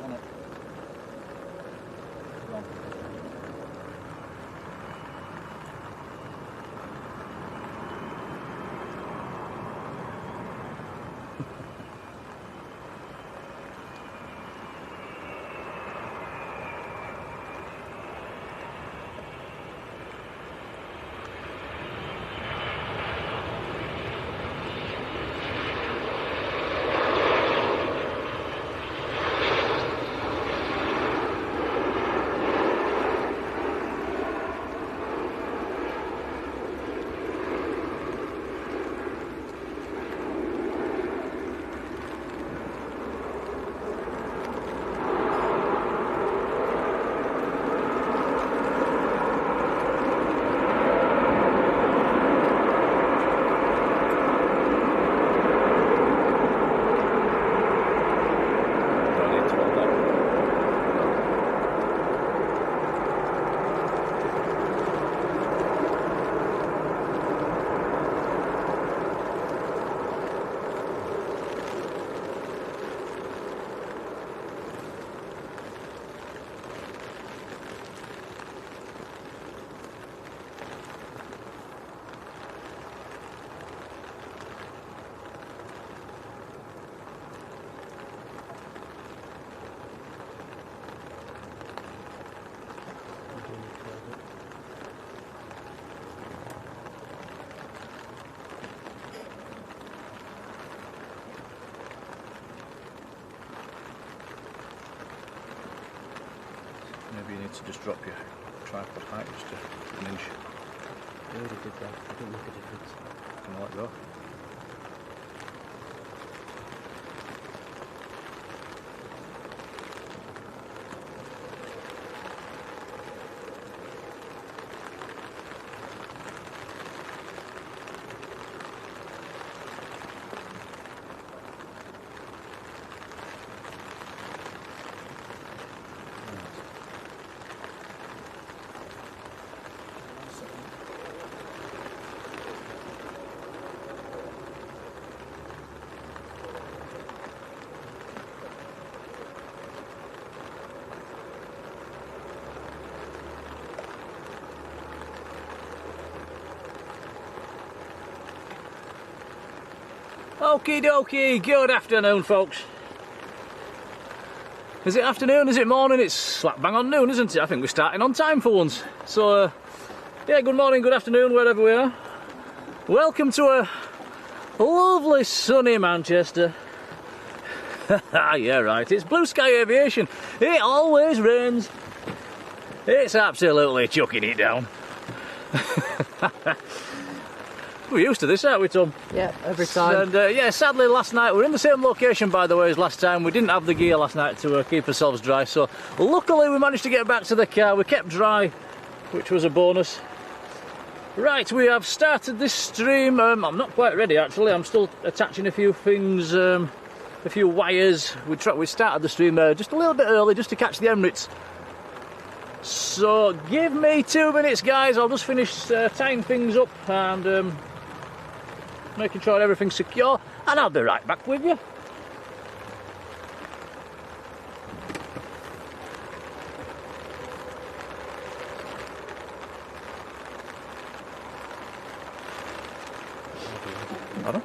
on it. Come on. Maybe you need to just drop your tripod height just an inch. I already did that. I don't make a difference. Can I let go? Okie dokie, good afternoon folks. Is it afternoon, is it morning? It's slap bang on noon, isn't it? I think we're starting on time for once. So, yeah, good morning, good afternoon, wherever we are. Welcome to a lovely sunny Manchester. Yeah, right, it's blue sky aviation. It always rains. It's absolutely chucking it down. We're used to this, aren't we, Tom? Yeah, every time. And yeah, sadly last night, we're in the same location by the way as last time. We didn't have the gear last night to keep ourselves dry, so luckily we managed to get back to the car. We kept dry, which was a bonus. Right, we have started this stream. I'm not quite ready actually, I'm still attaching a few things, a few wires. We started the stream just a little bit early just to catch the Emirates. So give me 2 minutes guys, I'll just finish tying things up and making sure everything's secure, and I'll be right back with you. Pardon?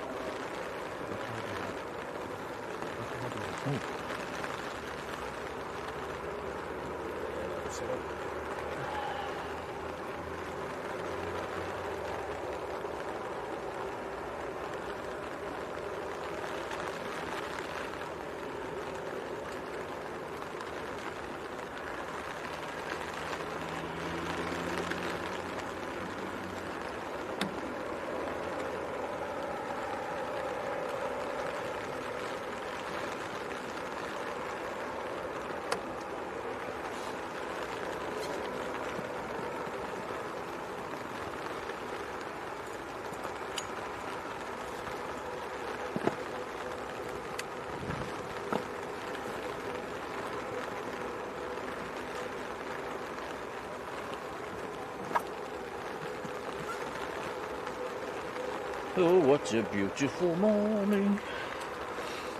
Oh, what a beautiful morning.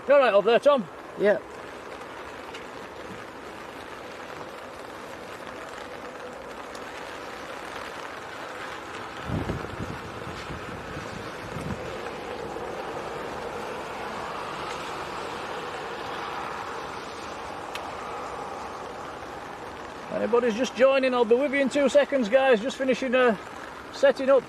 You alright up there, Tom? Yeah. Anybody's just joining, I'll be with you in 2 seconds, guys. Just finishing setting up.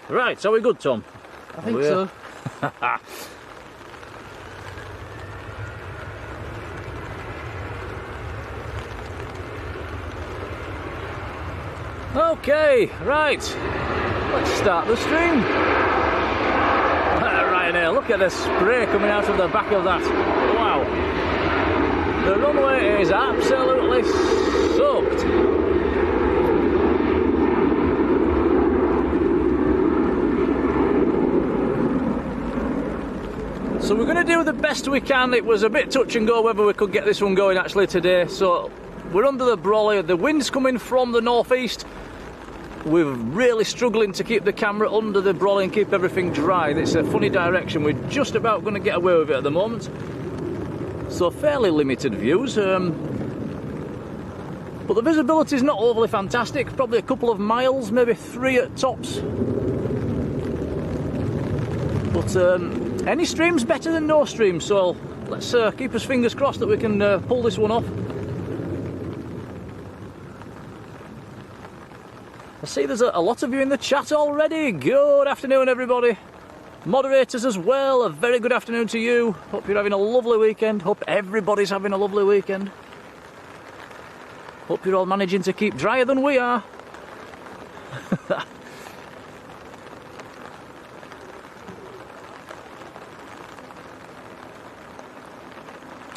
Right, so we're good, Tom? I think so. Okay, right. Let's start the stream. Right here, look at the spray coming out of the back of that. Wow. The runway is absolutely soaked. So we're going to do the best we can. It was a bit touch and go whether we could get this one going actually today. So we're under the brolly. The wind's coming from the northeast. We're really struggling to keep the camera under the brolly and keep everything dry. It's a funny direction. We're just about going to get away with it at the moment. So fairly limited views. But the visibility is not overly fantastic. Probably a couple of miles, maybe 3 at tops. But any stream's better than no stream, so let's keep us fingers crossed that we can pull this one off. I see there's a lot of you in the chat already. Good afternoon, everybody. Moderators as well, a very good afternoon to you. Hope you're having a lovely weekend. Hope everybody's having a lovely weekend. Hope you're all managing to keep drier than we are.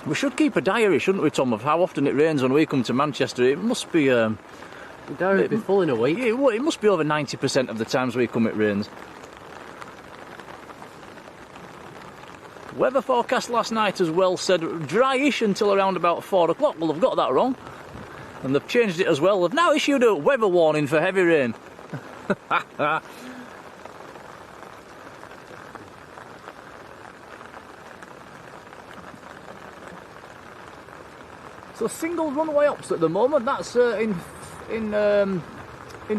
We should keep a diary, shouldn't we, Tom, of how often it rains when we come to Manchester. It must be... the diary would be full in a week. It must be over 90% of the times we come it rains. Weather forecast last night as well said dryish until around about 4 o'clock. Well, they've got that wrong. And they've changed it as well. They've now issued a weather warning for heavy rain. So single runway ops at the moment, that's in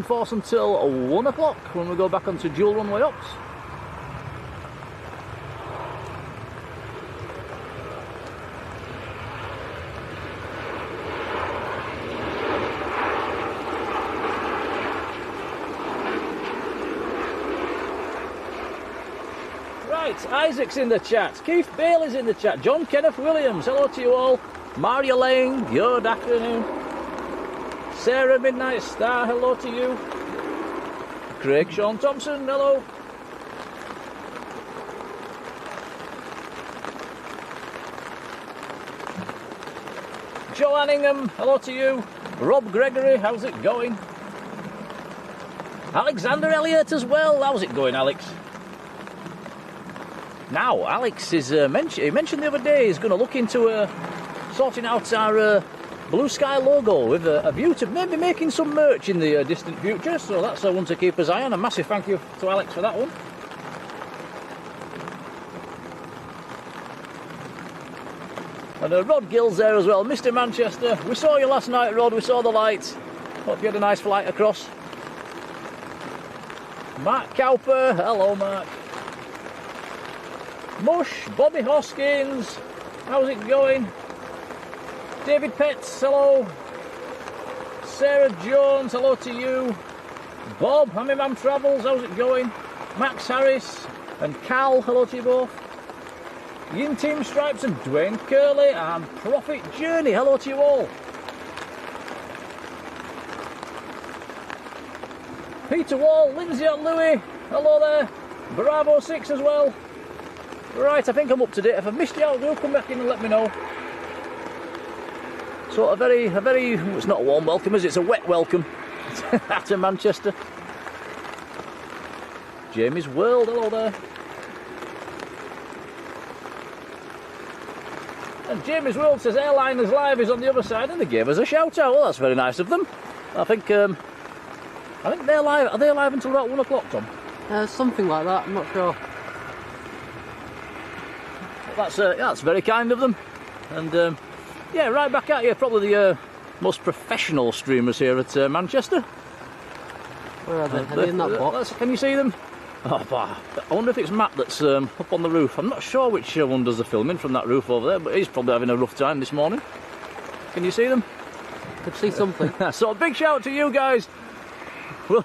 force until 1 o'clock when we go back onto dual runway ops. Right, Isaac's in the chat, Keith Bailey's in the chat, John Kenneth Williams, hello to you all. Marjolein, good afternoon. Sarah Midnight Star, hello to you. Craig Sean Thompson, hello. Joanne Ingham, hello to you. Rob Gregory, how's it going? Alexander Elliott as well, how's it going, Alex? Now, Alex is he mentioned the other day he's going to look into sorting out our Blue Sky logo with a view to maybe making some merch in the distant future, so that's one to keep his eye on. A massive thank you to Alex for that one. And Rod Gill's there as well, Mr. Manchester. We saw you last night, Rod, we saw the lights. Hope you had a nice flight across. Mark Cowper, hello Mark. Mush, Bobby Hoskins, how's it going? David Petts, hello. Sarah Jones, hello to you. Bob, Hammy Man Travels, how's it going? Max Harris and Cal, hello to you both. Yin Team Stripes and Dwayne Curley and Profit Journey, hello to you all. Peter Wall, Lindsay and Louis, hello there. Bravo 6 as well. Right, I think I'm up to date. If I've missed you out, do come back in and let me know. So a very, it's not a warm welcome, is it? It's a wet welcome to Manchester. Jamie's World, hello there. And Jamie's World says Airliners Live is on the other side, and they gave us a shout out. Well, that's very nice of them. I think they're live. Are they live until about 1 o'clock, Tom? Something like that. I'm not sure. That's very kind of them, and yeah, right back at you. Probably the most professional streamers here at Manchester. Where are they? Are they in that box? Can you see them? Oh, bah. I wonder if it's Matt that's up on the roof. I'm not sure which one does the filming from that roof over there, but he's probably having a rough time this morning. Can you see them? Could see something. So a big shout out to you guys.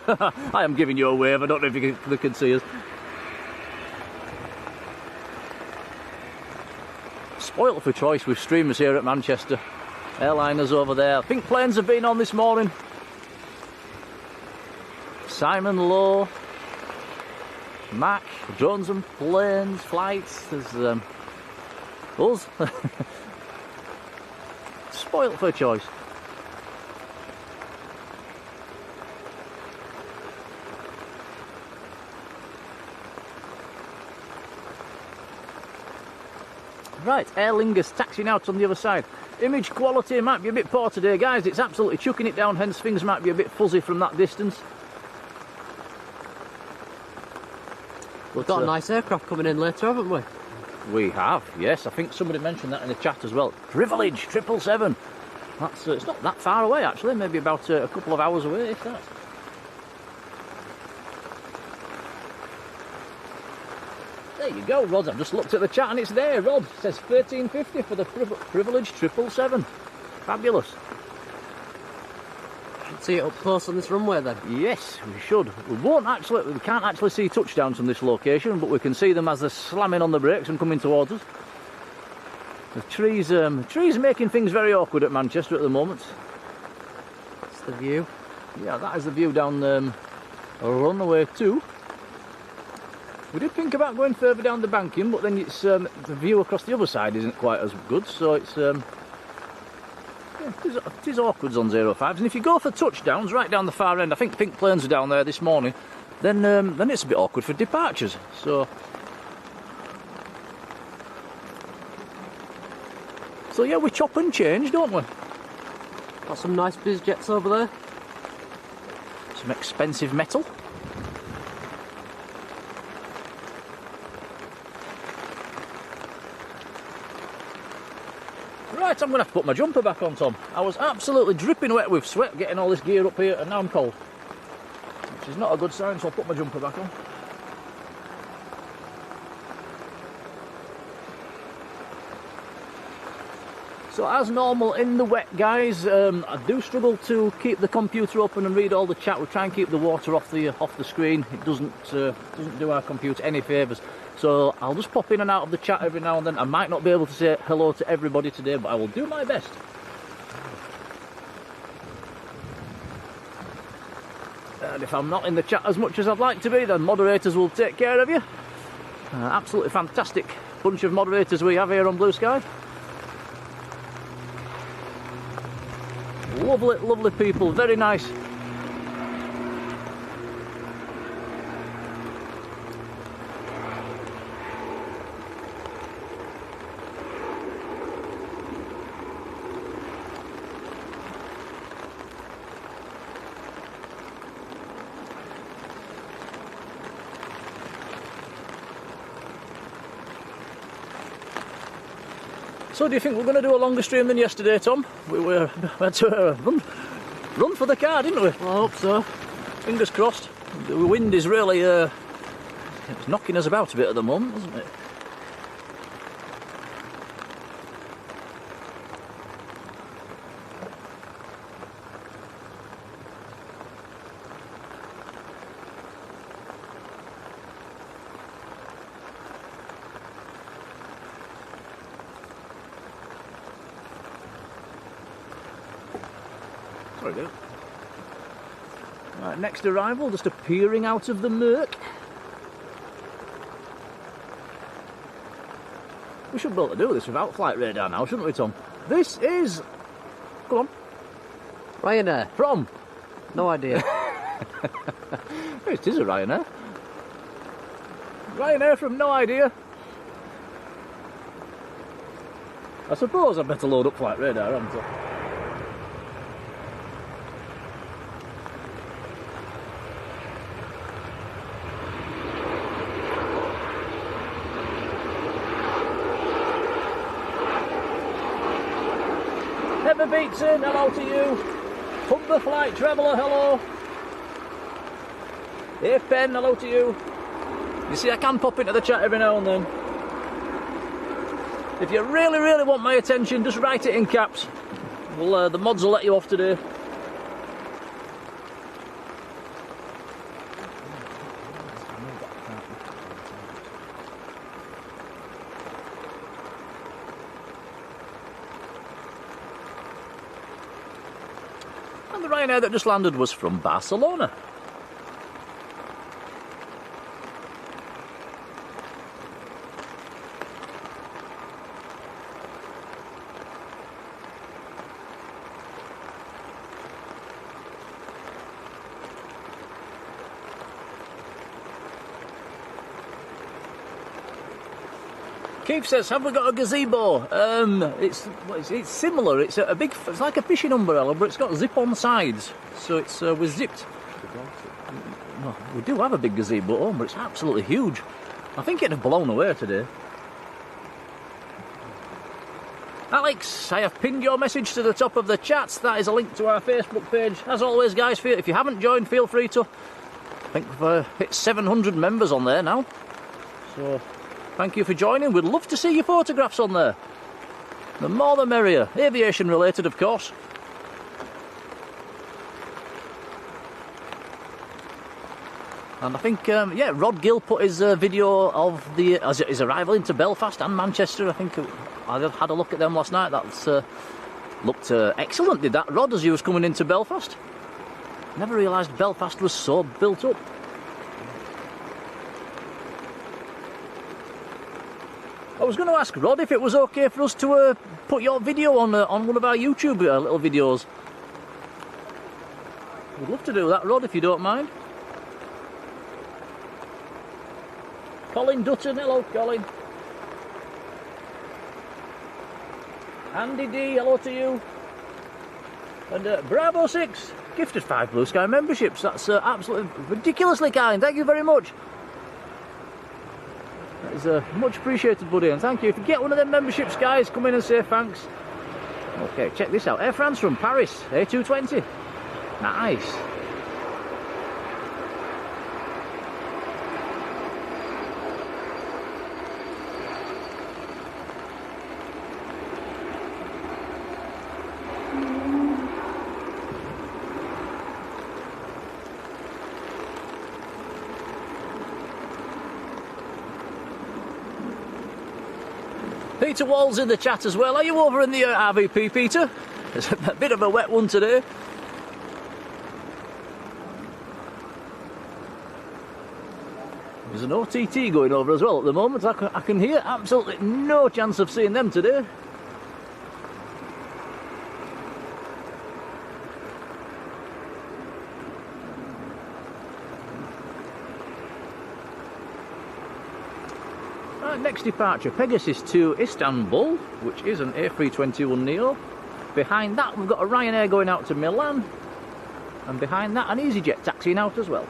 I am giving you a wave. I don't know if you can see us. Spoilt for choice with streamers here at Manchester. Airliners over there. Pink Planes have been on this morning. Simon Lowe. Mac. Drones and Planes. Flights. There's us. Spoilt for choice. Right, Aer Lingus taxiing out on the other side. Image quality might be a bit poor today, guys. It's absolutely chucking it down, hence things might be a bit fuzzy from that distance. We've got a nice aircraft coming in later, haven't we? We have, yes. I think somebody mentioned that in the chat as well. Privilege 777. That's it's not that far away actually. Maybe about a couple of hours away, if that. There you go, Rod. I've just looked at the chat and it's there, Rod. It says 1350 for the Privilege 777. Fabulous. Should see it up close on this runway then. Yes, we should. We can't actually see touchdowns from this location, but we can see them as they're slamming on the brakes and coming towards us. The trees are making things very awkward at Manchester at the moment. That's the view. Yeah, that is the view down Runway 2. We did think about going further down the banking, but then it's the view across the other side isn't quite as good, so it's yeah, it is awkward on 05s. And if you go for touchdowns right down the far end, I think Pink Planes are down there this morning, then it's a bit awkward for departures. So yeah, we chop and change, don't we? Got some nice biz jets over there. Some expensive metal. Right, I'm going to have to put my jumper back on, Tom. I was absolutely dripping wet with sweat getting all this gear up here, and now I'm cold. Which is not a good sign, so I'll put my jumper back on. So as normal in the wet, guys, I do struggle to keep the computer open and read all the chat. We try and keep the water off the screen. It doesn't do our computer any favours. So I'll just pop in and out of the chat every now and then. I might not be able to say hello to everybody today, but I will do my best. And if I'm not in the chat as much as I'd like to be, then moderators will take care of you. Absolutely fantastic bunch of moderators we have here on Blue Sky. Lovely, lovely people, very nice. So do you think we're going to do a longer stream than yesterday, Tom? We had to run for the car, didn't we? Well, I hope so. Fingers crossed. The wind is really it's knocking us about a bit at the moment, isn't it? There we go. Right, next arrival, just appearing out of the murk. We should be able to do this without flight radar now, shouldn't we, Tom? This is... Come on. Ryanair. From? No idea. It is a Ryanair. Ryanair from no idea. I suppose I better load up flight radar, haven't I? Pepper Beatson, hello to you. Humber Flight Traveller, hello. Hey Pen, hello to you. You see, I can pop into the chat every now and then. If you really, really want my attention, just write it in caps. Well, the mods will let you off today. And the Ryanair that just landed was from Barcelona. Keith says, have we got a gazebo? It's similar. It's a big, it's like a fishing umbrella, but it's got zip on the sides, so it's we're zipped. Well, we do have a big gazebo at home, but it's absolutely huge. I think it'd have blown away today. Alex, I have pinned your message to the top of the chat. That is a link to our Facebook page. As always, guys, if you haven't joined, feel free to. I think we've hit 700 members on there now. So, thank you for joining. We'd love to see your photographs on there. The more the merrier. Aviation related, of course. And I think, yeah, Rod Gill put his video of his arrival into Belfast and Manchester. I think I had a look at them last night. That's looked excellent, did that, Rod, as he was coming into Belfast? Never realised Belfast was so built up. I was going to ask Rod if it was okay for us to put your video on one of our YouTube little videos. We'd love to do that, Rod, if you don't mind. Colin Dutton, hello Colin. Andy D, hello to you. And Bravo 6, gifted 5 Blue Sky memberships. That's absolutely ridiculously kind. Thank you very much. That is much appreciated, buddy, and thank you. If you get one of them memberships, guys, come in and say thanks. Okay, check this out. Air France from Paris, A350. Nice. Peter Wall's in the chat as well. Are you over in the RVP, Peter? It's a bit of a wet one today. There's an OTT going over as well at the moment. I can hear absolutely no chance of seeing them today. Next departure, Pegasus to Istanbul, which is an A321neo. Behind that we've got a Ryanair going out to Milan, and behind that an EasyJet taxiing out as well.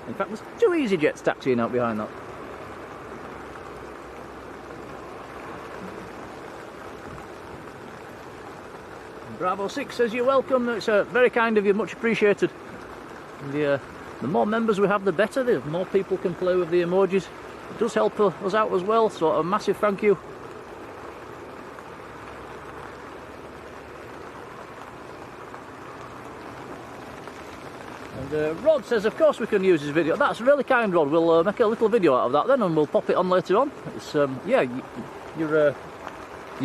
In fact, there's 2 EasyJets taxiing out behind that. Bravo 6 says you're welcome. It's very kind of you, much appreciated. And the more members we have, the better. The more people can play with the emojis. It does help us out as well, so a massive thank you. And Rod says, of course we can use his video. That's really kind, Rod. We'll make a little video out of that then, and we'll pop it on later on. It's yeah, your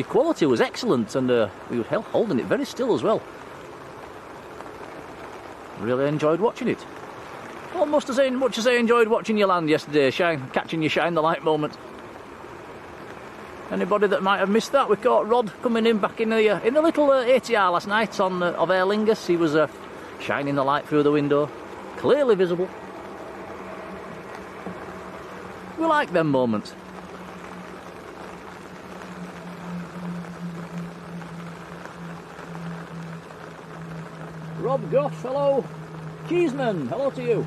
quality was excellent, and you were holding it very still as well. Really enjoyed watching it. Almost as much as I enjoyed watching you land yesterday, catching you shine the light moment. Anybody that might have missed that, we caught Rod coming in back in the little ATR last night on of Aer Lingus. He was shining the light through the window, clearly visible. We like them moments. Rob Goff, hello. Cheeseman, hello to you.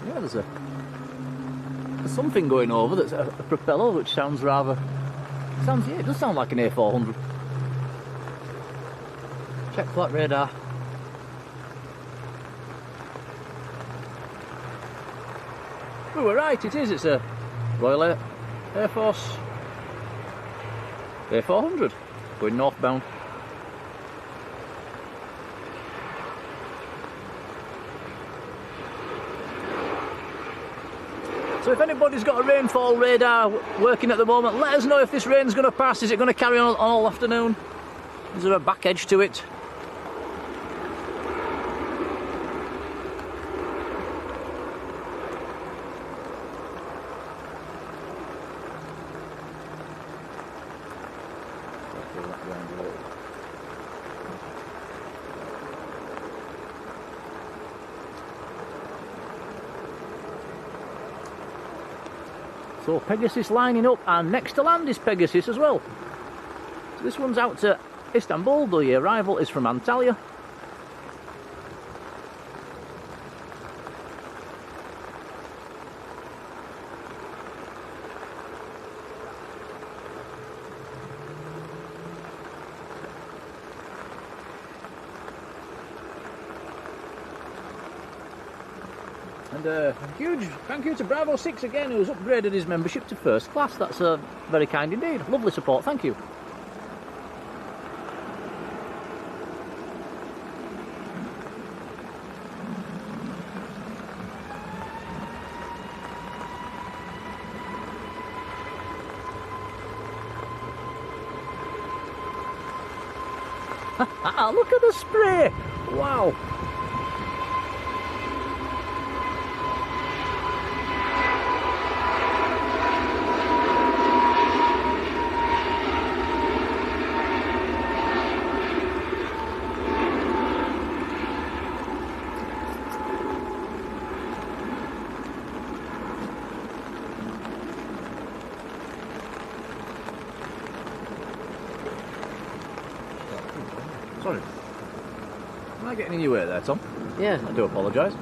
Yeah, there's something going over that's a propeller, which sounds rather... yeah, it does sound like an A400. Check flight radar. We were right, it is. It's a Royal Air Force A400 going northbound. So if anybody's got a rainfall radar working at the moment, let us know if this rain's going to pass. Is it going to carry on all afternoon? Is there a back edge to it? So Pegasus lining up, and next to land is Pegasus as well. So this one's out to Istanbul, the arrival is from Antalya. And a huge thank you to Bravo 6 again, who's upgraded his membership to first class. That's very kind indeed. Lovely support, thank you. Look at the spray! Wow! Sorry. Am I getting in your way there, Tom? Yeah. I do apologise.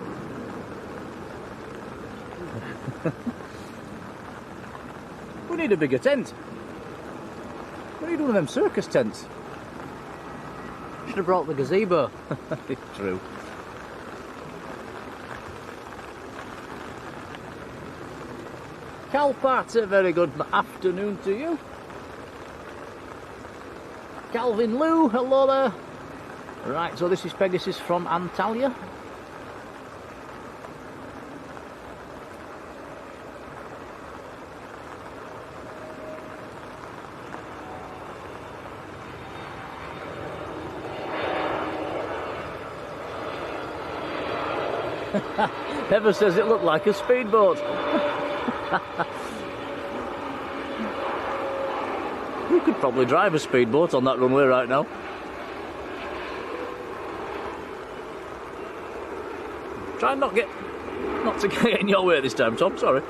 We need a bigger tent. We need one of them circus tents. Should have brought the gazebo. It's true. Calpat, a very good afternoon to you. Calvin Lou, hello there. Right, so this is Pegasus from Antalya. Heather says it looked like a speedboat. You could probably drive a speedboat on that runway right now. Try not to get in your way this time, Tom, sorry.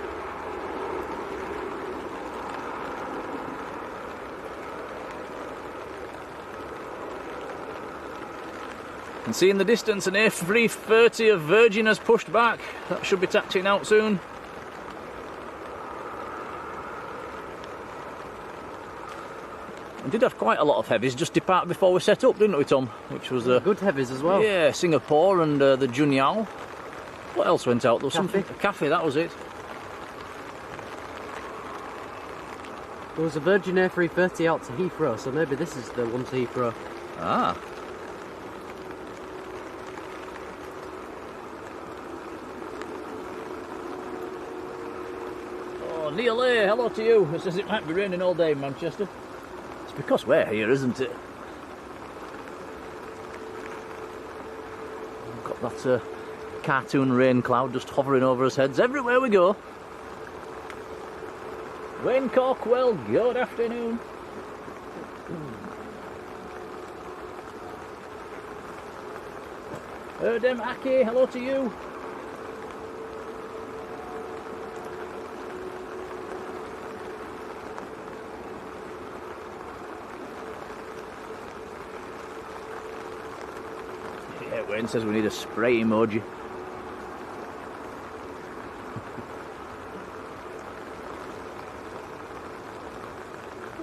And see in the distance an A350 of Virgin has pushed back. That should be taxiing out soon. We did have quite a lot of heavies just depart before we set up, didn't we, Tom? Which was good heavies as well. Yeah, Singapore and the Junyao. What else went out? There was something. A cafe, that was it. There was a Virgin A350 out to Heathrow, so maybe this is the one to Heathrow. Ah. Oh, Neil A, hello to you. It says it might be raining all day in Manchester. It's because we're here, isn't it? We've got that cartoon rain cloud just hovering over us heads everywhere we go. Wayne Corkwell, good afternoon. Erdem Aki, hello to you. Yeah, Wayne says we need a spray emoji.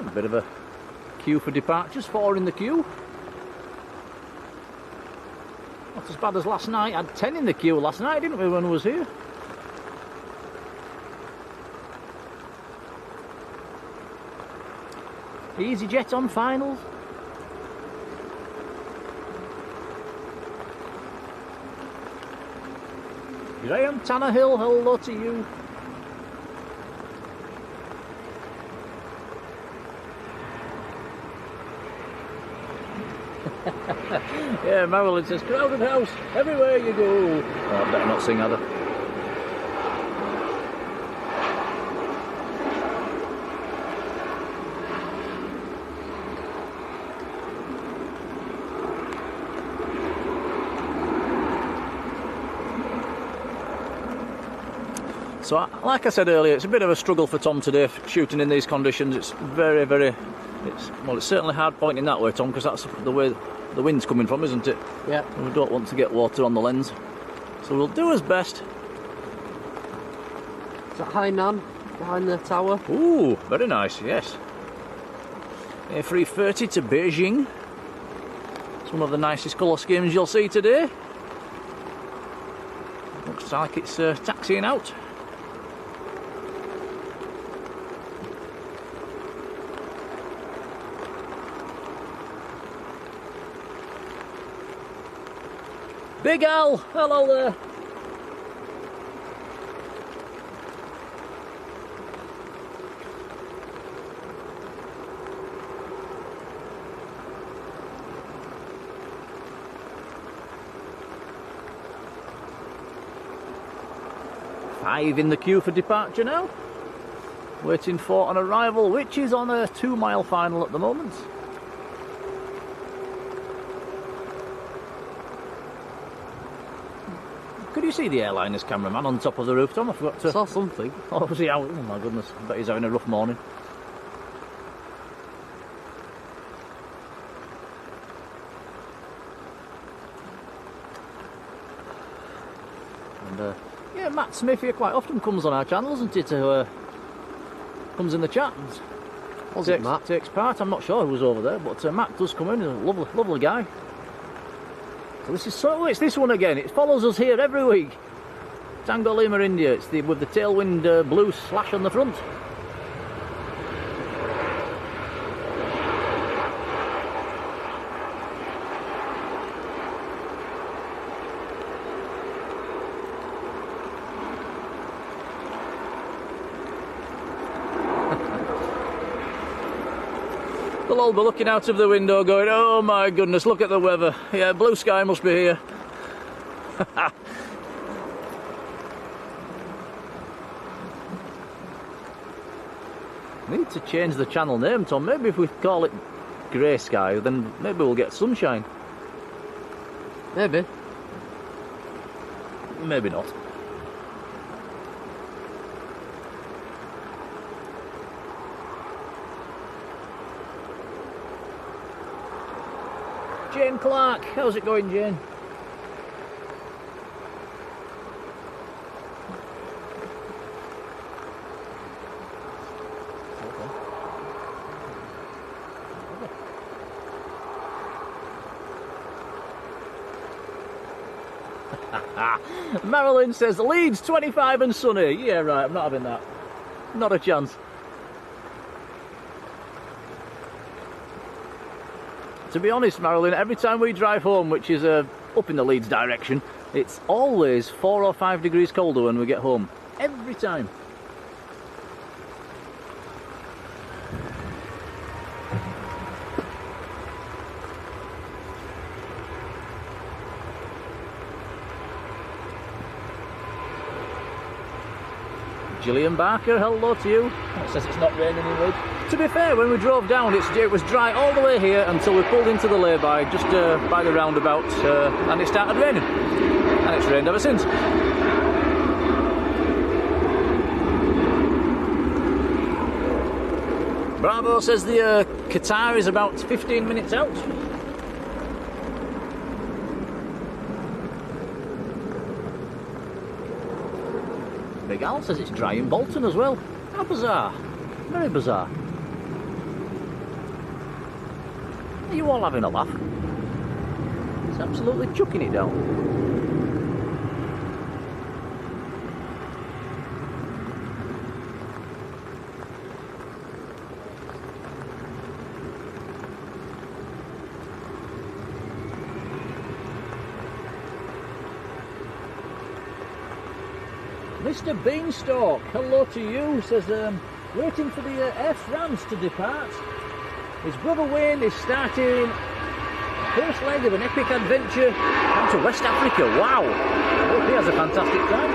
A bit of a queue for departures, 4 in the queue. Not as bad as last night. I had 10 in the queue last night, didn't we, when I was here? EasyJet on finals. Graham Tannehill, hello to you. Yeah, Marjolein says, crowded house, everywhere you go. Oh, I better not sing either. So, like I said earlier, it's a bit of a struggle for Tom today, shooting in these conditions. It's very, it's certainly hard pointing that way, Tom, because that's the way the wind's coming from, isn't it? Yeah. And we don't want to get water on the lens. So we'll do as best. Is that Hainan behind the tower? Ooh, very nice, yes. A330 to Beijing. It's one of the nicest colour schemes you'll see today. Looks like it's taxiing out. Big Al, hello there. Five in the queue for departure now. Waiting for an arrival, which is on a 2-mile final at the moment. Could you see the airliner's cameraman on top of the roof, Tom? I forgot to... I saw something. Oh, was he out? Oh my goodness, I bet he's having a rough morning. And, yeah, Matt Smith here quite often comes on our channel, doesn't he? Comes in the chat and Matt takes part. I'm not sure who was over there, but Matt does come in. He's a lovely guy. So it's this one again. It follows us here every week. Tango Lima India. It's with the tailwind blue slash on the front. They'll all be looking out of the window going, oh my goodness, look at the weather. Yeah, blue sky must be here. Need to change the channel name, Tom. Maybe if we call it Grey Sky, then maybe we'll get sunshine. Maybe. Maybe not. Jane Clark, how's it going, Jane? Marjolein says Leeds 25 and sunny. Yeah, right, I'm not having that. Not a chance. To be honest, Marjolein, every time we drive home, which is up in the Leeds direction, it's always 4 or 5 degrees colder when we get home. Every time. Gillian Barker, hello to you. It says it's not raining in Leeds. To be fair, when we drove down, it was dry all the way here until we pulled into the lay-by, just by the roundabout, and it started raining. And it's rained ever since. Bravo says the Qatar is about 15 minutes out. Big Al says it's dry in Bolton as well. How bizarre. Very bizarre. Are you all having a laugh? It's absolutely chucking it down. Mr. Beanstalk, hello to you, says waiting for the Air France to depart. His brother Wayne is starting first leg of an epic adventure down to West Africa. Wow! Hope he has a fantastic time.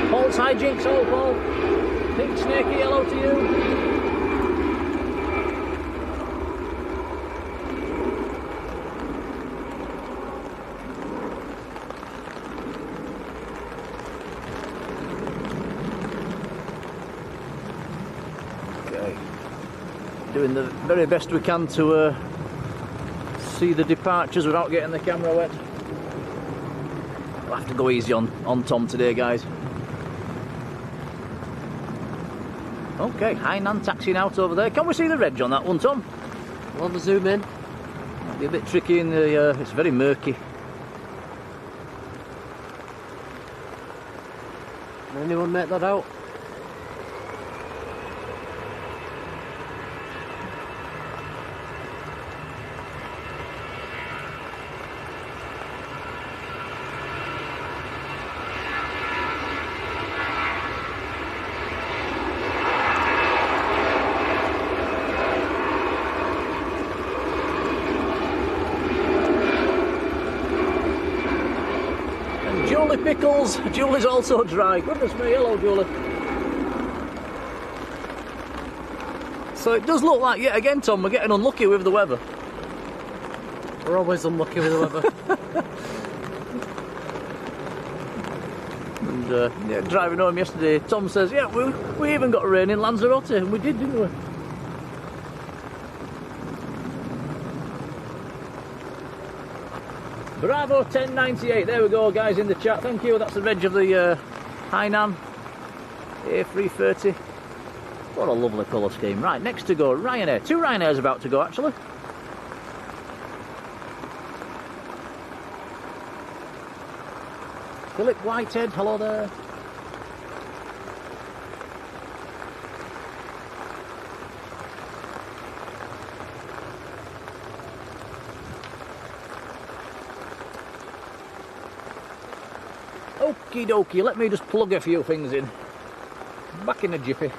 Paul's hijinks, hello Paul. Pink Snakey, hello to you. Doing the very best we can to see the departures without getting the camera wet. We'll have to go easy on Tom today, guys. Okay, Hainan taxiing out over there. Can we see the reg on that one, Tom? We'll have to zoom in. Might be a bit tricky in the, it's very murky. Can anyone make that out? Pickles, Julie's also dry. Goodness me, hello Julie. So it does look like, yet again Tom, we're getting unlucky with the weather. We're always unlucky with the weather. And yeah, driving home yesterday, Tom says, yeah, we even got rain in Lanzarote, and we did, didn't we? Bravo 1098, there we go guys in the chat, thank you, that's the reg of the Hainan A350. What a lovely colour scheme. Right, next to go, Ryanair. 2 Ryanairs about to go actually. Philip Whitehead, hello there. Okie dokie, let me just plug a few things in. Back in a jiffy.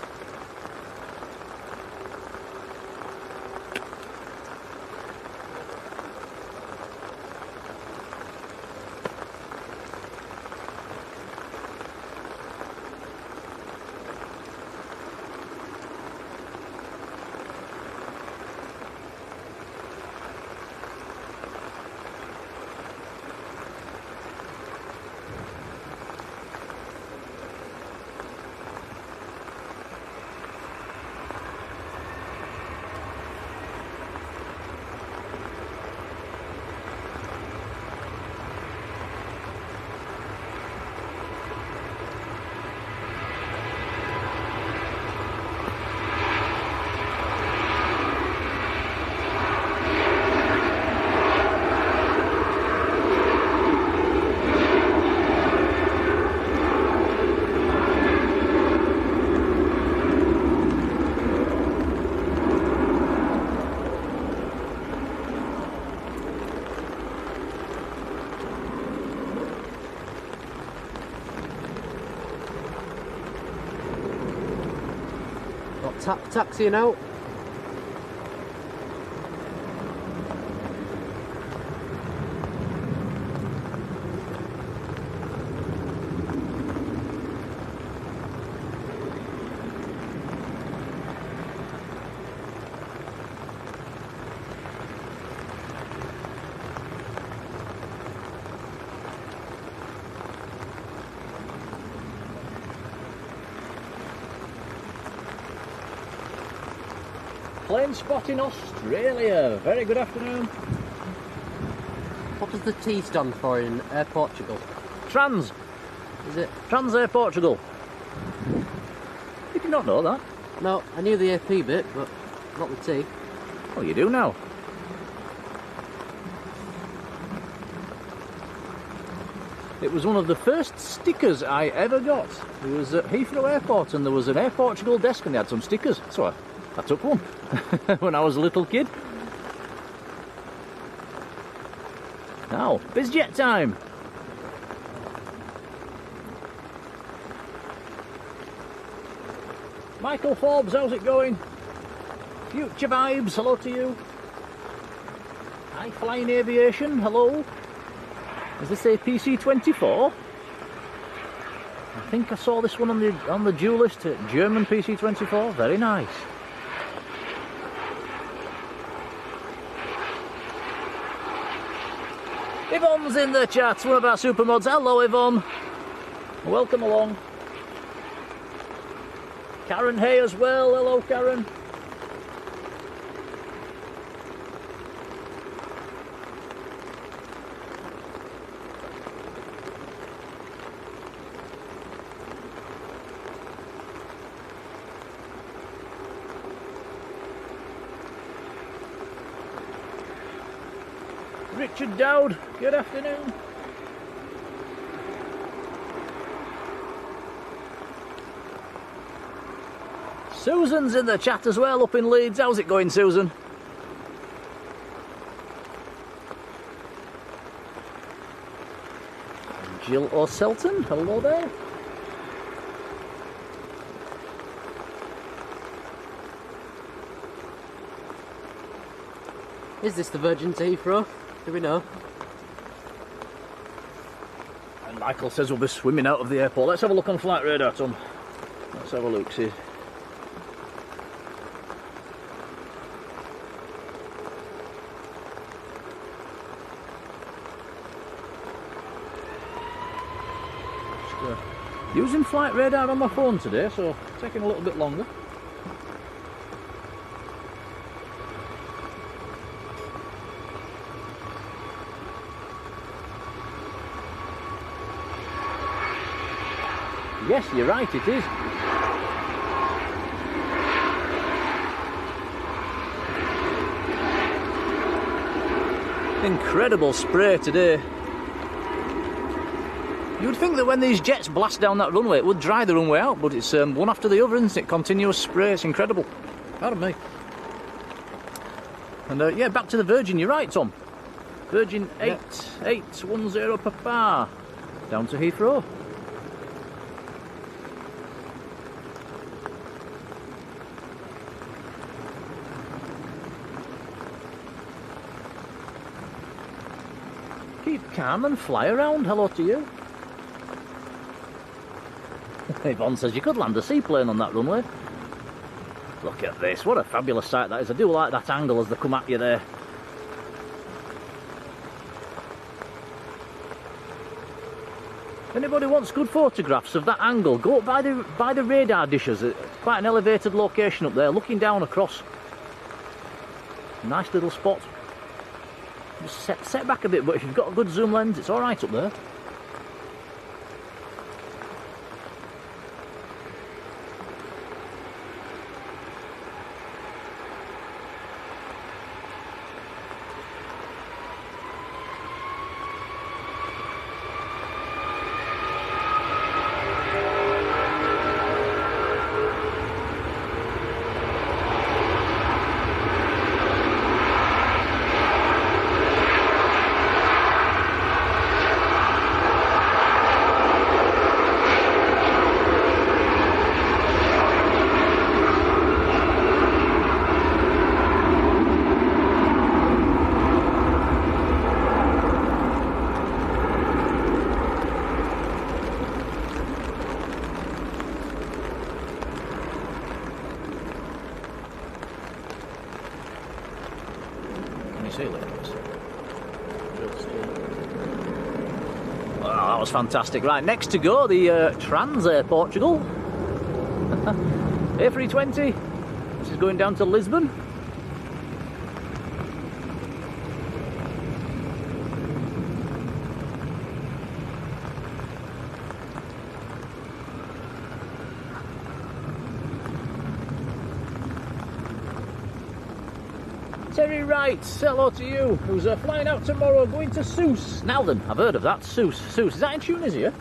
Taxiing out. plane spot in Australia. Very good afternoon. What does the T stand for in Air Portugal? Trans. Is it? Trans Air Portugal. Did you not know that? No, I knew the AP bit, but not the T. Oh, you do now. It was one of the first stickers I ever got. It was at Heathrow Airport and there was an Air Portugal desk and they had some stickers. So I took one when I was a little kid. Now, BizJet time. Michael Forbes, how's it going? Future Vibes, hello to you. High Flying Aviation, hello. Does this say PC24? I think I saw this one on the due list at German PC24. Very nice. Yvonne's in the chat, one of our super mods. Hello Yvonne. Welcome along. Karen Hay as well. Hello Karen. Richard Dowd, good afternoon. Susan's in the chat as well, up in Leeds. How's it going, Susan? Jill O'Selton, hello there. Is this the Virgin to Heathrow? Do we know? And Michael says we'll be swimming out of the airport. Let's have a look on flight radar, Tom. Let's have a look, see. Using flight radar on my phone today, so taking a little bit longer. Yes, you're right, it is. Incredible spray today. You would think that when these jets blast down that runway, it would dry the runway out, but it's one after the other, isn't it? Continuous spray, it's incredible. Pardon me. And yeah, back to the Virgin, you're right, Tom. Virgin 8810 Papa. Down to Heathrow. Keep calm and fly around. Hello to you. Yvonne says you could land a seaplane on that runway. Look at this, what a fabulous sight that is. I do like that angle as they come at you there. Anybody wants good photographs of that angle, go up by the radar dishes. It's quite an elevated location up there, looking down across. Nice little spot. Just set back a bit, but if you've got a good zoom lens, it's alright up there. That was fantastic. Right, next to go, the Trans Air Portugal A320. This is going down to Lisbon. Terry Wright, hello to you, who's flying out tomorrow, going to Sousse. Now then, I've heard of that, Sousse. Sousse, is that in Tunisia?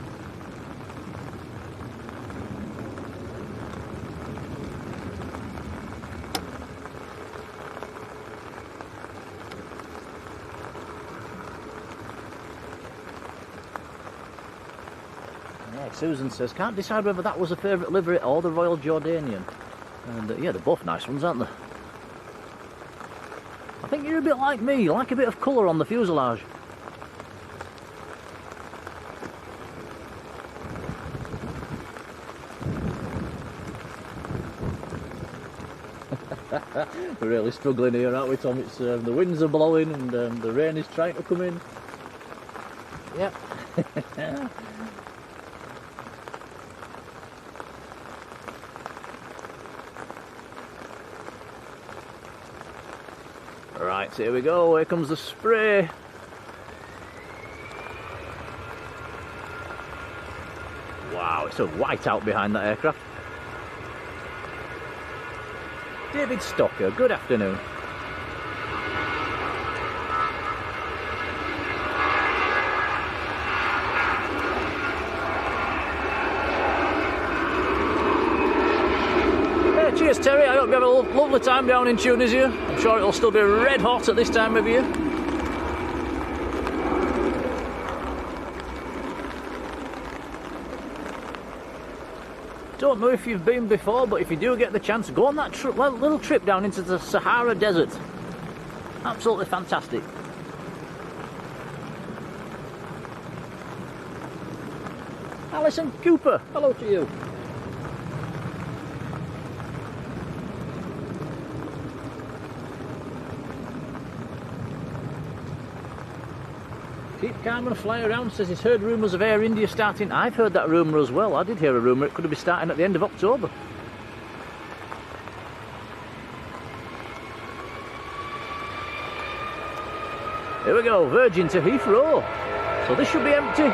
Yeah, Susan says, can't decide whether that was a favourite livery or the Royal Jordanian. And yeah, they're both nice ones, aren't they? I think you're a bit like me, you like a bit of colour on the fuselage. We're really struggling here, aren't we, Tom? It's the winds are blowing and the rain is trying to come in. Yep. Right, here we go, here comes the spray. Wow, it's a white out behind that aircraft. David Stocker, good afternoon. Cheers Terry, I hope you have a lovely time down in Tunisia. I'm sure it'll still be red hot at this time of year. Don't know if you've been before, but if you do get the chance, go on that little trip down into the Sahara Desert. Absolutely fantastic. Alison Cooper, hello to you. Keep calm and fly around, says he's heard rumours of Air India starting. I've heard that rumour as well. I did hear a rumour it could be starting at the end of October. Here we go, Virgin to Heathrow. So this should be empty.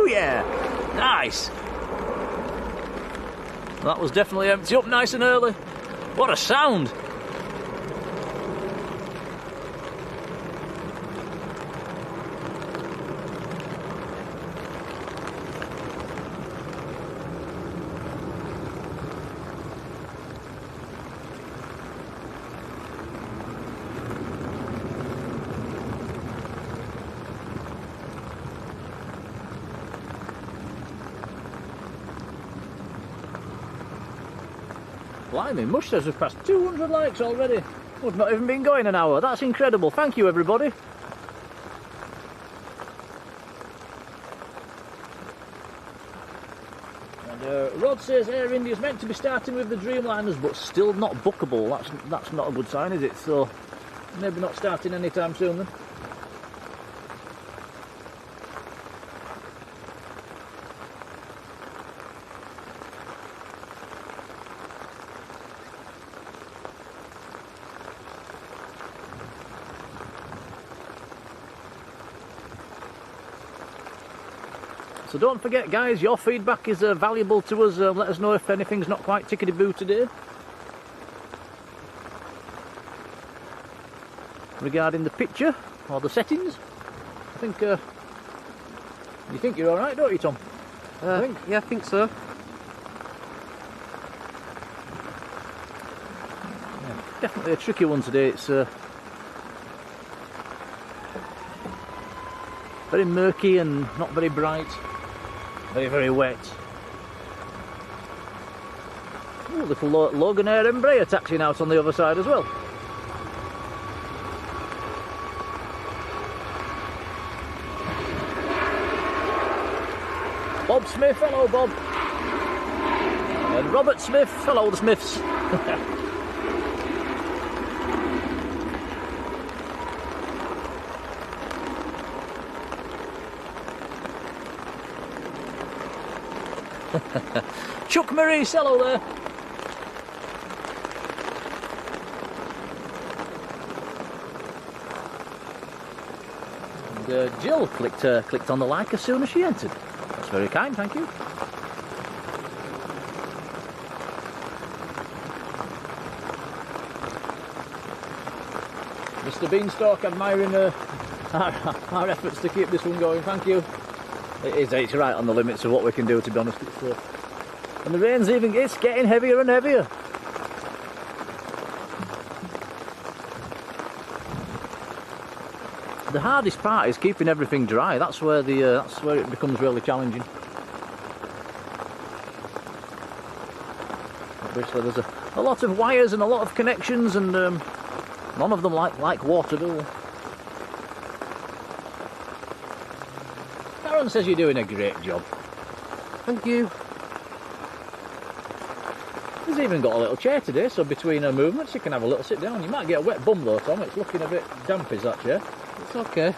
Yeah, nice. That was definitely empty up nice and early. What a sound. Blimey, Mush says we've passed 200 likes already. We've not even been going an hour. That's incredible. Thank you, everybody. And Rod says Air India's meant to be starting with the Dreamliners, but still not bookable. That's not a good sign, is it? So maybe not starting anytime soon then. So don't forget guys, your feedback is valuable to us. Let us know if anything's not quite tickety-boo today. Regarding the picture, or the settings. I think, you think you're alright, don't you Tom? Yeah, I think so. Yeah, definitely a tricky one today. It's very murky and not very bright. Very, very wet. Ooh, little Logan Air Embraer taxiing out on the other side as well. Bob Smith, hello Bob. And Robert Smith, hello the Smiths. Chuck Maurice, hello there. Jill clicked on the like as soon as she entered. That's very kind, thank you. Mr. Beanstalk admiring our efforts to keep this one going, thank you. It's right on the limits of what we can do, to be honest. And the rain's it's getting heavier and heavier. The hardest part is keeping everything dry. That's where it becomes really challenging. Obviously, there's a lot of wires and a lot of connections, and none of them like water, do. Karen says you're doing a great job. Thank you. There's even got a little chair today, so between her movements you can have a little sit down. You might get a wet bum though, Tom. It's looking a bit damp, is that chair? It's okay.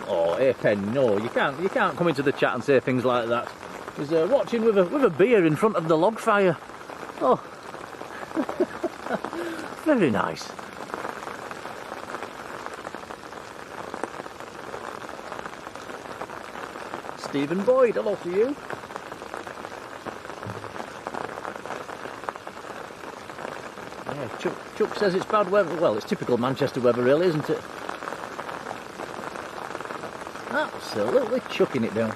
Oh, A-Pen, no, you can't come into the chat and say things like that. He's watching with a beer in front of the log fire. Oh, very nice. Stephen Boyd, hello to you. Yeah, Chuck says it's bad weather. Well, it's typical Manchester weather, really, isn't it? Absolutely chucking it down.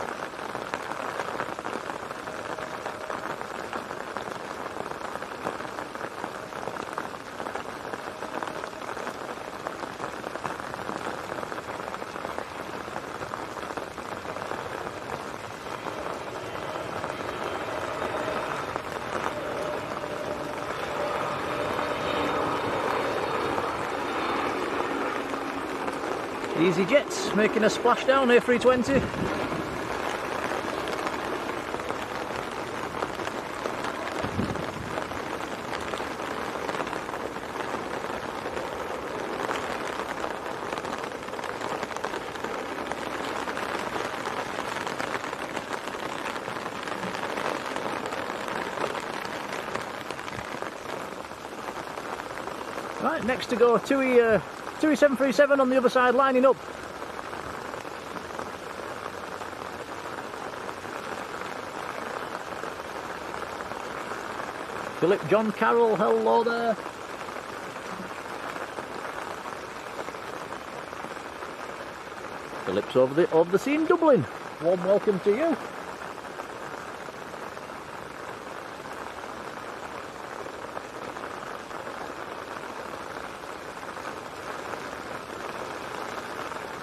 Easy Jets making a splashdown, A320. Right, next to go, Tui 737 on the other side, lining up. Philip John Carroll, hello there. Philip's over the sea in Dublin. Warm welcome to you.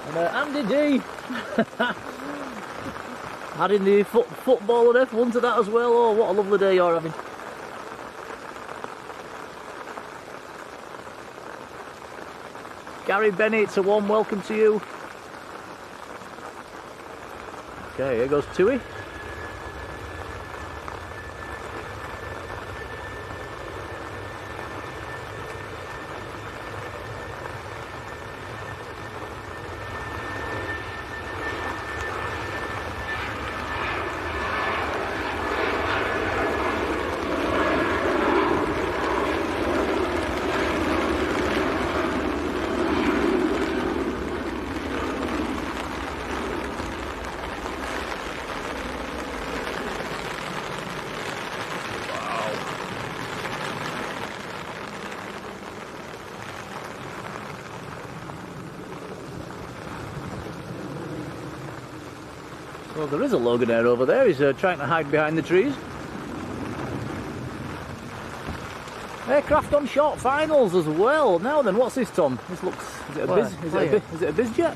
And Andy D. Adding the football and F1 to that as well. Oh, what a lovely day you're having. Gary Bennett, it's a warm welcome to you. Okay, here goes Tui. Well, there is a Loganair over there. He's trying to hide behind the trees. Aircraft on short finals as well. Now then, what's this, Tom? This looks... Is it a BizJet?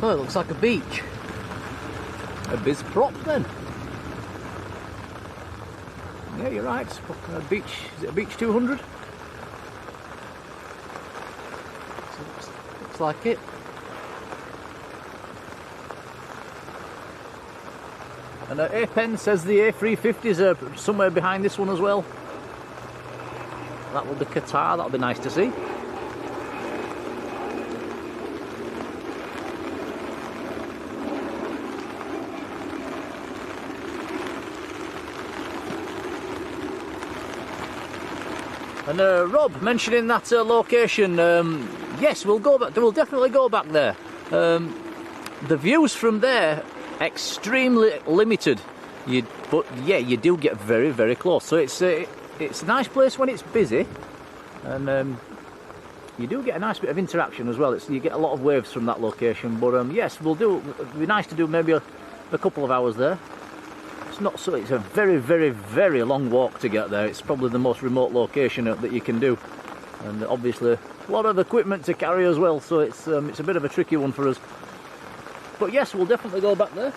Oh, it looks like a beach. A biz prop then. Yeah, you're right. A beach. Is it a Beach 200? Looks like it. And A-Pen says the A350s are somewhere behind this one as well. That will be Qatar, that'll be nice to see. And Rob mentioning that location, yes, we'll go back. We'll definitely go back there. The views from there extremely limited, but yeah, you do get very, very close. So it's a nice place when it's busy, and you do get a nice bit of interaction as well. You get a lot of waves from that location. But yes, we'll do. It'd be nice to do maybe a couple of hours there. It's not so. It's a very, very, very long walk to get there. It's probably the most remote location that you can do, and obviously a lot of equipment to carry as well. So it's a bit of a tricky one for us. But yes, we'll definitely go back there.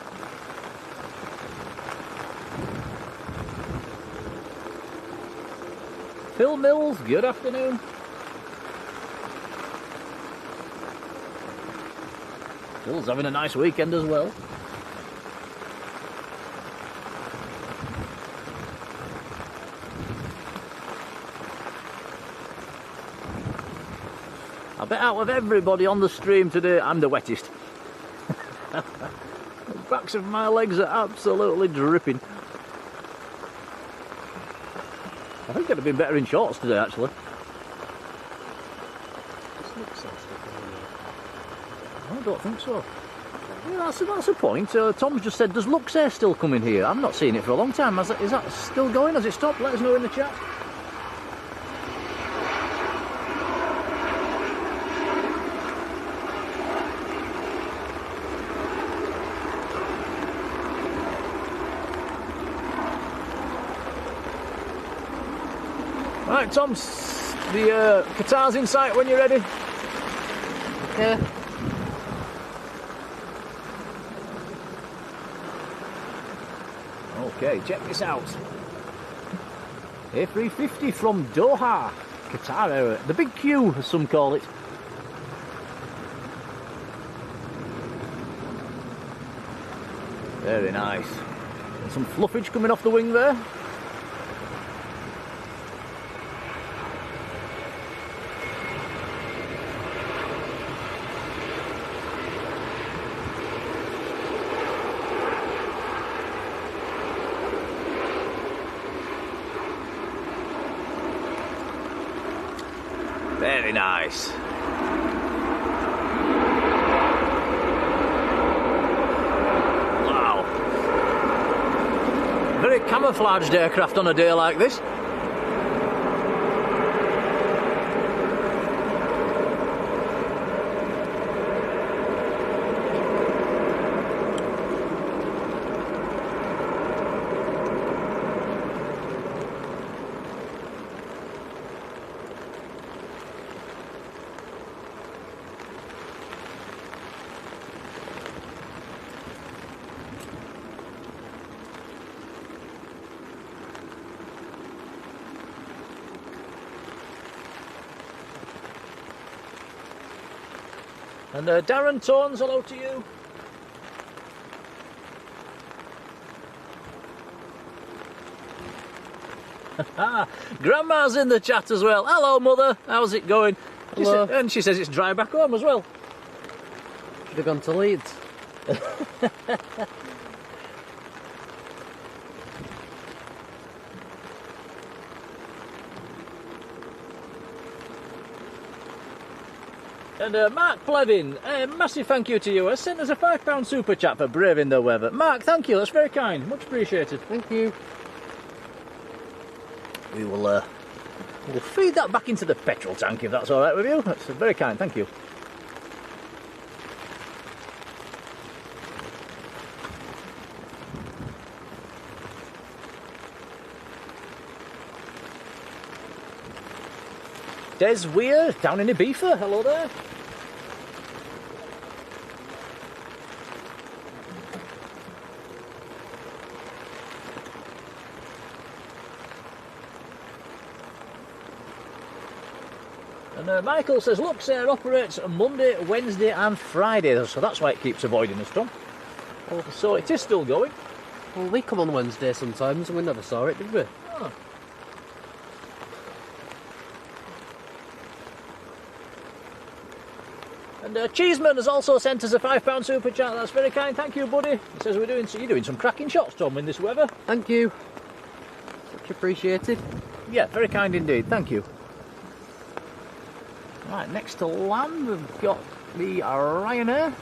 Phil Mills, good afternoon. Phil's having a nice weekend as well. I bet out of everybody on the stream today, I'm the wettest. The backs of my legs are absolutely dripping. I think I'd have been better in shorts today, actually. I don't think so. Yeah, that's a point. Tom's just said, does Luxair still come in here? I've not seen it for a long time. Is that still going? Has it stopped? Let us know in the chat. Right, Tom, the Qatar's in sight when you're ready. Yeah. Okay, check this out. A350 from Doha, Qatar, the big Q, as some call it. Very nice. And some fluffage coming off the wing there. Very nice. Wow. Very camouflaged aircraft on a day like this. And Darren Tones, hello to you. Grandma's in the chat as well. Hello, Mother. How's it going? Hello. And she says it's dry back home as well. Should have gone to Leeds. And Mark Plevin, massive thank you to you. Has sent us a £5 super chat for braving the weather. Mark, thank you. That's very kind. Much appreciated. Thank you. We will we'll feed that back into the petrol tank if that's all right with you. That's very kind. Thank you. Des Weir, down in Ibiza. Hello there. And Michael says, Luxair operates Monday, Wednesday and Friday, so that's why it keeps avoiding us, Tom. Oh, so it is still going. Well, we come on Wednesday sometimes and we never saw it, did we? Oh. And Cheeseman has also sent us a £5 super chat. That's very kind. Thank you, buddy. He says you're doing some cracking shots, Tom, in this weather. Thank you. Much appreciated. Yeah, very kind indeed. Thank you. Right, next to land, we've got the Ryanair.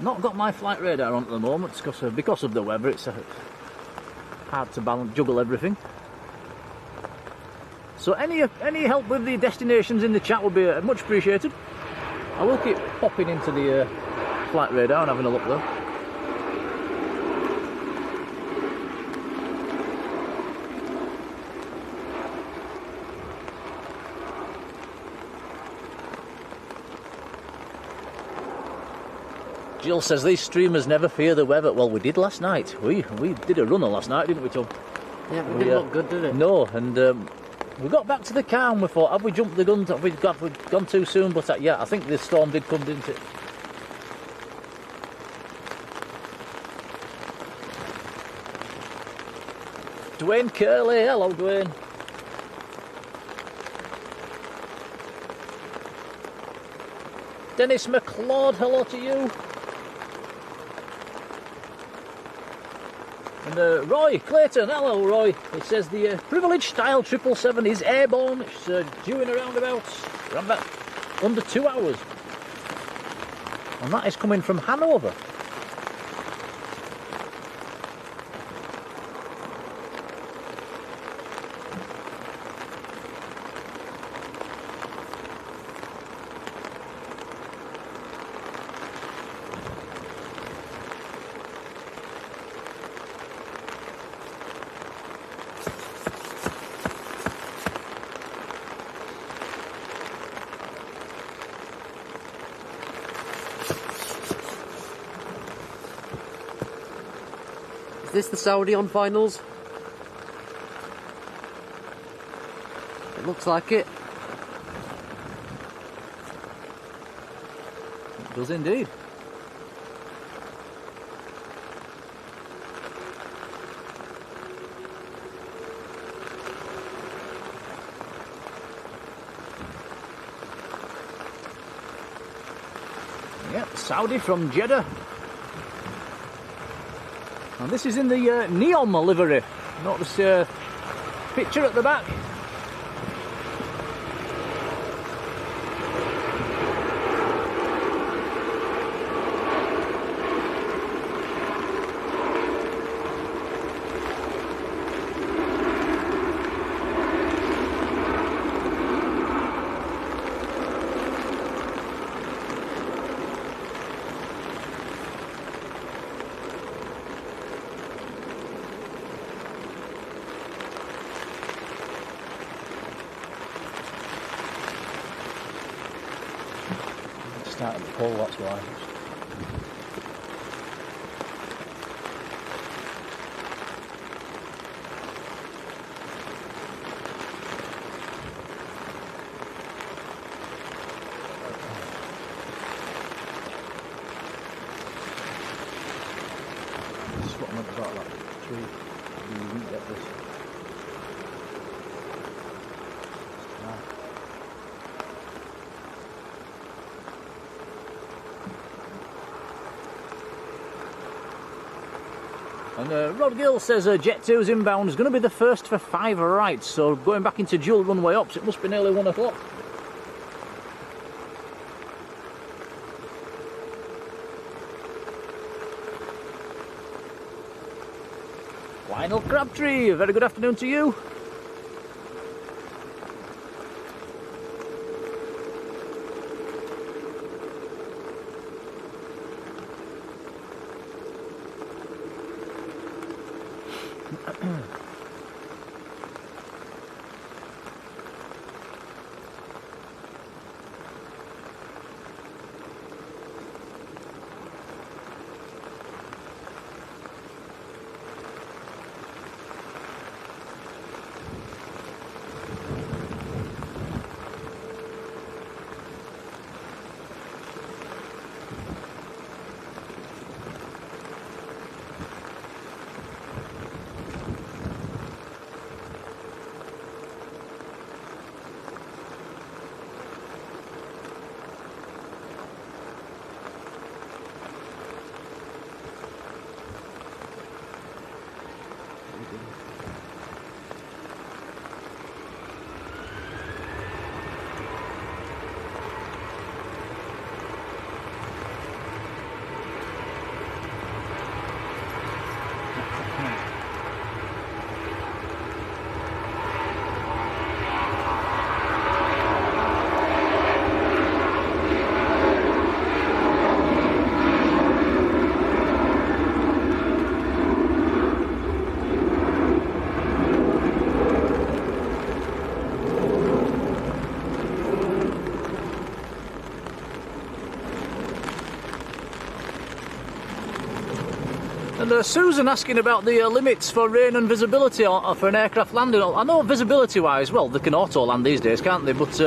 Not got my flight radar on at the moment because of the weather. It's hard to juggle everything. So any help with the destinations in the chat would be much appreciated. I will keep popping into the flight radar and having a look though. Jill says these streamers never fear the weather. Well, we did last night. We did a runner last night, didn't we, Tom? Yeah, but it didn't look good, did it? No, and we got back to the car and we thought, have we jumped the gun? Have we gone too soon? But yeah, I think the storm did come, didn't it? Dwayne Curley, hello Dwayne. Dennis McLeod, hello to you. And Roy Clayton, hello Roy. He says the Privilege Style 777 is airborne. It's due in around about under 2 hours. And that is coming from Hanover. Is this the Saudi on finals? It looks like it. It does indeed. Yep, Saudi from Jeddah. And this is in the neon livery. Notice picture at the back. Starting to pull, that's why. This is what I'm about that tree. You wouldn't get this. And Rod Gill says Jet 2's inbound is going to be the first for 5 rights, so going back into dual runway ops, it must be nearly 1 o'clock. Lionel Crabtree, a very good afternoon to you. Susan asking about the limits for rain and visibility for an aircraft landing. I know visibility-wise, well, they can auto-land these days, can't they? But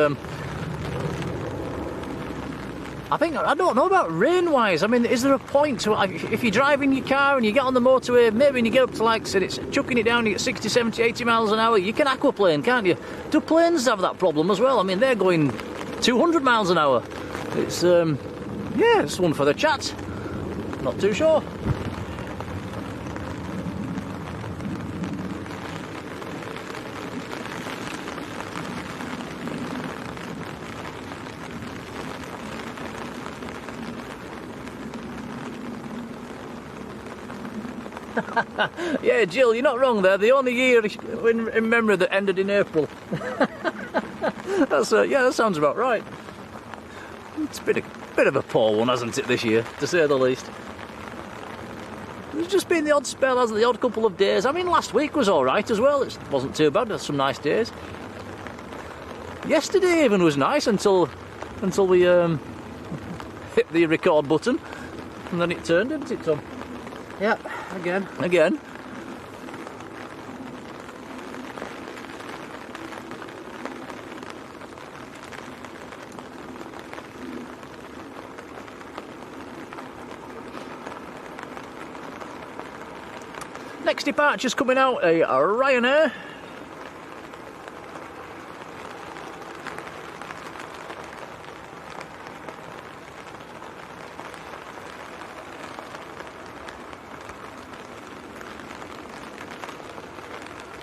I don't know about rain-wise. I mean, is there a point to, if you're driving your car and you get on the motorway, maybe when you get up to, like, say, it's chucking it down, you get 60, 70, 80 miles an hour, you can aquaplane, can't you? Do planes have that problem as well? I mean, they're going 200 miles an hour. It's, yeah, it's one for the chat. Not too sure. Yeah, Jill, you're not wrong there. The only year in memory that ended in April. That's yeah, that sounds about right. It's been a bit of a poor one, hasn't it, this year, to say the least. There's just been the odd spell, hasn't it? The odd couple of days. I mean, last week was all right as well. It wasn't too bad. There's some nice days. Yesterday even was nice until we hit the record button, and then it turned, didn't it, Tom? Yep, again. Again. Next departure's coming out, a Ryanair.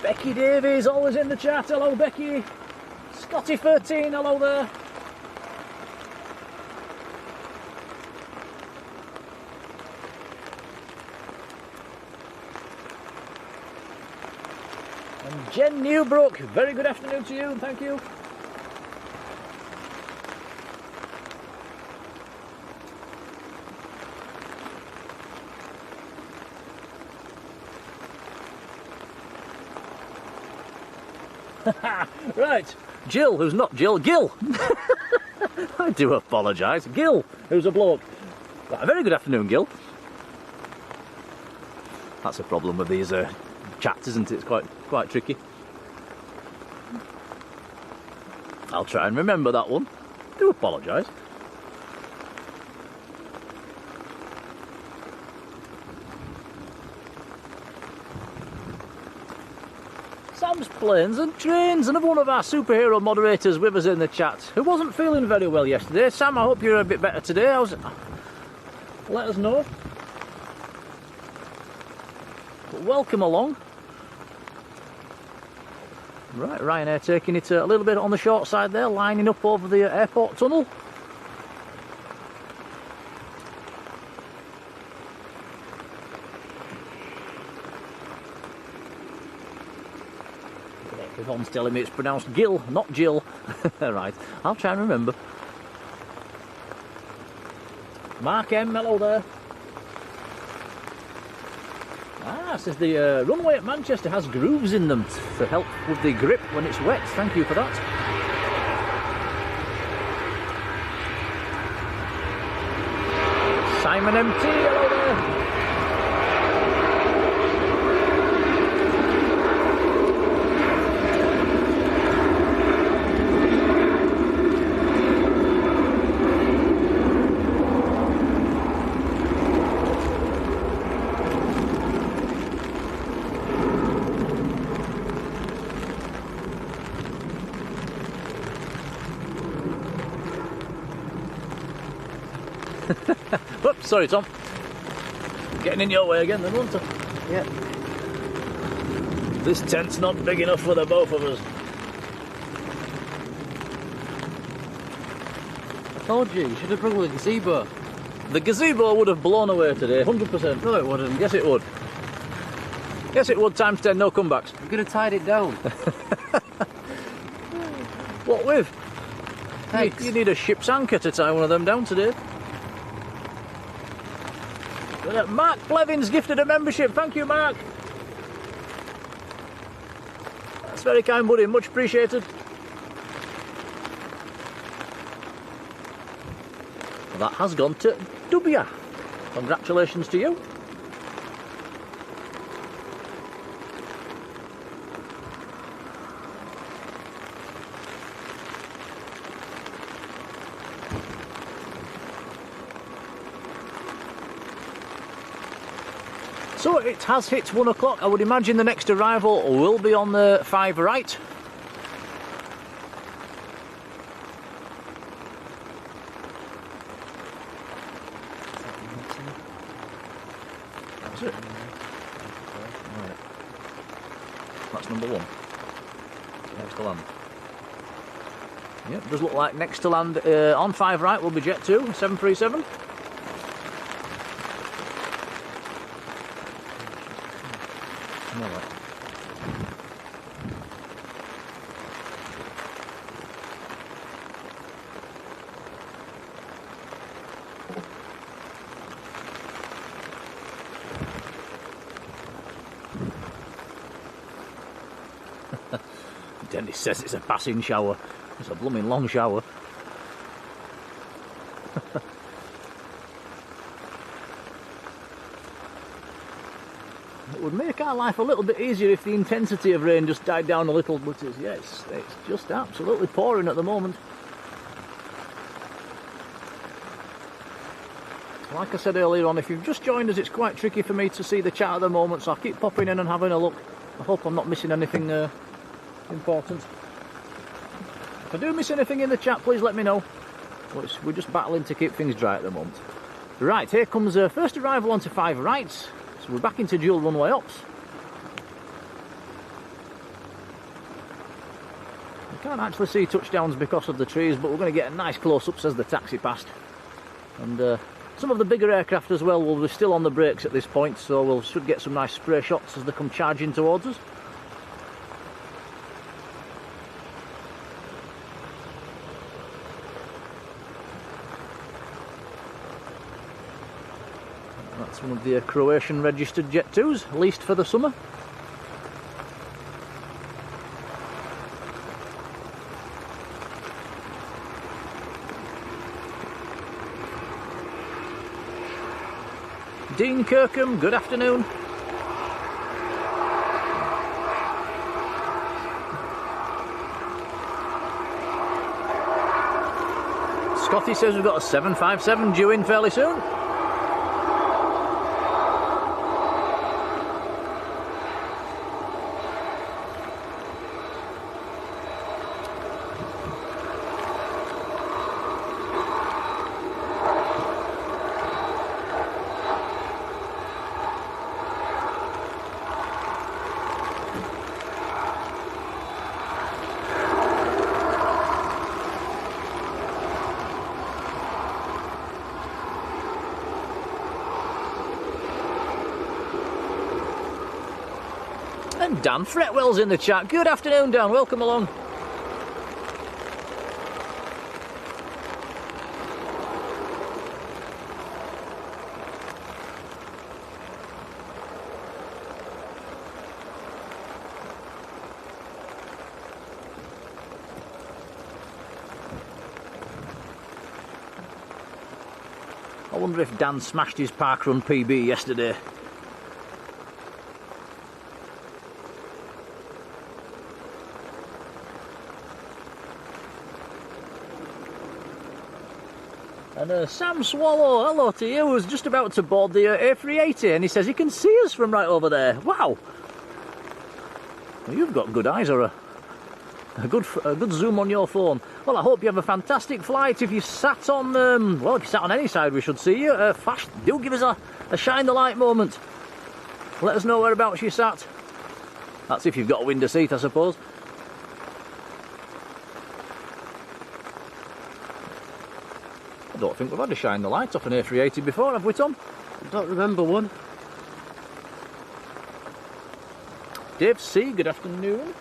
Becky Davies, always in the chat. Hello, Becky. Scotty13, hello there. And Jen Newbrook, very good afternoon to you, and thank you. Right, Jill, who's not Jill, Gil. I do apologise. Gil, who's a bloke. Right, a very good afternoon, Gil. That's a problem with these chats, isn't it? It's quite tricky. I'll try and remember that one. Do apologise. Sam's Planes and Trains, another one of our superhero moderators with us in the chat, who wasn't feeling very well yesterday. Sam, I hope you're a bit better today. Let us know. But welcome along. Right, Ryanair taking it a little bit on the short side there, lining up over the airport tunnel. Yvonne's telling me it's pronounced Gil, not Jill. Right, I'll try and remember. Mark M, hello there. Ah, says the runway at Manchester has grooves in them to help with the grip when it's wet. Thank you for that. Simon MT, hello there. Oops, sorry Tom. Getting in your way again then, wasn't I? Yep. This tent's not big enough for the both of us. I told you, you should have brought the gazebo. The gazebo would have blown away today, 100%. No, it wouldn't. Yes, it would. Yes, it would, times 10, no comebacks. You could have tied it down. What with? Thanks. You need a ship's anchor to tie one of them down today. But, Mark Blevins gifted a membership. Thank you, Mark. That's very kind, buddy. Much appreciated. Well, that has gone to Dubia. Congratulations to you. So it has hit 1 o'clock. I would imagine the next arrival will be on the 5 right. That's it. Right. That's number 1. Next to land. Yep, does look like next to land on 5 right will be Jet 2, 737. Dennis says it's a passing shower. It's a blooming long shower. It would make our life a little bit easier if the intensity of rain just died down a little, but it's just absolutely pouring at the moment. Like I said earlier on, if you've just joined us, it's quite tricky for me to see the chat at the moment, so I'll keep popping in and having a look. I hope I'm not missing anything important. If I do miss anything in the chat, please let me know. We're just battling to keep things dry at the moment. Right, here comes first arrival onto 5 right. So we're back into dual runway ops. We can't actually see touchdowns because of the trees, but we're going to get a nice close-ups as the taxi passed. And some of the bigger aircraft as well will be still on the brakes at this point, so we should get some nice spray shots as they come charging towards us. That's one of the Croatian registered Jet 2s, leased for the summer. Dean Kirkham, good afternoon. Scotty says we've got a 757 due in fairly soon. And Dan Fretwell's in the chat. Good afternoon, Dan. Welcome along. I wonder if Dan smashed his parkrun PB yesterday. And Sam Swallow, hello to you, who's just about to board the A380, and he says he can see us from right over there. Wow! Well, you've got good eyes, or a good zoom on your phone. Well, I hope you have a fantastic flight. If you sat on, well, if you sat on any side, we should see you. Fast, do give us a shine the light moment. Let us know whereabouts you sat. That's if you've got a window seat, I suppose. I don't think we've had a shine the light off an A380 before, have we, Tom? I don't remember one. Dave C, good afternoon.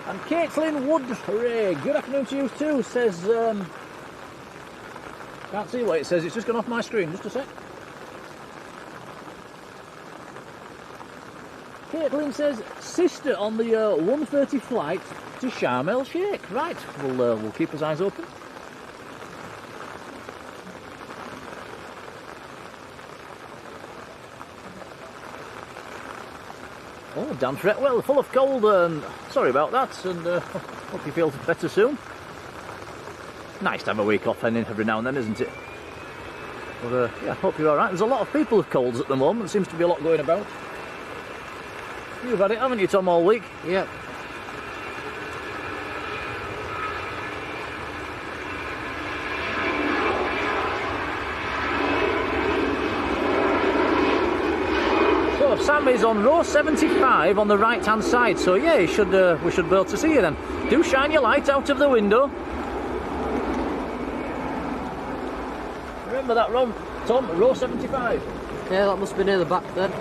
And Caitlin Wood, hooray, good afternoon to you too, says, can't see what it says, it's just gone off my screen, just a sec. Caitlin says, sister on the 1:30 flight to Sharm el Sheikh. Right, we'll keep his eyes open. Oh, damn threat. Well, full of cold. Sorry about that, and hope you feel better soon. Nice to have a week off every now and then, isn't it? But yeah, hope you're alright. There's a lot of people with colds at the moment. Seems to be a lot going about. You've had it, haven't you, Tom, all week? Yep. So Sam is on row 75 on the right hand side, so yeah, we should be able to see you then. Do shine your light out of the window. Remember that, Tom, row 75. Yeah, that must be near the back then.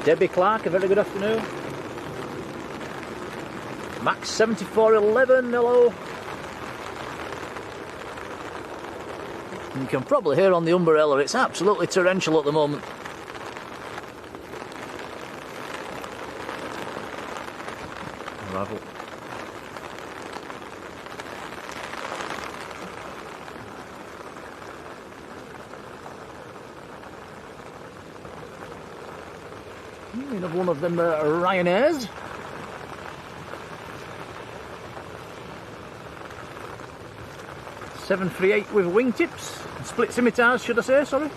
Debbie Clark, a very good afternoon. Max 7411, hello. You can probably hear on the umbrella, it's absolutely torrential at the moment. Arrival. Another one of them Ryanairs. .738 with wingtips. Split scimitars, should I say, sorry.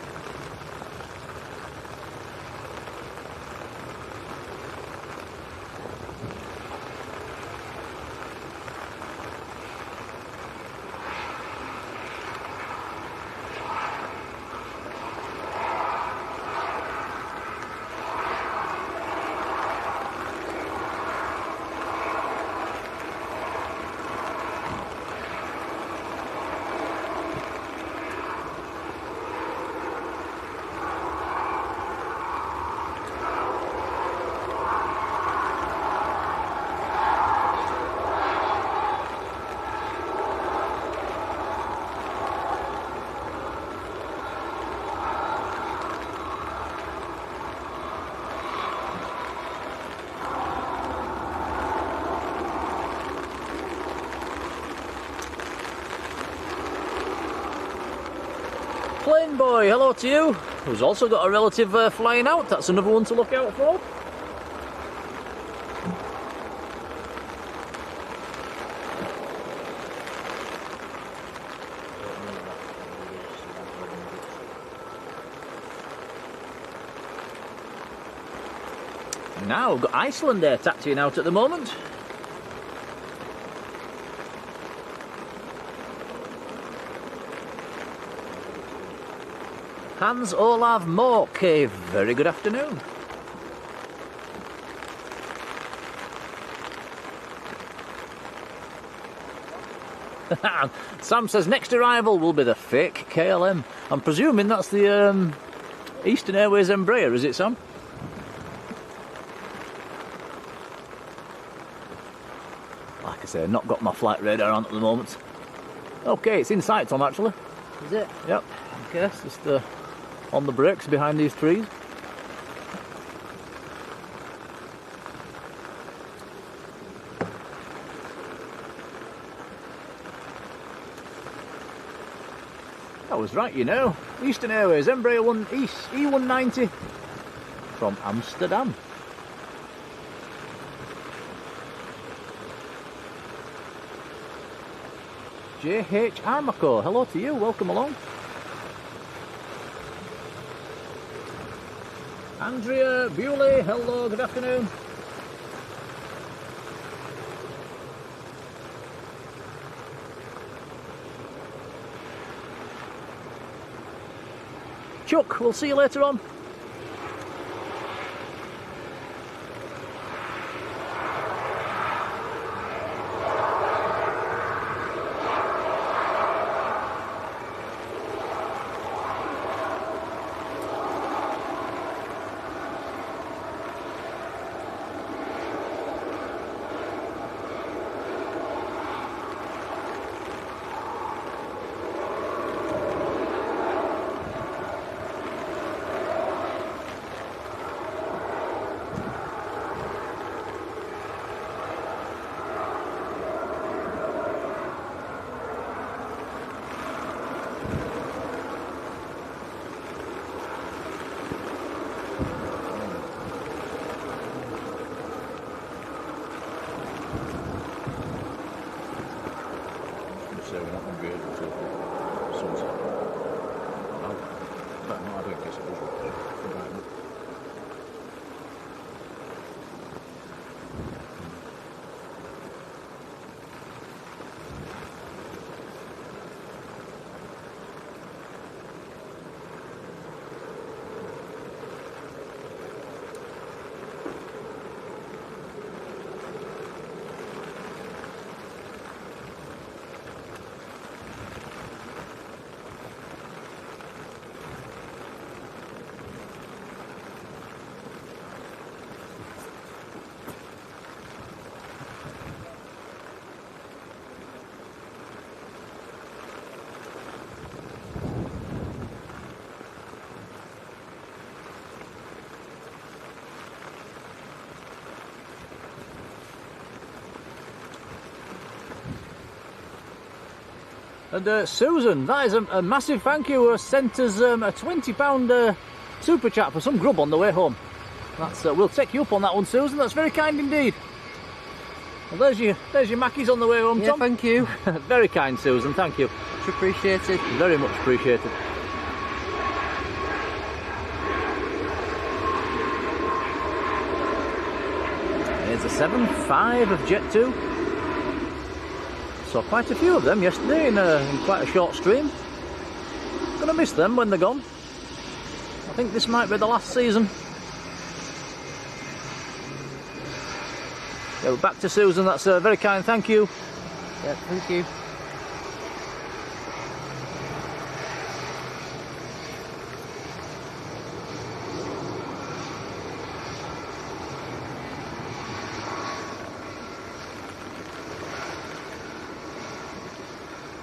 Plane boy, hello to you, who's also got a relative flying out. That's another one to look out for. Now, we've got Iceland there taxiing out at the moment. Hans Olav Mork, a very good afternoon. Sam says next arrival will be the fake KLM. I'm presuming that's the Eastern Airways Embraer, is it, Sam? Like I say, not got my flight radar on at the moment. Okay, it's in sight, Tom, actually. Is it? Yep. Okay, it's just on the brakes behind these trees. I was right, you know. Eastern Airways, Embraer 1 East, E190 from Amsterdam. J.H. Armaco, hello to you, welcome along. Andrea Bewley, hello, good afternoon. Chuck, we'll see you later on. And Susan, that is a massive thank you. Sent us a £20 super chat for some grub on the way home. That's we'll take you up on that one, Susan. That's very kind indeed. Well, there's your Mackies on the way home, Yeah, Tom. thank you. Very kind, Susan. Thank you. Much appreciated. Very much appreciated. Here's a 7.5 of Jet 2. Saw quite a few of them yesterday in quite a short stream. Gonna miss them when they're gone. I think this might be the last season. Yeah, we're back to Susan. That's a very kind thank you. Yeah, thank you.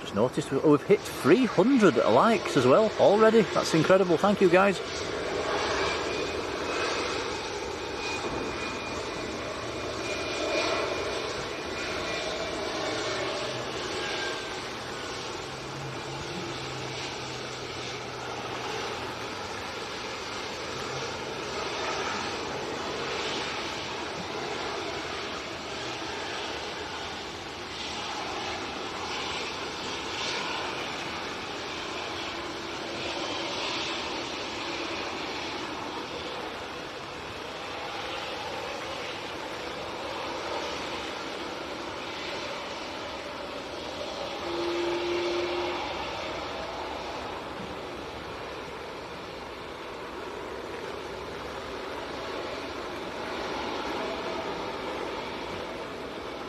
Just noticed we've hit 300 likes as well already. That's incredible. Thank you, guys.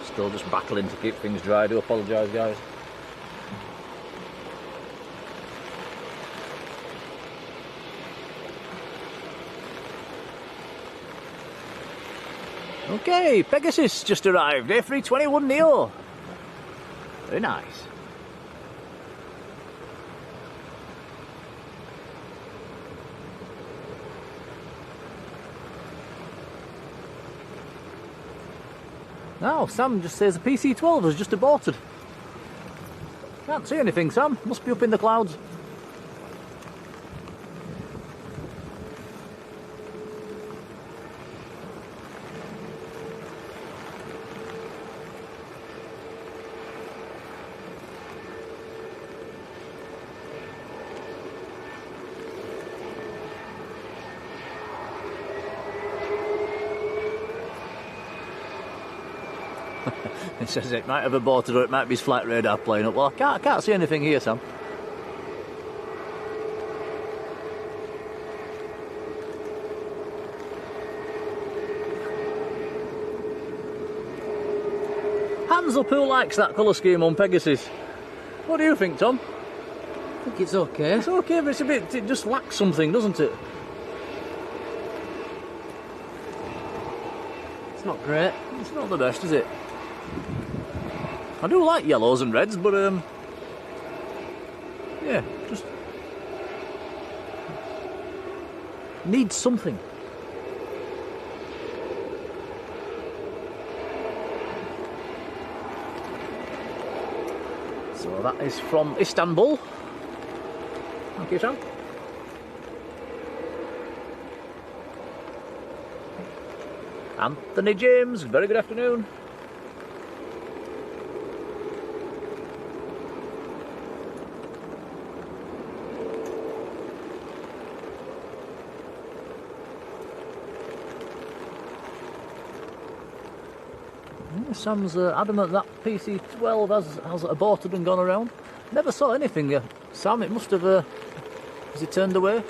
Still just battling to keep things dry. I do apologise, guys. Okay, Pegasus just arrived. A321 Neo. Very nice. Now, Sam just says the PC-12 has just aborted. Can't see anything, Sam. Must be up in the clouds. It says it might have aborted or it might be his flight radar playing up. Well, I can't see anything here, Sam. Hands up who likes that colour scheme on Pegasus. What do you think, Tom? I think it's okay. It's okay, but it just lacks something, doesn't it? It's not great. It's not the best, is it? I do like yellows and reds, but yeah, just needs something. So that is from Istanbul. Thank you, Sam. Anthony James, very good afternoon. Sam's adamant that PC-12 has aborted and gone around. Never saw anything, Sam. It must have. Has he turned away?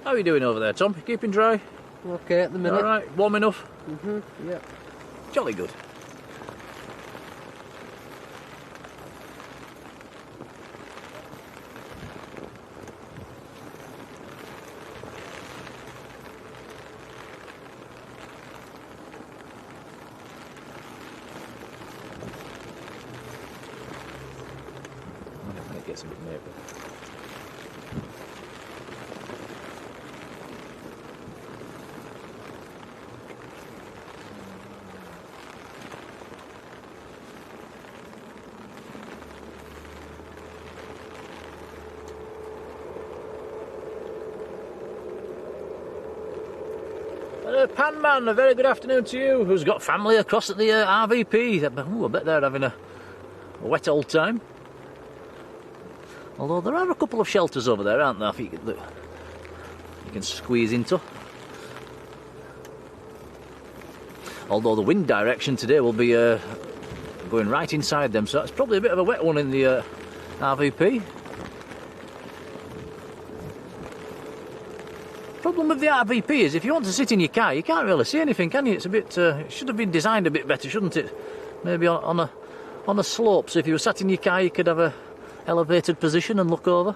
How are you doing over there, Tom? You keeping dry? Okay at the minute. Alright, warm enough? Yeah. Jolly good. something maybe. Pan Man, a very good afternoon to you, who's got family across at the RVP. Ooh, I bet they're having a wet old time. Although there are a couple of shelters over there, aren't there, that you can squeeze into. Although the wind direction today will be going right inside them, so that's probably a bit of a wet one in the RVP. Problem with the RVP is if you want to sit in your car, you can't really see anything, can you? It's a bit. It should have been designed a bit better, shouldn't it? Maybe on a slope. So if you were sat in your car, you could have a elevated position and look over.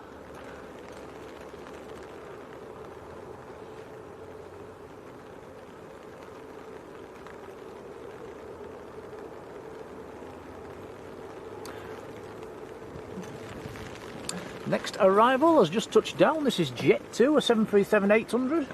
Next arrival has just touched down. This is Jet 2, a 737-800.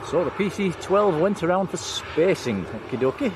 So the PC-12 went around for spacing, okie dokie.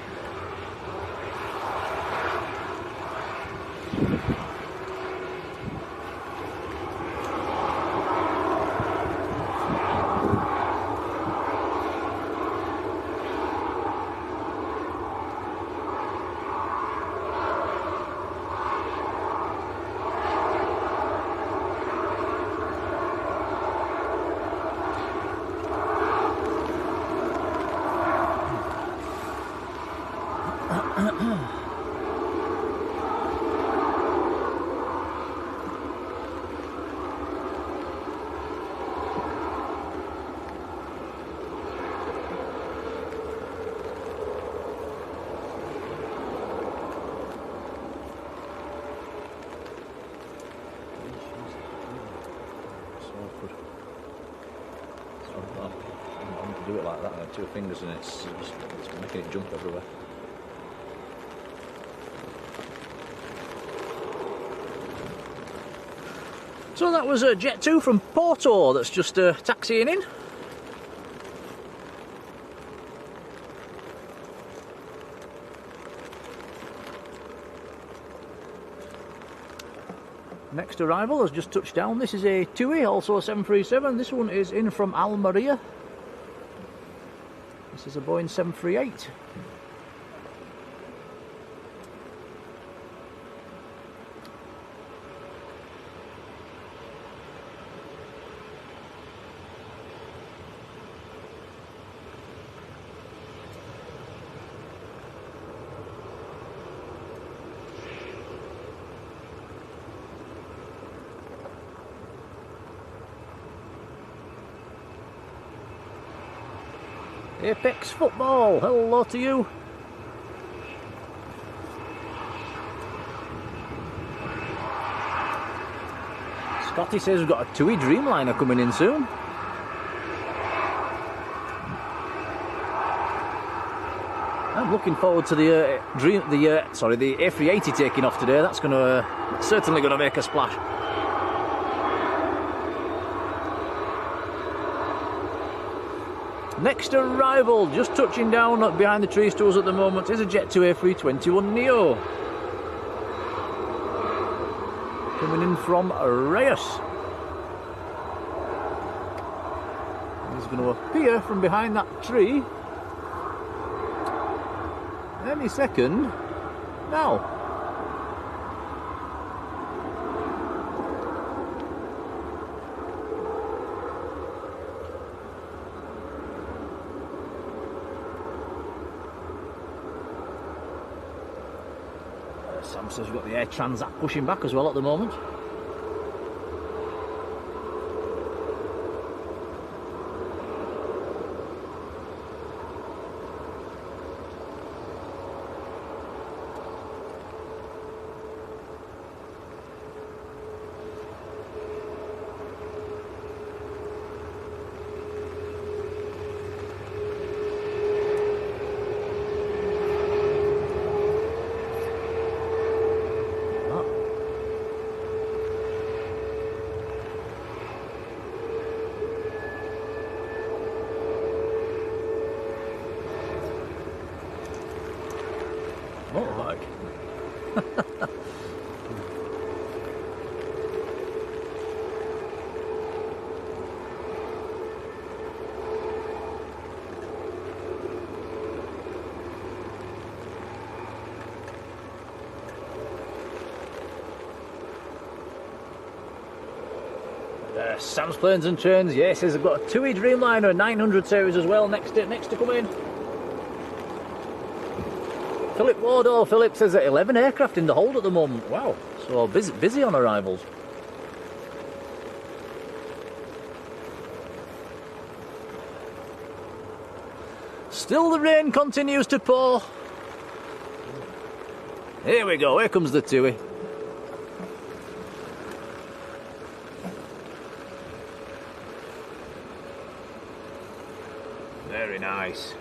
Do it like that, and 2 fingers, and it's making it jump everywhere. So that was Jet 2 from Porto that's just taxiing in. Next arrival has just touched down. This is a TUI, also a 737. This one is in from Almeria. This is a Boeing 738. Apex Football, hello to you. Scotty says we've got a TUI Dreamliner coming in soon. I'm looking forward to the A380 taking off today. That's certainly going to make a splash. Next arrival, just touching down behind the tree stools at the moment, is a Jet 2 A321neo. Coming in from Reyes. He's going to appear from behind that tree any second now. Sam says we've got the Air Transat pushing back as well at the moment. Motorbike. Sam's Planes and Trains, yes, I've got a TUI Dreamliner 900 series as well next to come in. Philip Wardle, Philip says that 11 aircraft in the hold at the moment. Wow, so busy on arrivals. Still the rain continues to pour. Here we go, here comes the TUI. Very nice.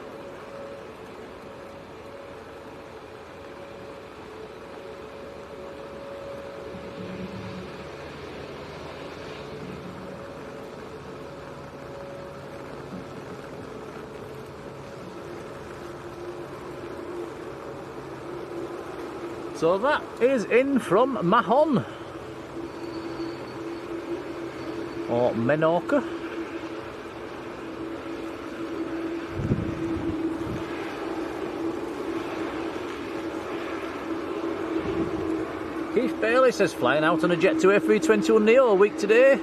So that is in from Mahon or Menorca. Keith Bailey says flying out on a Jet 2 A321neo a week today.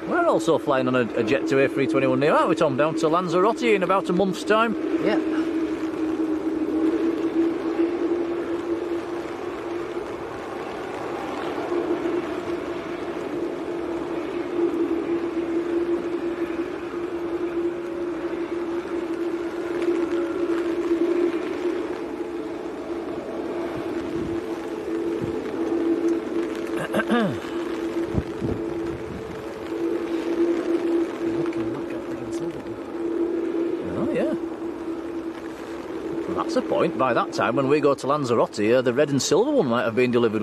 We're also flying on a Jet 2 A321neo, aren't we, Tom? Down to Lanzarote in about a month's time. Yeah. Oh yeah. Well, that's a point. By that time, when we go to Lanzarote, the red and silver one might have been delivered.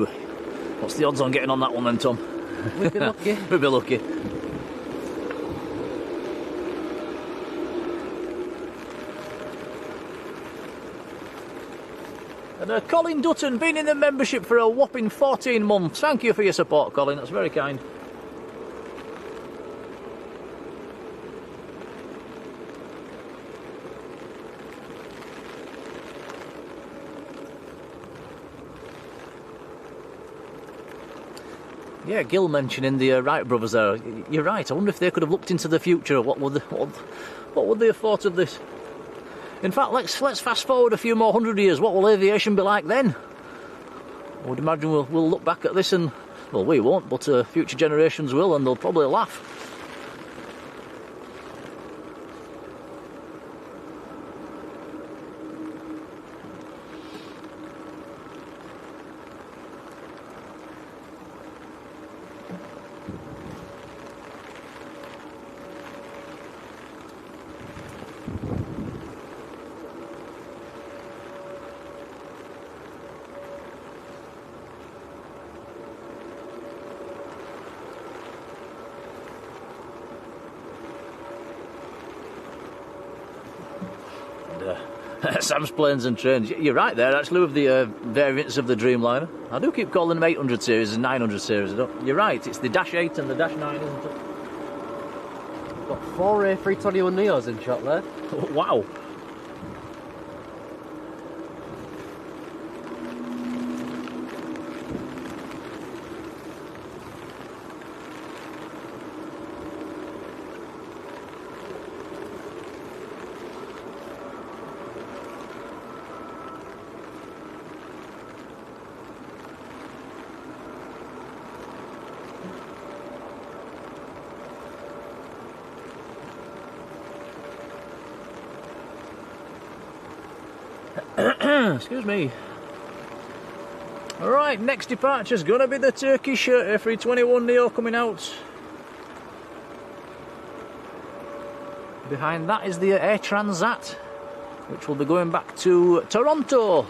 What's the odds on getting on that one then, Tom? We'd be lucky. We'd be lucky. And Colin Dutton, been in the membership for a whopping 14 months. Thank you for your support, Colin. That's very kind. Yeah, Gil mentioning the Wright brothers there. You're right. I wonder if they could have looked into the future. What would they have thought of this? In fact, let's fast forward a few more 100 years. What will aviation be like then? I would imagine we'll look back at this and, well, we won't, but future generations will, and they'll probably laugh. Sam's Planes and Trains. You're right there, actually, with the variants of the Dreamliner. I do keep calling them 800 series and 900 series. You're right, it's the Dash 8 and the Dash 9, isn't it? Got 4 A321neos in shot there. Wow. Excuse me. Alright, next departure's gonna be the Turkish A321neo coming out. Behind that is the Air Transat, which will be going back to Toronto.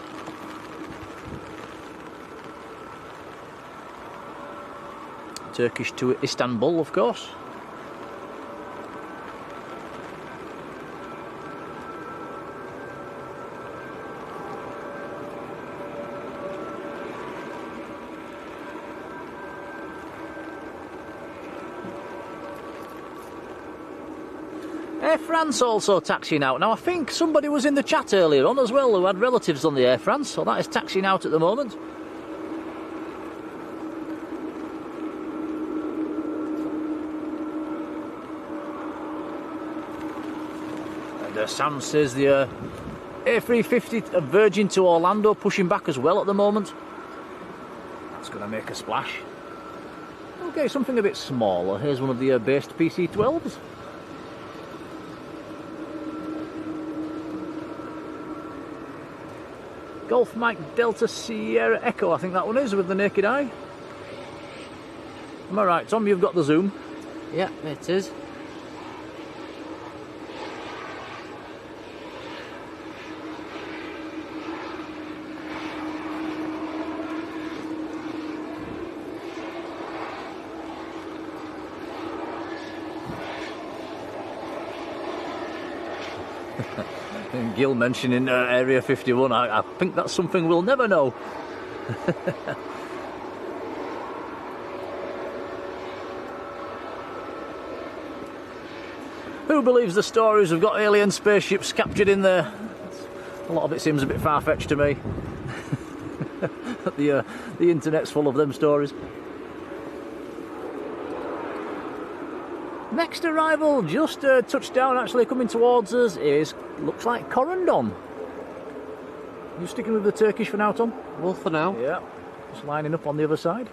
Turkish to Istanbul, of course. Air France also taxiing out. Now I think somebody was in the chat earlier on as well who had relatives on the Air France, so that is taxiing out at the moment. And Sam says the A350 of Virgin to Orlando pushing back as well at the moment. That's going to make a splash. Okay, something a bit smaller. Here's one of the based PC-12s. Golf Mike Delta Sierra Echo, I think that one is, with the naked eye. Am I right, Tom? You've got the zoom. Yeah, it is. Gil mentioning Area 51, I think that's something we'll never know. Who believes the stories have got alien spaceships captured in there? A lot of it seems a bit far-fetched to me. The internet's full of them stories. Next arrival, just touched down, actually coming towards us, looks like Corendon. You sticking with the Turkish for now, Tom? Well, for now. Yeah, just lining up on the other side.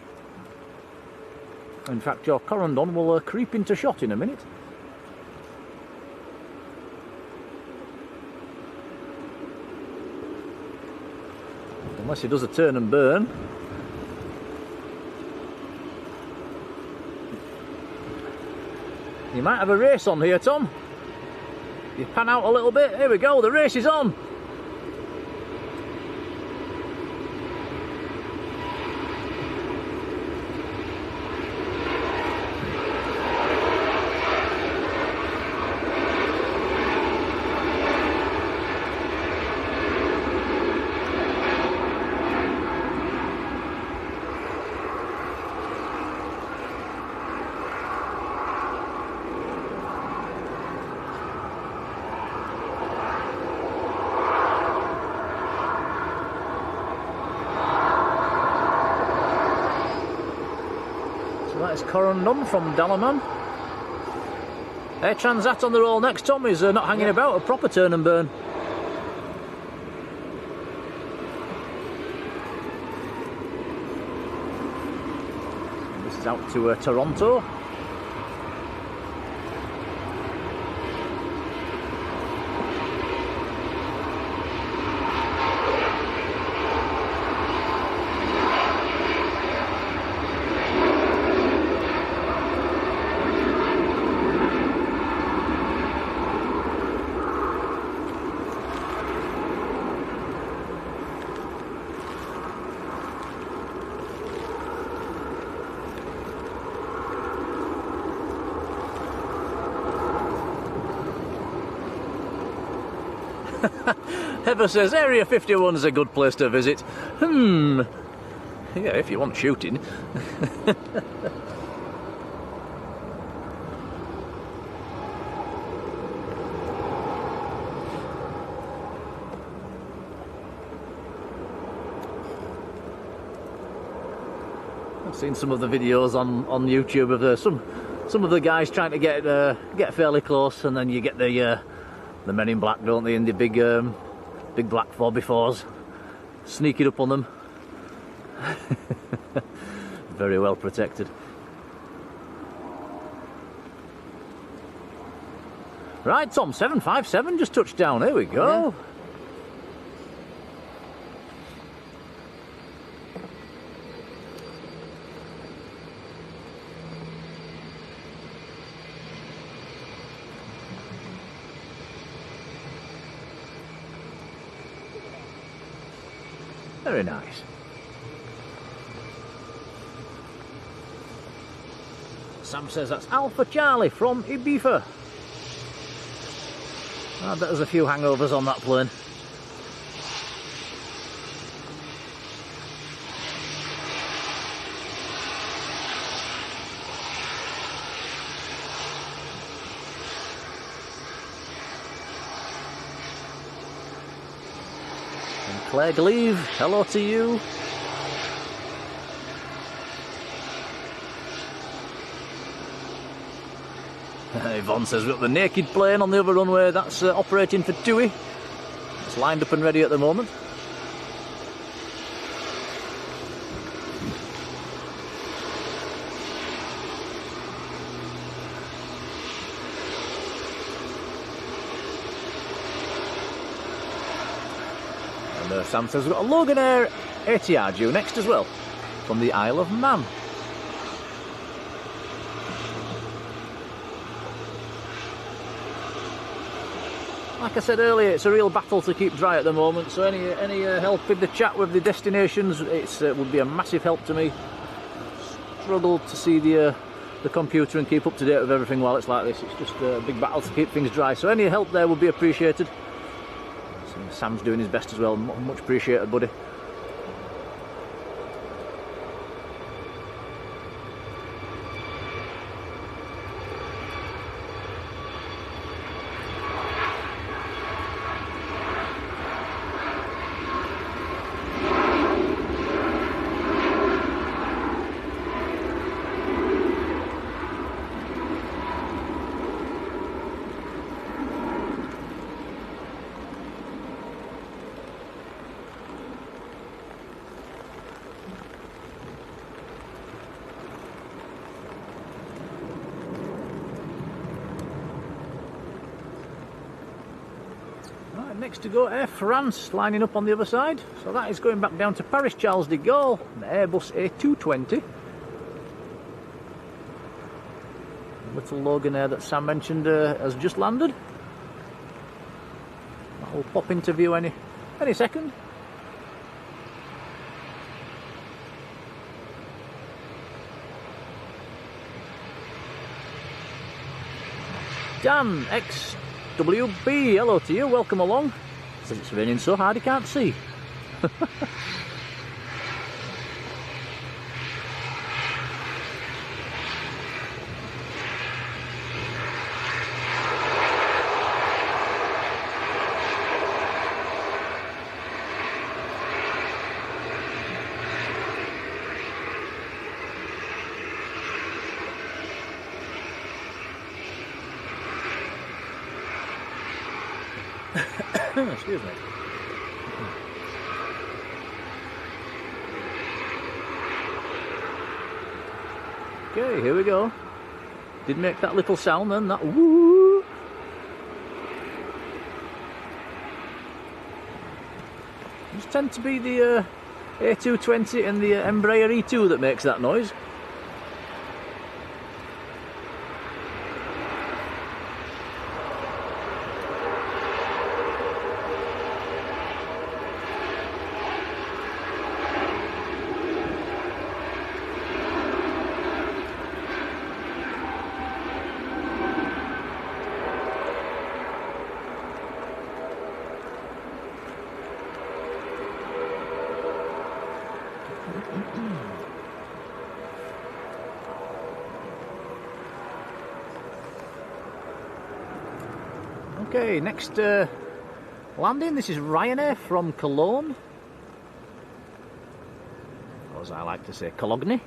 In fact, your Corendon will creep into shot in a minute. Unless he does a turn and burn. You might have a race on here, Tom. You pan out a little bit. Here we go, the race is on. That is Corendon from Dalaman. Air Transat on the roll next, Tom, is not hanging about, a proper turn and burn. This is out to Toronto. Heather says Area 51 is a good place to visit. Yeah, if you want shooting. I've seen some of the videos on YouTube of some of the guys trying to get fairly close, and then you get the men in black, don't they, in the big black 4x4s, sneaking up on them. Very well protected. Right, Tom, 757 just touched down. Here we go. Yeah. Very nice. Sam says that's Alpha Charlie from Ibiza. I bet there's a few hangovers on that plane. And Claire Gleave, hello to you. Yvonne says we've got the naked plane on the other runway, that's operating for TUI. It's lined up and ready at the moment. And Sam says we've got a Loganair ATR due next as well, from the Isle of Man. Like I said earlier, it's a real battle to keep dry at the moment, so any help with the chat with the destinations, it would be a massive help to me. Struggle to see the computer and keep up to date with everything while it's like this. It's just a big battle to keep things dry, so any help there would be appreciated. Sam's doing his best as well, much appreciated, buddy. Next to go, Air France lining up on the other side. So that is going back down to Paris Charles de Gaulle, the Airbus A220. Little Loganair that Sam mentioned has just landed. That will pop into view any second. Dan XWB, hello to you, welcome along. Says it's raining so hard he can't see. Excuse me. Okay, here we go. Did make that little sound then, that woo. Just tend to be the A220 and the Embraer E2 that makes that noise. Okay, next landing, this is Ryanair from Cologne. Or as I like to say, Cologne.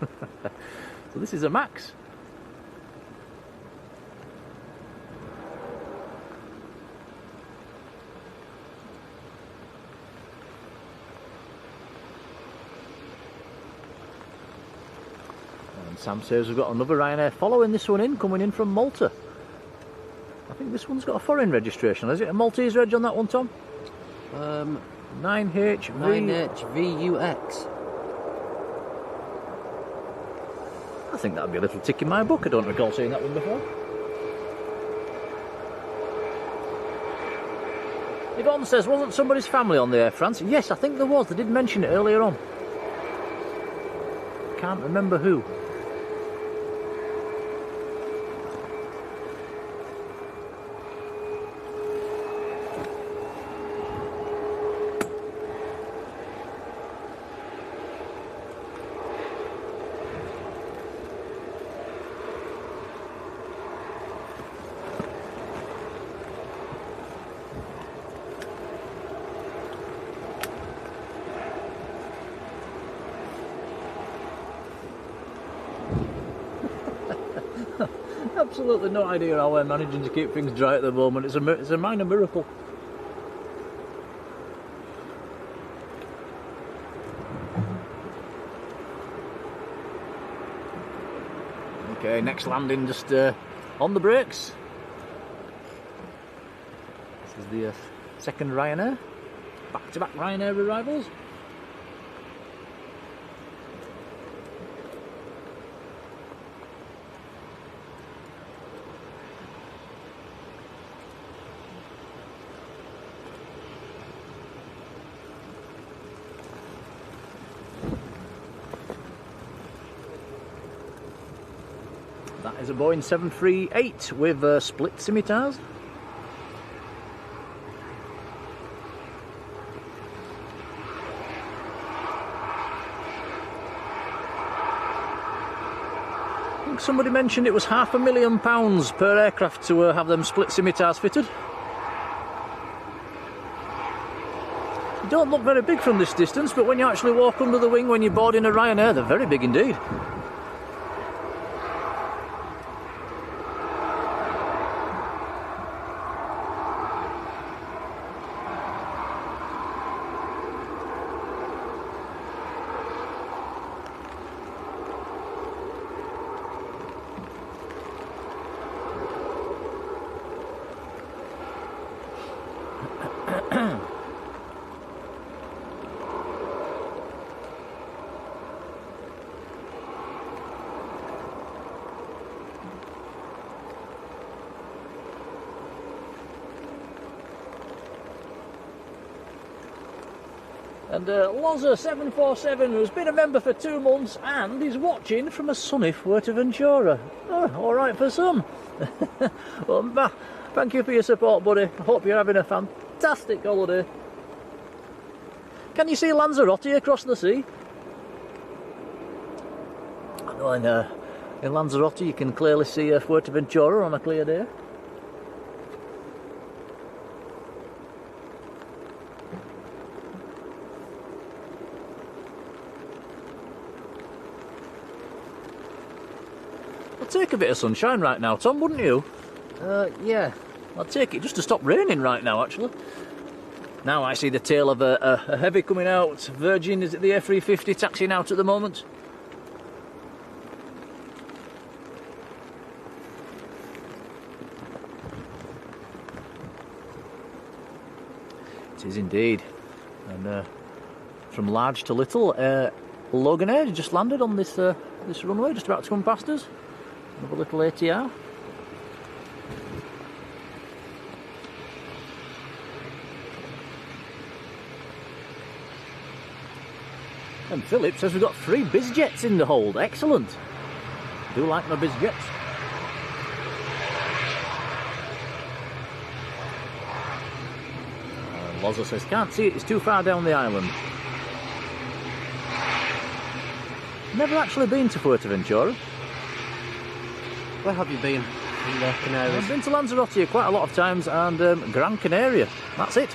So this is a Max. And Sam says we've got another Ryanair following this one in, coming in from Malta. think this one's got a foreign registration. Is it a Maltese reg on that one, Tom? 9HV. 9HVUX. I think that'd be a little tick in my book. I don't recall seeing that one before. Yvonne says, wasn't somebody's family on the Air France? Yes, I think there was. They did mention it earlier on. Can't remember who. Absolutely no idea how we're managing to keep things dry at the moment. It's a minor miracle. Okay, next landing just on the brakes. This is the second Ryanair. Back-to-back Ryanair arrivals. That is a Boeing 738 with split scimitars. I think somebody mentioned it was £500,000 per aircraft to have them split scimitars fitted. They don't look very big from this distance, but when you actually walk under the wing when you're boarding a Ryanair, they're very big indeed. And Loza747, who's been a member for 2 months and is watching from a sunny Fuerteventura. Oh, alright for some. Well, thank you for your support, buddy. I hope you're having a fantastic holiday. Can you see Lanzarote across the sea? I know in Lanzarote you can clearly see Fuerteventura on a clear day. I'd take a bit of sunshine right now, Tom, wouldn't you? Yeah. I'd take it just to stop raining right now, actually. Now I see the tail of a heavy coming out. Virgin, is it the A350 taxiing out at the moment? It is indeed. And from large to little, Loganair just landed on this this runway, just about to come past us. Another little ATR. And Philip says we've got 3 bizjets in the hold. Excellent. Do like my bizjets. Loza says can't see it, it's too far down the island. Never actually been to Fuerteventura. Where have you been in the Canaries? I've been to Lanzarote quite a lot of times and Gran Canaria. That's it.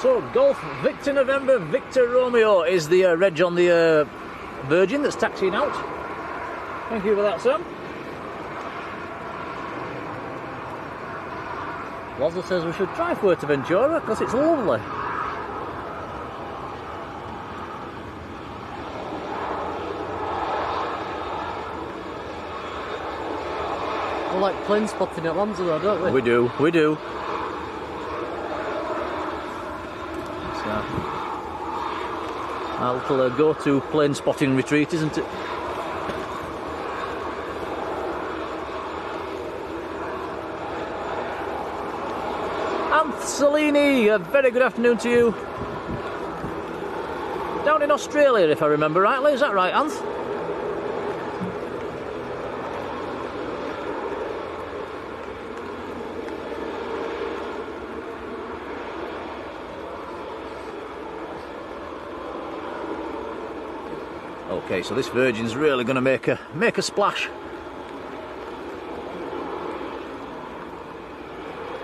So, Golf Victor November Victor Romeo is the reg on the Virgin that's taxiing out. Thank you for that, Sam. Loza says we should try Fuerteventura because it's lovely. We like plane spotting at Lanza though, don't we? We do, we do. It's our little go-to plane spotting retreat, isn't it? Salini, a very good afternoon to you. Down in Australia, if I remember rightly. Is that right, Anth? Okay, so this Virgin's really going to make a splash.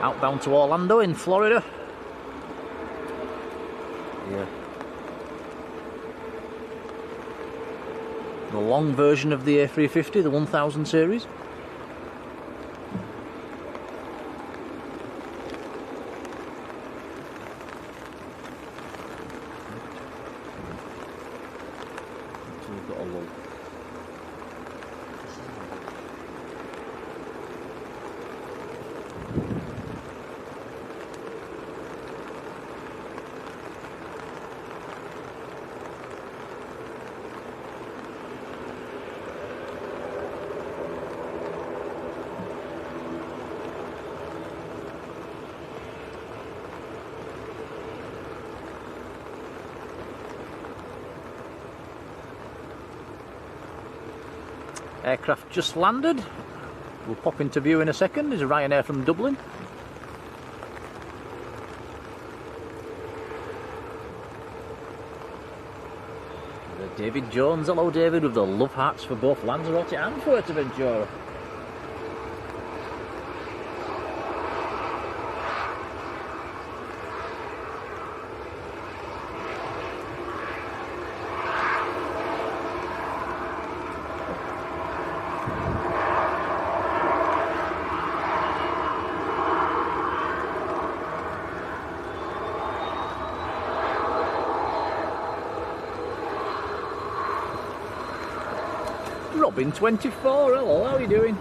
Outbound to Orlando in Florida. Yeah. The long version of the A350, the 1000 series. We've got a lull. Aircraft just landed. We'll pop into view in a second. There's a Ryanair from Dublin. David Jones. Hello, David, with the love hearts for both Lanzarote and Fuerteventura. Robin24, hello, how are you doing?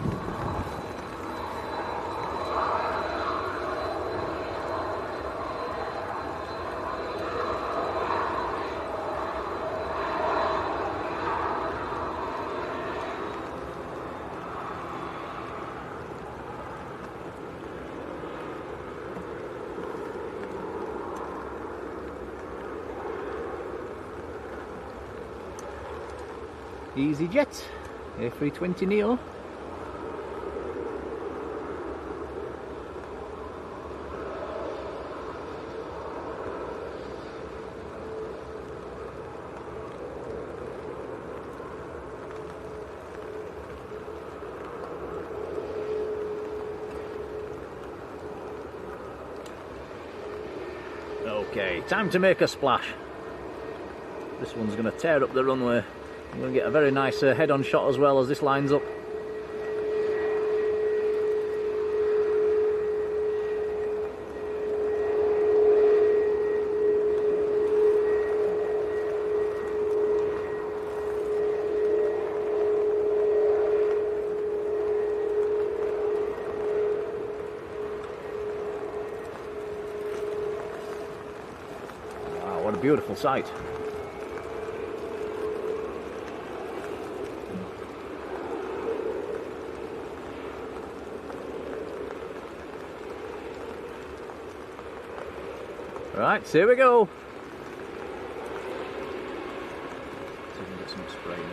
EasyJet. A320 Neo. Okay, time to make a splash. This one's going to tear up the runway. I'm going to get a very nice head-on shot as well as this lines up. Wow, what a beautiful sight. Right, so here we go. See if we can get some spray as well.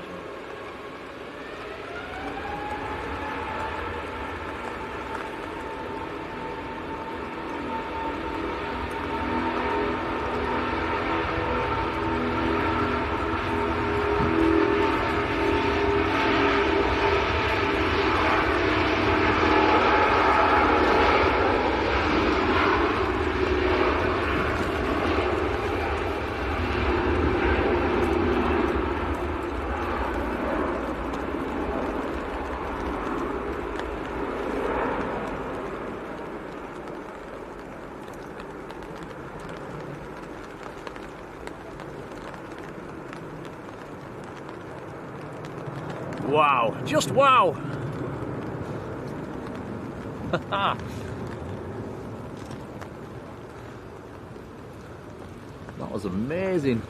Wow, just wow. That was amazing.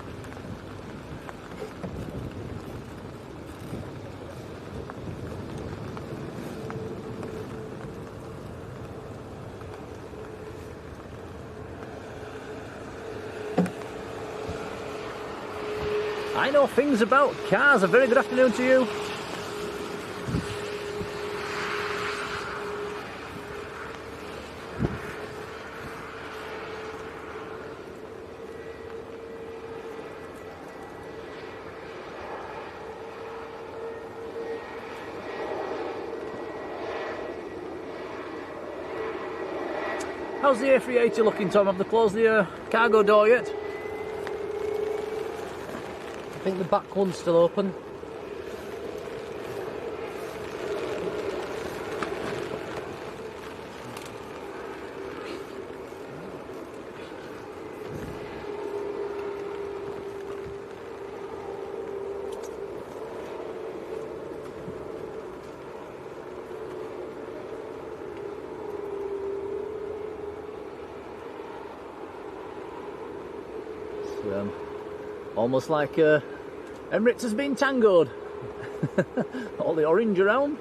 I know things about cars. A very good afternoon to you. How's the A380 looking, Tom? Have they closed the cargo door yet? I think the back one's still open. Almost like Emirates has been tangoed. All the orange around.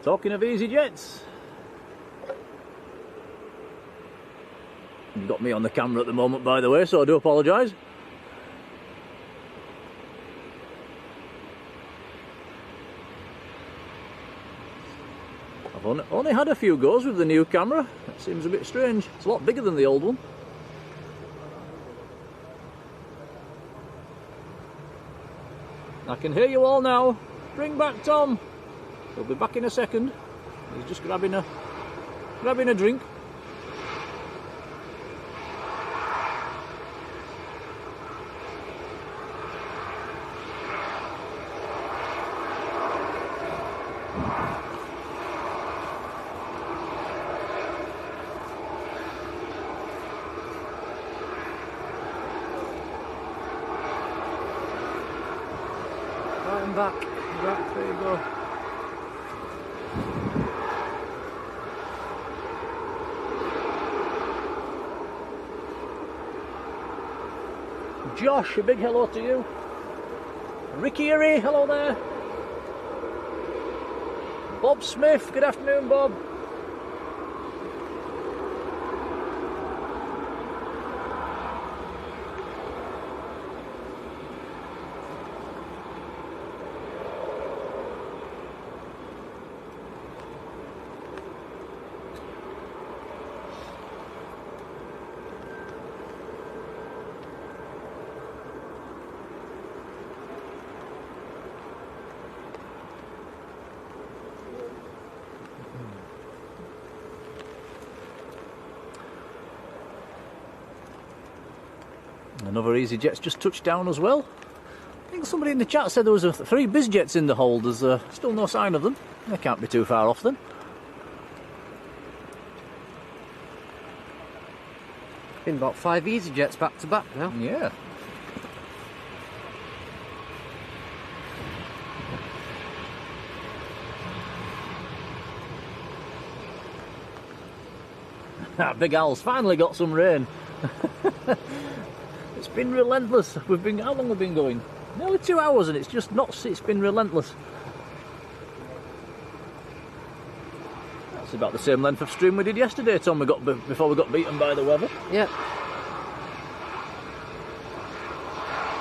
Talking of EasyJets, you've got me on the camera at the moment, by the way, so I do apologise. I've only had a few goes with the new camera. It seems a bit strange. It's a lot bigger than the old one. I can hear you all now. Bring back Tom. He'll be back in a second. He's just grabbing a drink. Back, there you go. Josh, a big hello to you. Ricky Erie, hello there. Bob Smith, good afternoon, Bob. Another EasyJet's just touched down as well. I think somebody in the chat said there was 3 BizJets in the hold. There's still no sign of them. They can't be too far off then. Been about 5 EasyJets back to back now. Yeah. Big Al's finally got some rain. It's been relentless. How long have we been going? Nearly 2 hours, and it's been relentless. That's about the same length of stream we did yesterday, Tom, before we got beaten by the weather. Yeah.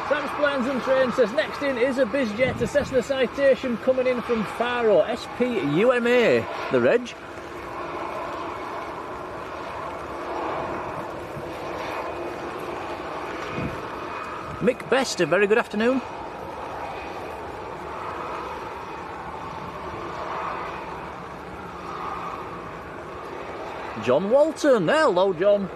Sam's Plans and Train says, next in is a BizJet, a Cessna Citation coming in from Faro, SPUMA, the reg. Mick Best, a very good afternoon. John Walton, hello John.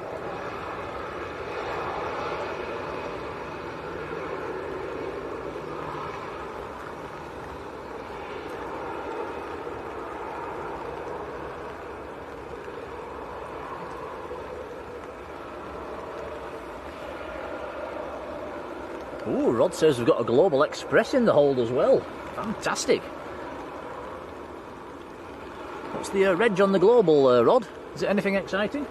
Ooh, Rod says we've got a Global Express in the hold as well. Fantastic. What's the reg on the Global, Rod? Is it anything exciting?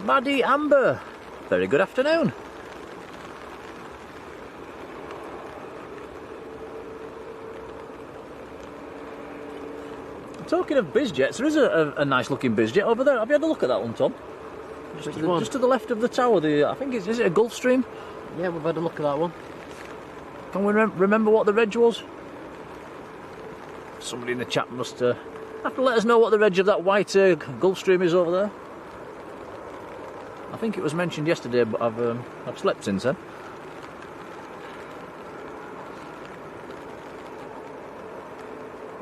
Maddie Amber, very good afternoon. Talking of bizjets, there is a nice looking bizjet over there. Have you had a look at that one, Tom? Just to the left of the tower, I think is it a Gulfstream? Yeah, we've had a look at that one. Can we remember what the reg was? Somebody in the chat must have to let us know what the reg of that white Gulfstream is over there. I think it was mentioned yesterday, but I've slept since then.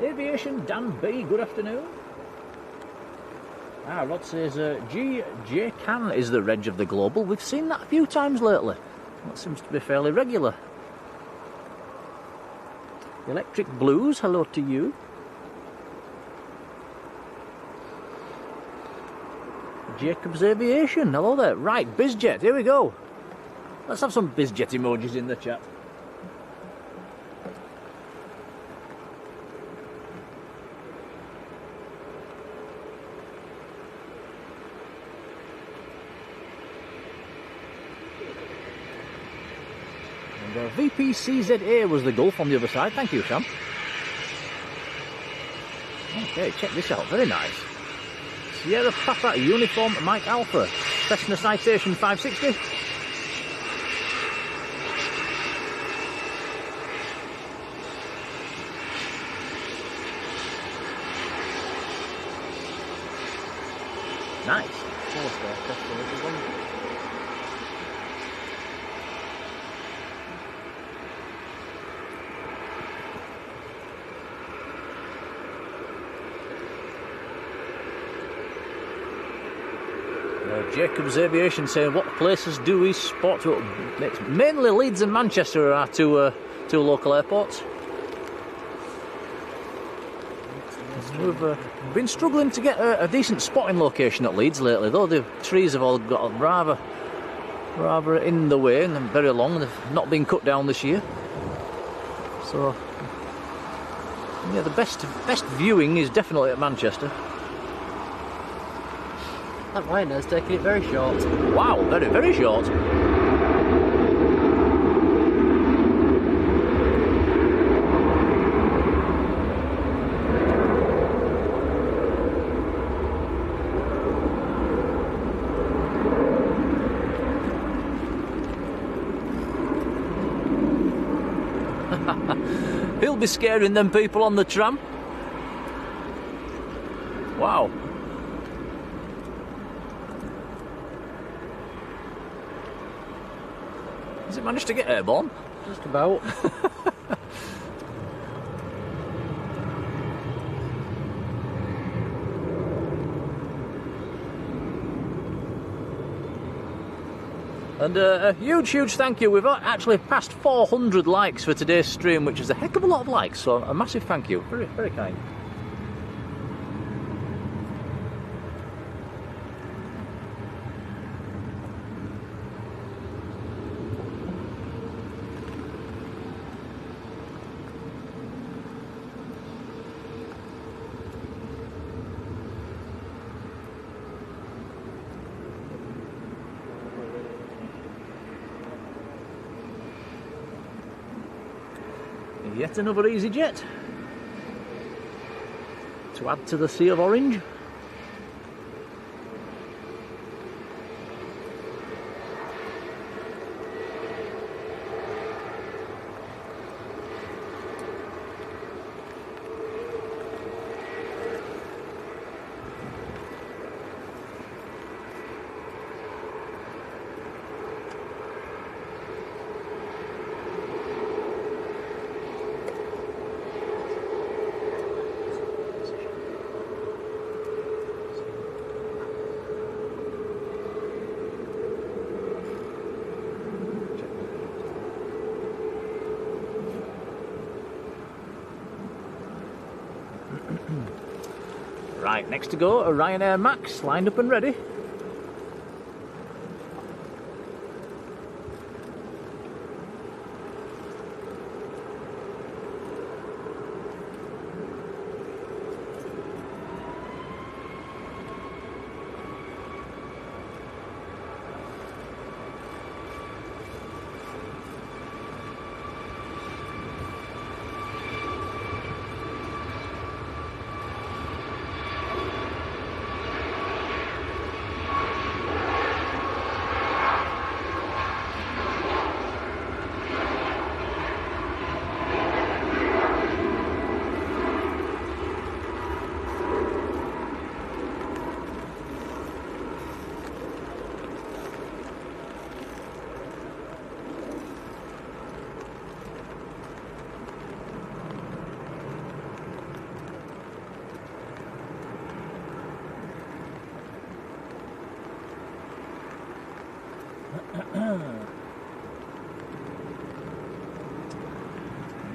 Aviation Dan B, good afternoon. Rod says GJ Can is the reg of the Global. We've seen that a few times lately. That seems to be fairly regular. Electric Blues, hello to you. Jacob's Aviation, hello there. Right, bizjet, here we go. Let's have some bizjet emojis in the chat. And VPCZA was the Gulf on the other side. Thank you, Sam. Okay, check this out. Very nice. Sierra Papa Uniform Mike Alpha. Cessna Citation 560. Nice. Jacob's Aviation saying, what places do we spot? It's mainly Leeds and Manchester are our two local airports. We've been struggling to get a decent spotting location at Leeds lately, though the trees have all got rather in the way and very long, and they've not been cut down this year. So, yeah, the best viewing is definitely at Manchester. That Ryanair's taking it very short. Wow, very, very short. He'll be scaring them people on the tram. Wow. Has it managed to get airborne? Just about. And a huge thank you. We've actually passed 400 likes for today's stream, which is a heck of a lot of likes, so a massive thank you. Very, very kind. Yet another EasyJet to add to the sea of orange. Right, next to go, a Ryanair Max, lined up and ready.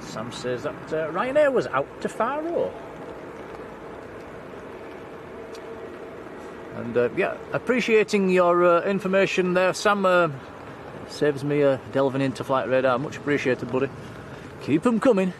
Sam says that Ryanair was out to Faro. And yeah, appreciating your information there, Sam. Saves me delving into flight radar. Much appreciated, buddy. Keep them coming.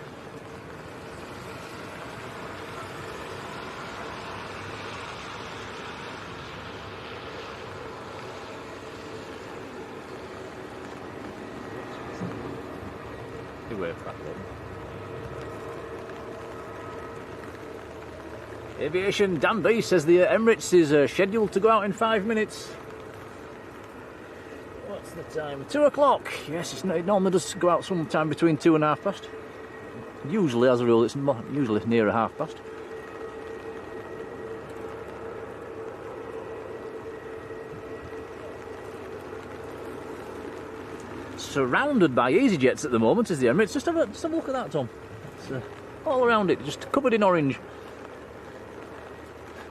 Aviation Dan B says the Emirates is scheduled to go out in 5 minutes. What's the time? 2 o'clock. Yes, it normally does go out sometime between 2 and 1/2 past. Usually, as a rule, it's usually near 1/2 past. Surrounded by EasyJets at the moment is the Emirates. Just have a look at that, Tom. It's all around it, just covered in orange.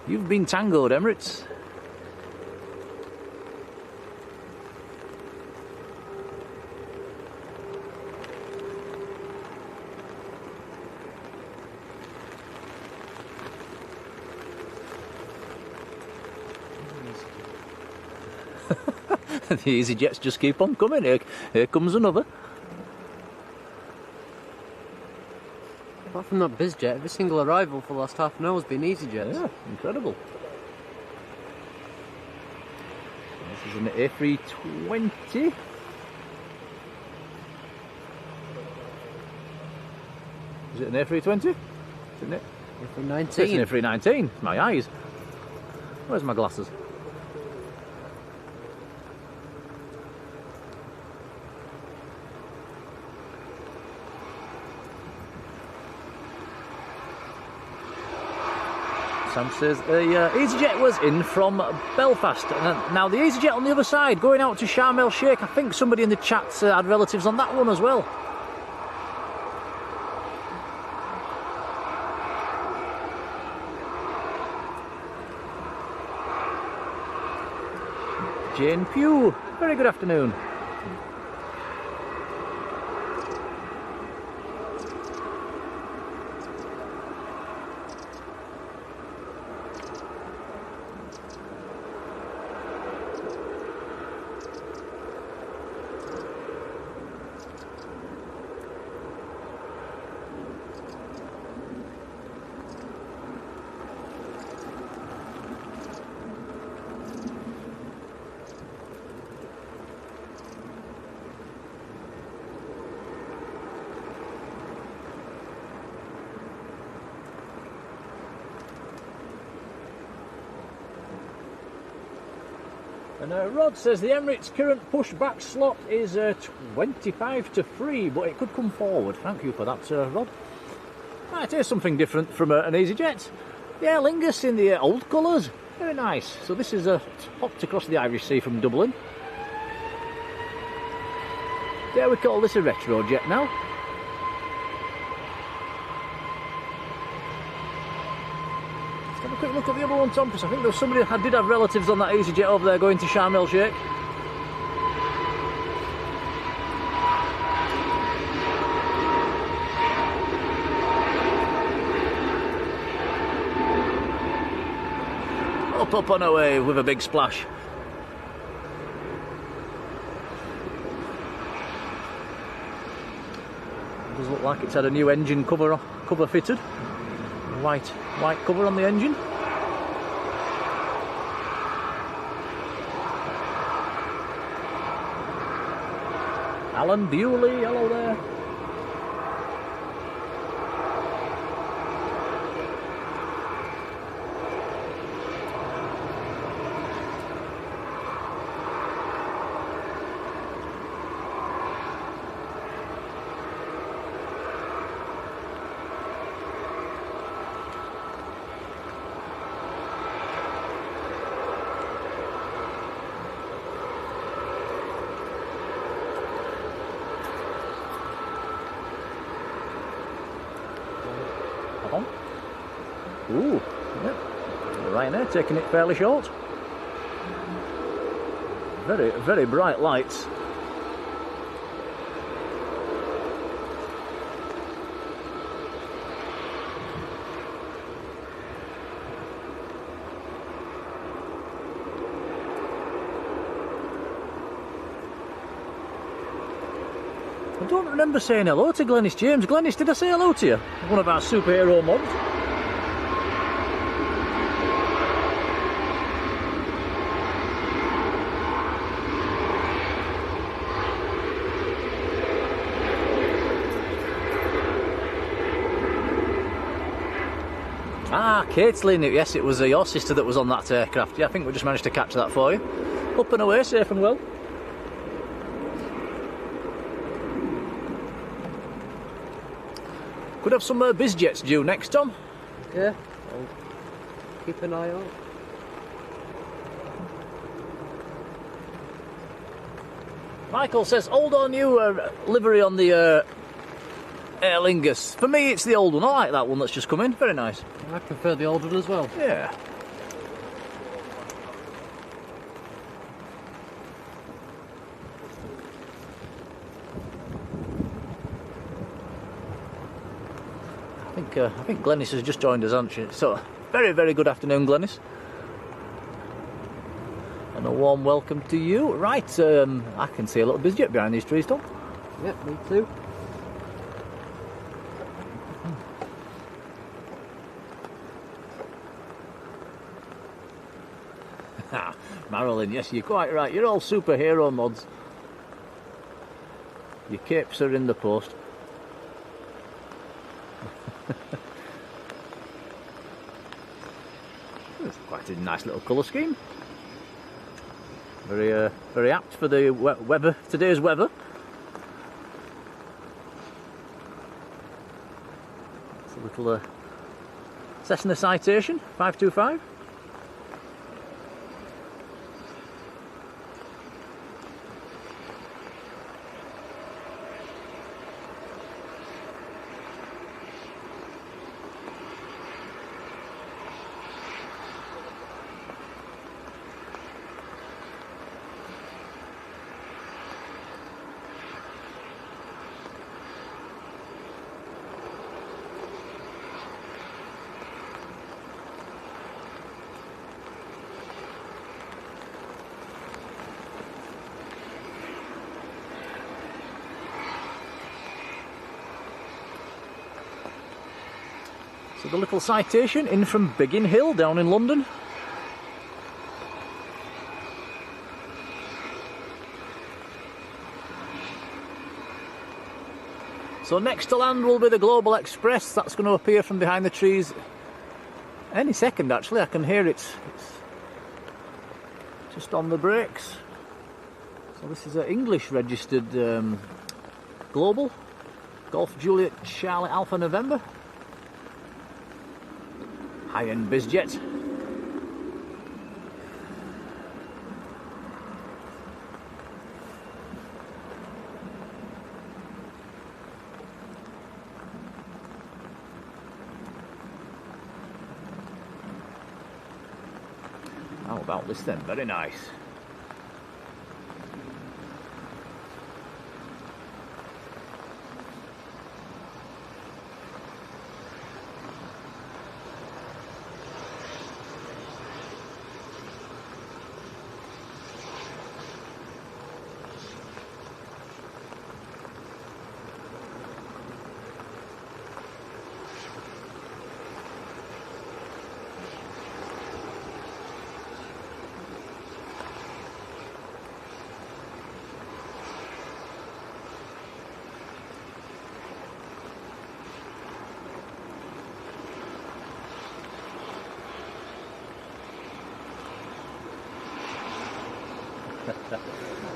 You've been tangoed, Emirates. The EasyJets just keep on coming. Here comes another. Apart from that BizJet, every single arrival for the last half an hour has been EasyJets. Yeah, incredible. This is an A320. Is it an A320? Isn't it? A319. It's an A319. My eyes. Where's my glasses? Sam says the EasyJet was in from Belfast. Now the EasyJet on the other side, going out to Sharm el Sheikh. I think somebody in the chat had relatives on that one as well. Jane Pugh, very good afternoon. And Rod says the Emirates current pushback slot is 25 to 3, but it could come forward. Thank you for that, Rod. Right, here's something different from an EasyJet. The Aer Lingus in the old colours. Very nice. So this is hopped across the Irish Sea from Dublin. Dare we call this a retro jet now? Let's have a quick look at the other one, Tom, because I think there was somebody that did have relatives on that EasyJet over there going to Sharm el Sheikh. up and away with a big splash. Does look like it's had a new engine cover fitted. White cover on the engine. Alan Bewley, hello there. Ooh, yep. Right there, taking it fairly short. Very, very bright lights. I don't remember saying hello to Glenis James. Glenis, did I say hello to you? One of our superhero mods. Ah, Caitlin, yes, it was your sister that was on that aircraft. Yeah, I think we just managed to catch that for you. Up and away, safe and well. Could have some biz jets due next, Tom. Yeah, I'll keep an eye out. Michael says, old or new livery on the Aer Lingus. For me, it's the old one. I like that one that's just come in. Very nice. I prefer the old one as well. Yeah. I think Glenis has just joined us, hasn't she? So, very, very good afternoon, Glenis. And a warm welcome to you. Right, I can see a little bizjet behind these trees, Tom. Yep, me too. Marjolein, yes, you're quite right. You're all superhero mods. Your capes are in the post. It's quite a nice little colour scheme. Very, very apt for the weather. Today's weather. It's a little Cessna Citation 525. So the little Citation in from Biggin Hill down in London. So next to land will be the Global Express. That's going to appear from behind the trees any second, actually. I can hear it's just on the brakes. So this is an English registered Global Golf Juliet Charlie Alpha November. High-end bizjet. How about this then? Very nice.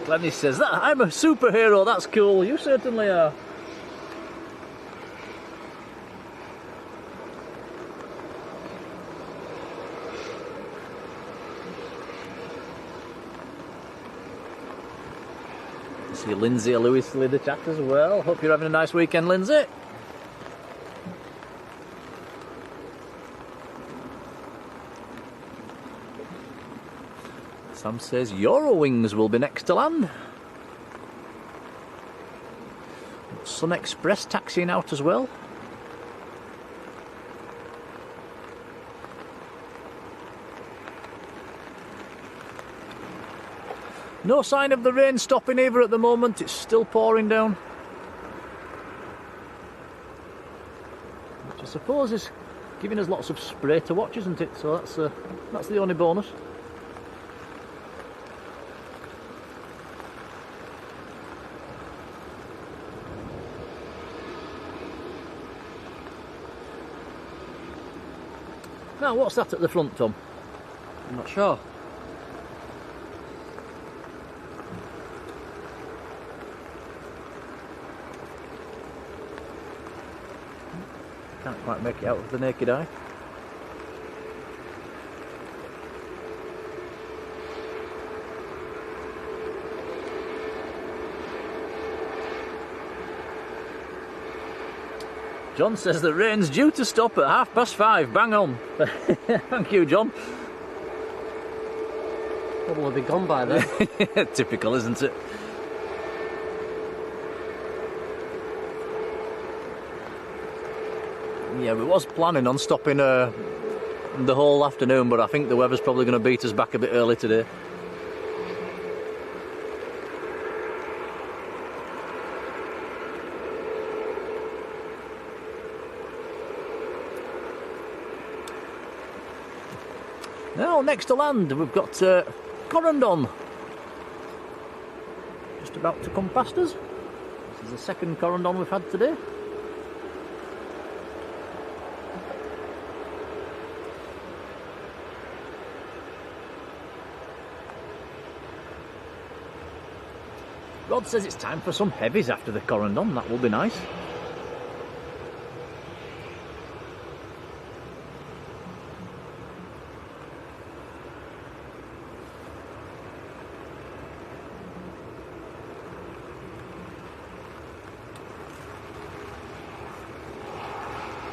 Glenis says, that I'm a superhero, that's cool. You certainly are. See Lindsay or Louis still in the chat as well. Hope you're having a nice weekend, Lindsay. Sam says Eurowings will be next to land. Sun Express taxiing out as well. No sign of the rain stopping either at the moment, it's still pouring down. Which I suppose is giving us lots of spray to watch, isn't it? So that's the only bonus. Now, what's that at the front, Tom? I'm not sure. Can't quite make it out with the naked eye. John says the rain's due to stop at 5:30. Bang on. Thank you, John. Probably will be gone by then. Typical, isn't it? Yeah, we was planning on stopping the whole afternoon, but I think the weather's probably going to beat us back a bit early today. Now, next to land, we've got Corendon. Just about to come past us. This is the second Corendon we've had today. Rod says it's time for some heavies after the Corendon, that will be nice.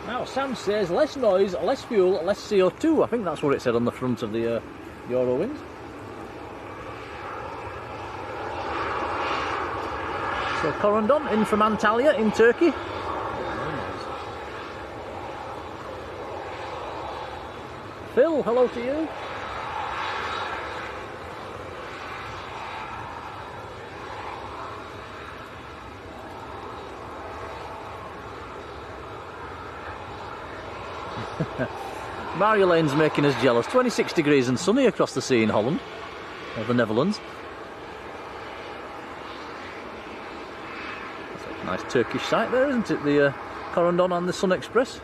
Now Sam says less noise, less fuel, less CO2. I think that's what it said on the front of the Eurowings. So Corendon in from Antalya in Turkey. Phil, hello to you. Marjoleine's making us jealous. 26 degrees and sunny across the sea in Holland, or the Netherlands. That's a nice Turkish site there, isn't it? The Corendon and the Sun Express.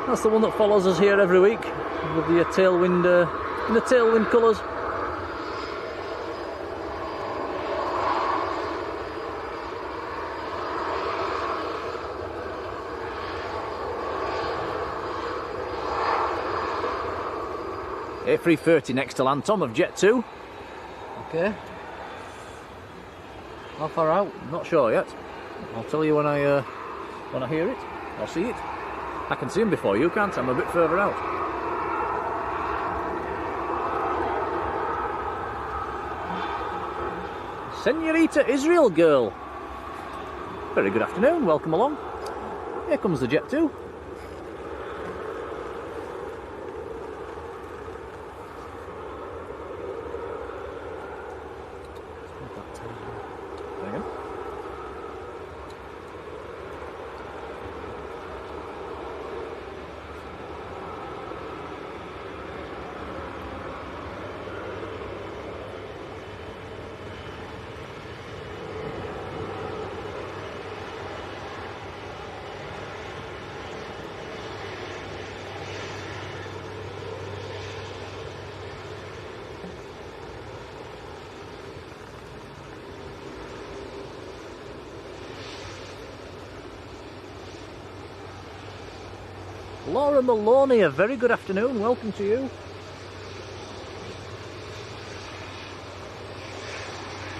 That's the one that follows us here every week with the tailwind in the tailwind colours. A330 next to land, Tom, of Jet 2. Okay. How far out? Not sure yet. I'll tell you when I hear it or see it. I can see him before you, can't I? I'm a bit further out. Senorita Israel girl. Very good afternoon, welcome along. Here comes the Jet 2. Laura Maloney, a very good afternoon, welcome to you.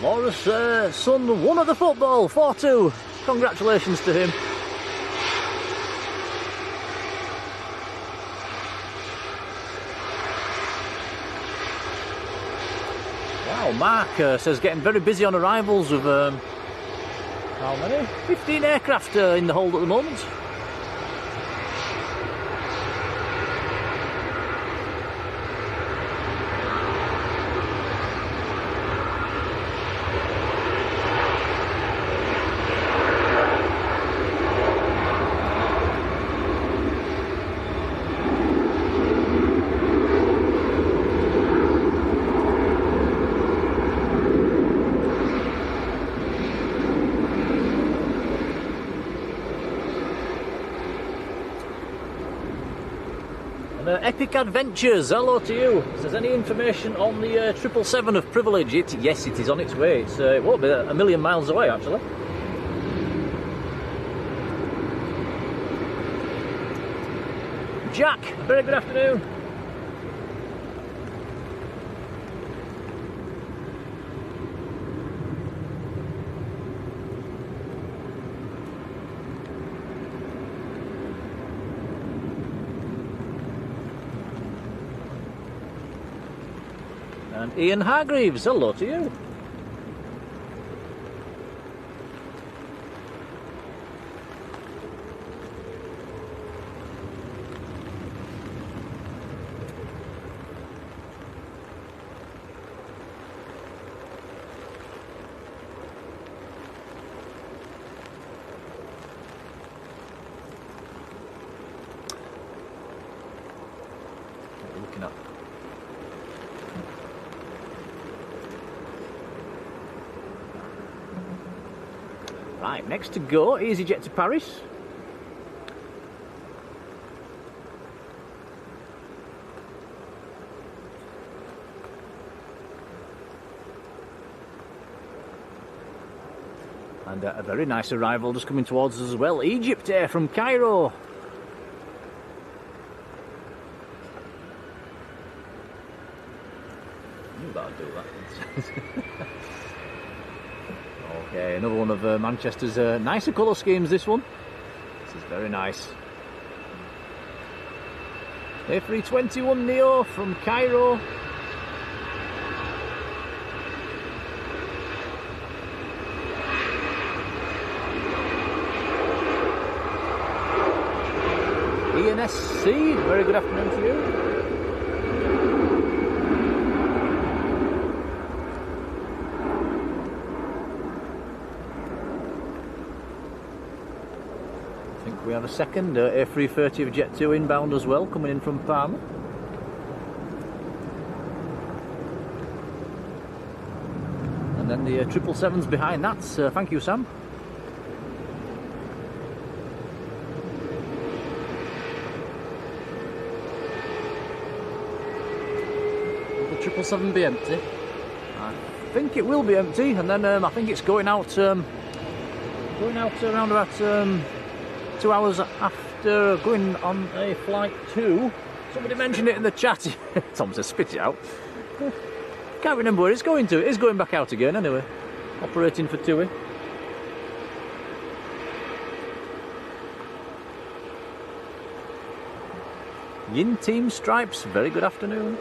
Laura's son won at the football, 4-2. Congratulations to him. Wow, Mark says getting very busy on arrivals with how many? 15 aircraft in the hold at the moment. Epic Adventures, hello to you. If there's any information on the 777 of Privilege, yes, it is on its way. It won't be a million miles away, actually. Jack, very good afternoon. And Ian Hargreaves, hello to you. What are you looking at? Right, next to go, EasyJet to Paris. And a very nice arrival just coming towards us as well. Egypt Air from Cairo. You better do that. Okay, another one of Manchester's nicer colour schemes, this one. This is very nice. A321 Neo from Cairo. ENSC, very good afternoon to you. We have a second A330 of Jet 2 inbound as well, coming in from Palma. And then the 777's behind that. Thank you, Sam. Will the 777 be empty? I think it will be empty, and then I think it's going out around about 2 hours after going on a flight 2. Somebody mentioned it in the chat. Tom says spit it out. Can't remember where it's going to. It is going back out again anyway. Operating for TUI. Yin Team Stripes, very good afternoon.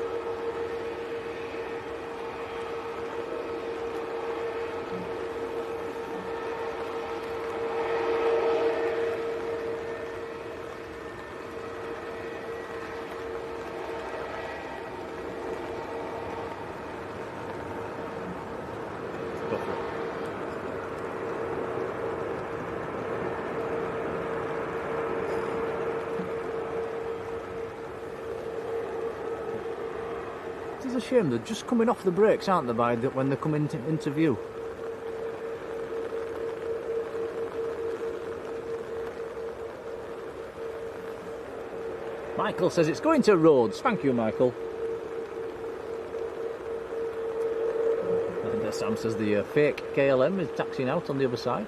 It's a shame, they're just coming off the brakes, aren't they, when they come into view? Michael says it's going to Rhodes. Thank you, Michael. And Sam says the fake KLM is taxiing out on the other side.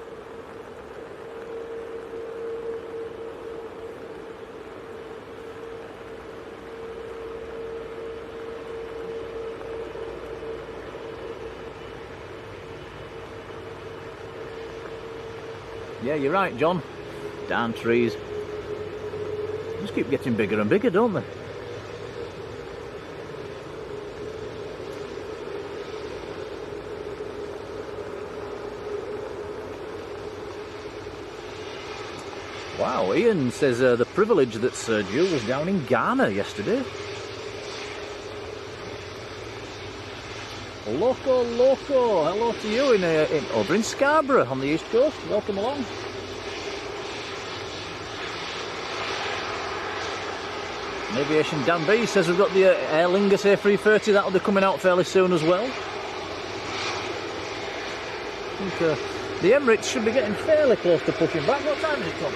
Yeah, you're right, John. Darn trees. Just keep getting bigger and bigger, don't they? Wow, Ian says the privilege that Sergio was down in Ghana yesterday. Loco, hello to you over in Scarborough on the East Coast. Welcome along. Aviation Dan B says we've got the Aer Lingus A350, that'll be coming out fairly soon as well. I think the Emirates should be getting fairly close to pushing back. What time is it, Tom?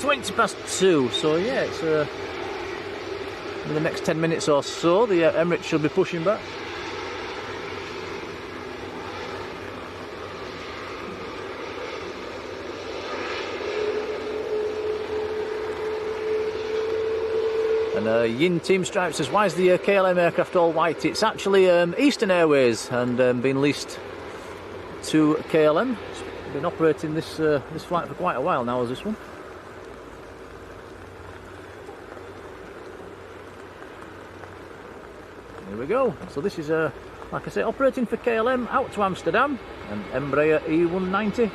20 past 2, so yeah, it's in the next 10 minutes or so the Emirates should be pushing back. And Yin Team Stripe says, why is the KLM aircraft all white? It's actually Eastern Airways and been leased to KLM. It's been operating this flight for quite a while now, is this one. Here we go. So this is, like I say, operating for KLM out to Amsterdam, and Embraer E190.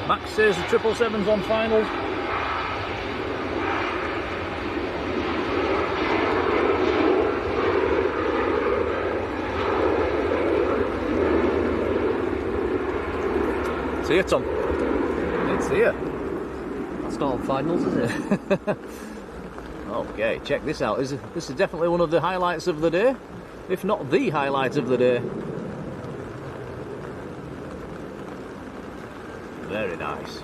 Max says the 777's on finals. See you, Tom. It's here. That's not on finals, is it? Okay, check this out. This is definitely one of the highlights of the day, if not the highlight of the day. Very nice.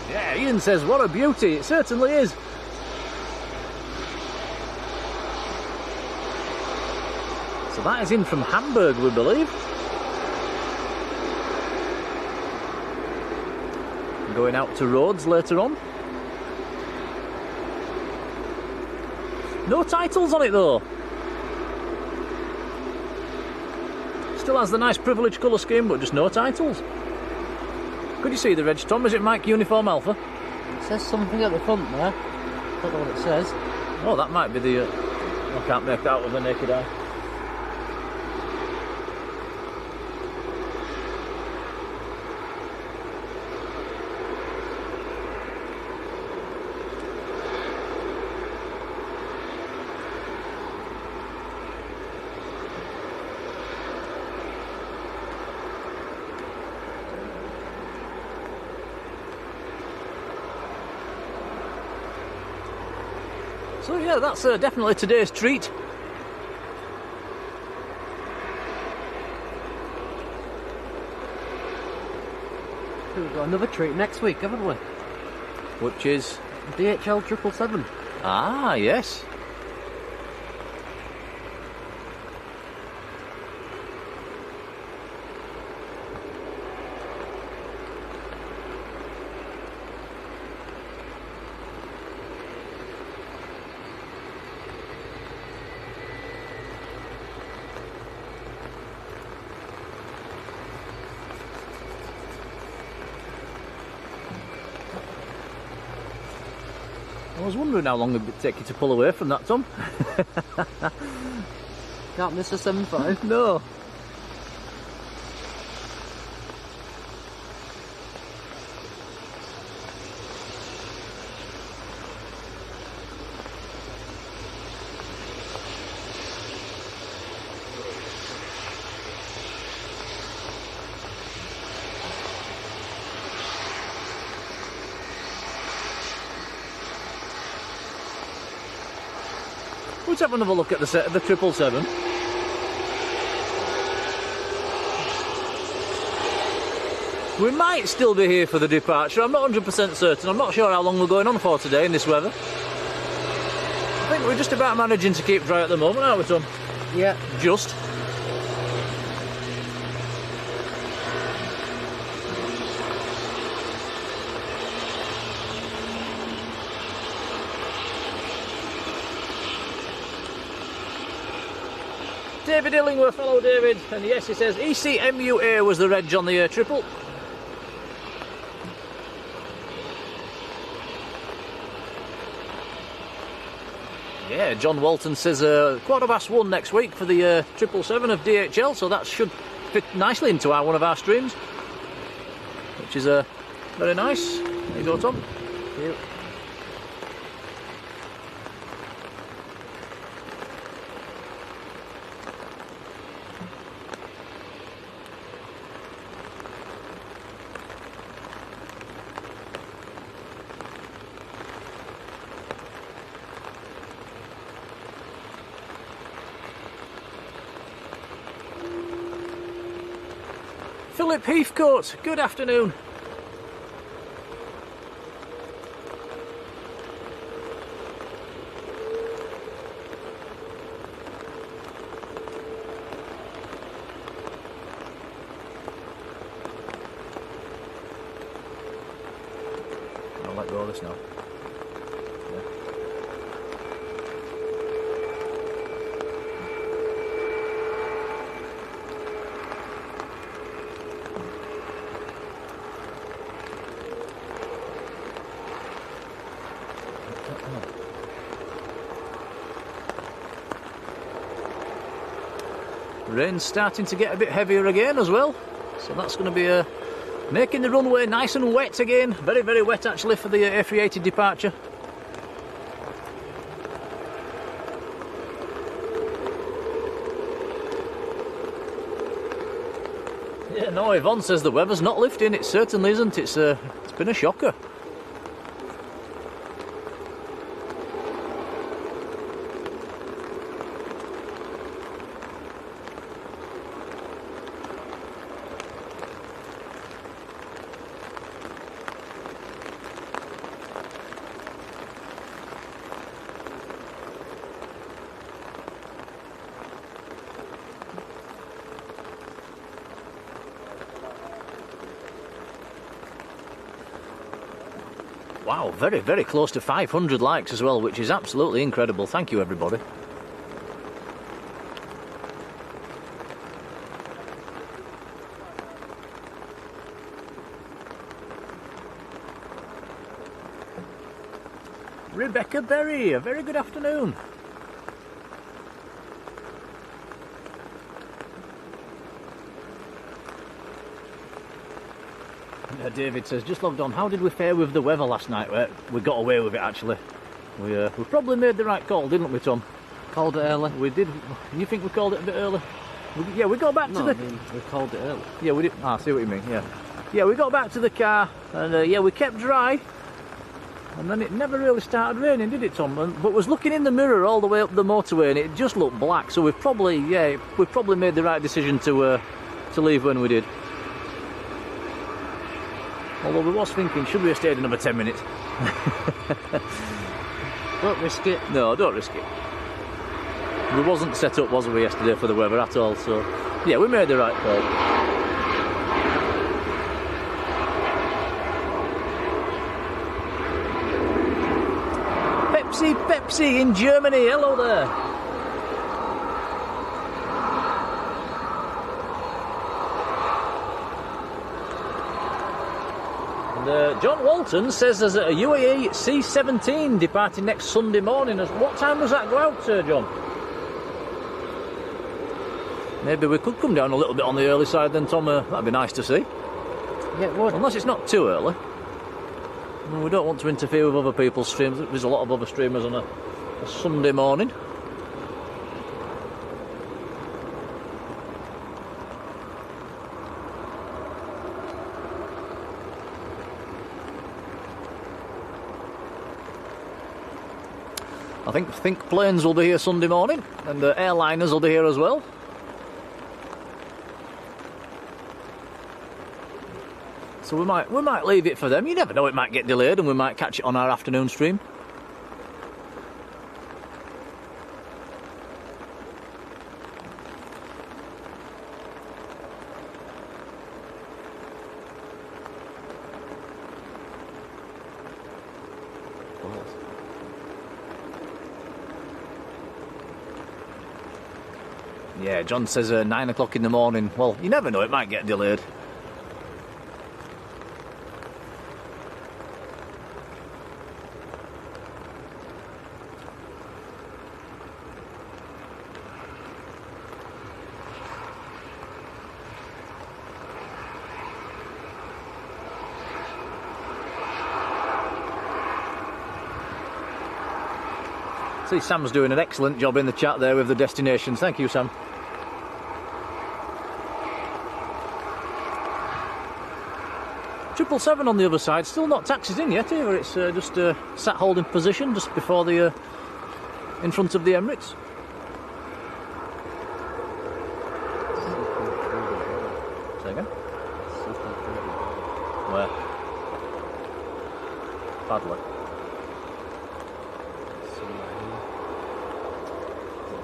Yeah, Ian says, what a beauty. It certainly is. So that is in from Hamburg, we believe. Going out to Rhodes later on. No titles on it though. Still has the nice privileged colour scheme, but just no titles. Could you see the reg, Tom? Is it Mike Uniform Alpha? It says something at the front there. Don't know what it says. Oh, that might be the... I can't make that out with the naked eye. So yeah, that's definitely today's treat. We've got another treat next week, haven't we? Which is? DHL 777. Ah, yes. I was wondering how long it would take you to pull away from that, Tom. Can't miss a 7.5. No. Let's have another look at the 777. We might still be here for the departure. I'm not 100% certain. I'm not sure how long we're going on for today in this weather. I think we're just about managing to keep dry at the moment, aren't we, Tom? Yeah. Just. David Illingworth, hello David, and yes, he says ECMUA was the reg on the triple. Yeah, John Walton says 1:15 next week for the 777 of DHL, so that should fit nicely into one of our streams, which is very nice. There you go, Tom. Thank you. Philip Heathcote, good afternoon. I'll let go of this now. Rain's starting to get a bit heavier again as well, so that's going to be making the runway nice and wet again. Very, very wet actually for the A380 departure. Yeah, no, Yvonne says the weather's not lifting. It certainly isn't. It's been a shocker. Wow, very, very close to 500 likes as well, which is absolutely incredible. Thank you, everybody. Rebecca Berry, a very good afternoon. David says, just logged on, how did we fare with the weather last night? We got away with it actually. We probably made the right call, didn't we, Tom? Called it early. We did. You think we called it a bit early? We got back to the... I mean, we called it early. Yeah, we did. I see what you mean, yeah. Yeah, we got back to the car and yeah, we kept dry. And then it never really started raining, did it, Tom? But was looking in the mirror all the way up the motorway and it just looked black. So we've probably made the right decision to leave when we did. Although we was thinking, should we have stayed another 10 minutes? Don't risk it. No, don't risk it. We wasn't set up, was we, yesterday for the weather at all, so... Yeah, we made the right call. Pepsi in Germany, hello there. And John Walton says there's a UAE C-17 departing next Sunday morning. What time does that go out, John? Maybe we could come down a little bit on the early side then, Tom. That'd be nice to see. Yeah, it would. Unless it's not too early. Well, we don't want to interfere with other people's streams. There's a lot of other streamers on a Sunday morning. I think planes will be here Sunday morning, and the airliners will be here as well. So we might leave it for them. You never know, it might get delayed and we might catch it on our afternoon stream. Yeah, John says 9 o'clock in the morning. Well, you never know, it might get delayed. See, Sam's doing an excellent job in the chat there with the destinations. Thank you, Sam. Triple 7 on the other side, still not taxis in yet either. It's just sat holding position just before the in front of the Emirates. Say again? Where? Padlock.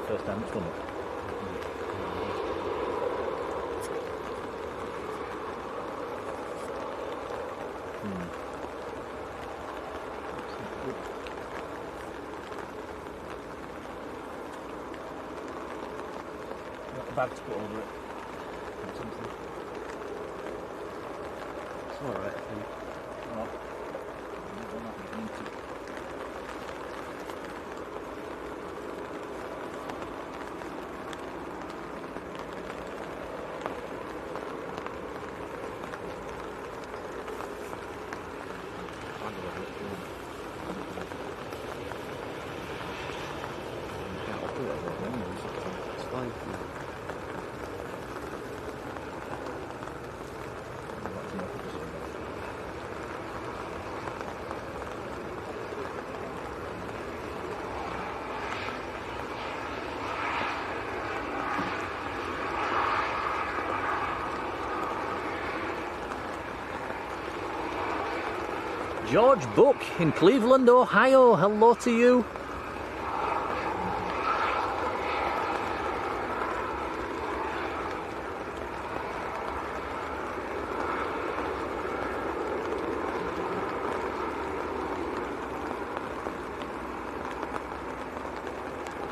First time it's done it. Got the bag to put over it. It's alright, I think. Oh. It's fine. George Book in Cleveland, Ohio. Hello to you.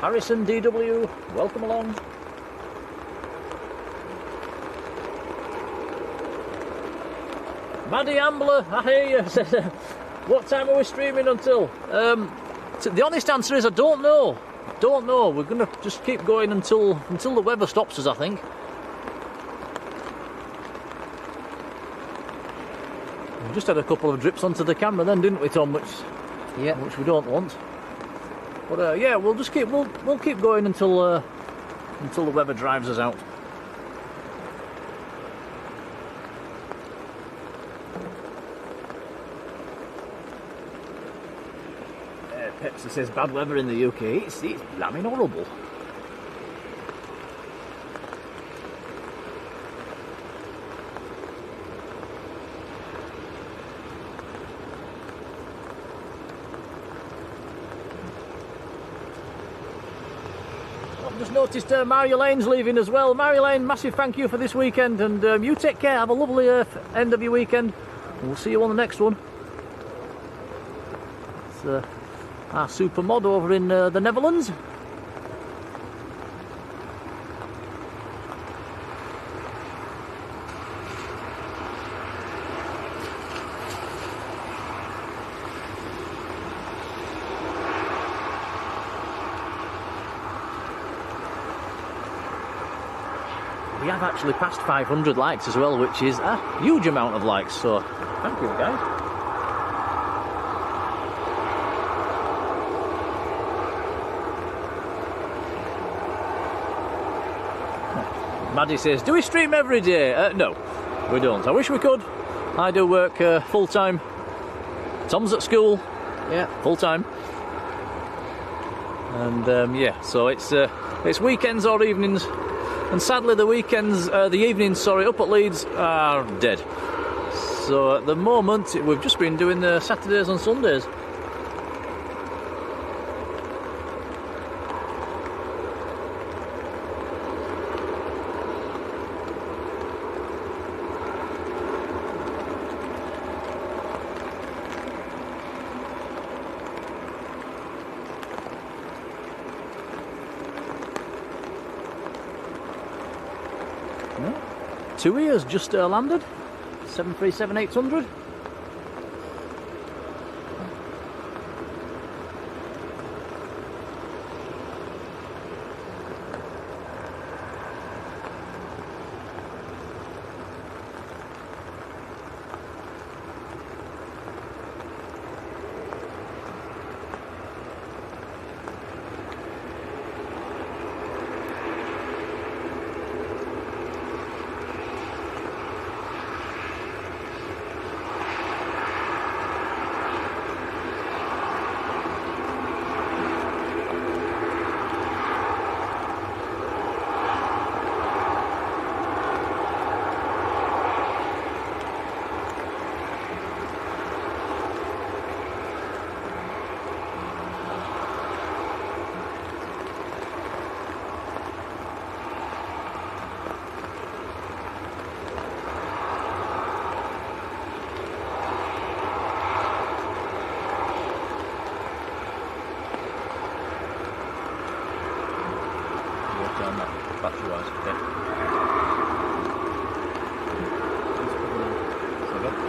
Harrison DW, welcome along. Maddie Ambler, I hear you. What time are we streaming until? The honest answer is I don't know. Don't know. We're going to just keep going until the weather stops us, I think. We just had a couple of drips onto the camera then, didn't we, Tom? Which we don't want. But yeah, we'll keep going until the weather drives us out. Pepsi says bad weather in the UK. It's blaming horrible. I've just noticed Marjoleine's leaving as well. Marjolein, massive thank you for this weekend, and you take care. Have a lovely end of your weekend. And we'll see you on the next one. It's our super mod over in the Netherlands. we have actually passed 500 likes as well, which is a huge amount of likes, so thank you guys. Maddie says, do we stream every day? No, we don't. I wish we could. I do work full-time. Tom's at school. Yeah. Full-time. And yeah, so it's weekends or evenings. And sadly the evenings, up at Leeds are dead. So at the moment we've just been doing the Saturdays and Sundays. Two ears just landed, 737-800. Battery-wise, okay.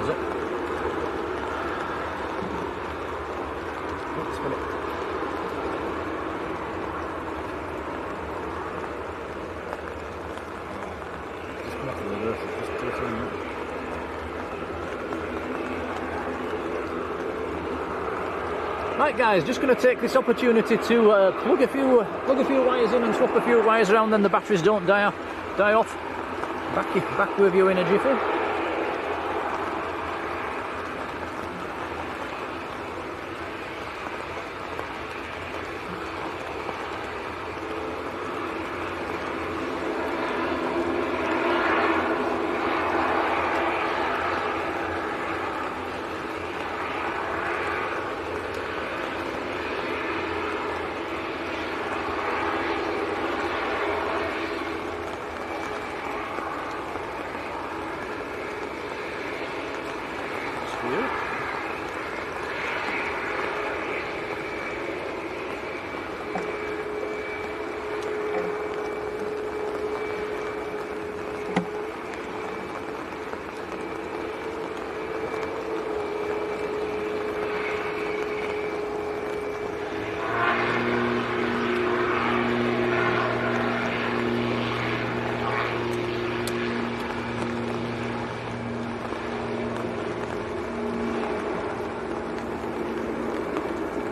Is it? Spin it. Just come off the reverse, just do it in there. Right guys, just going to take this opportunity to plug a few wires in and swap a few wires around, then the batteries don't die off. Back with you in a jiffy.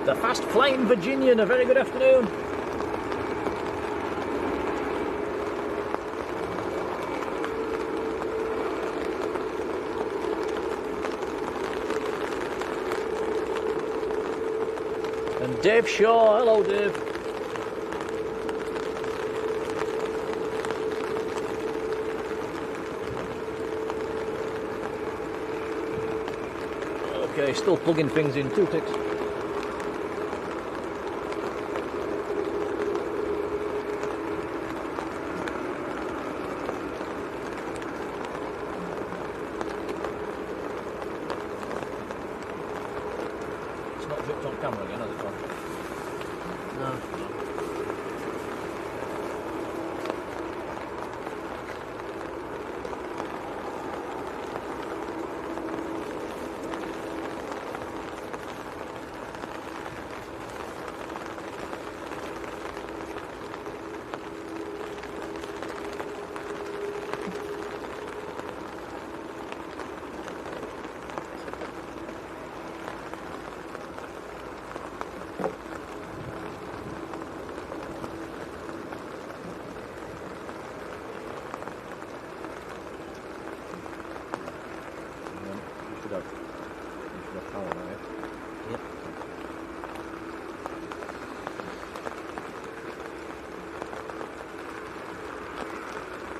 The fast flying Virginian, a very good afternoon. And Dave Shaw, hello Dave. Okay, still plugging things in, 2 ticks. Camera again, has it, Tom? No. Yep.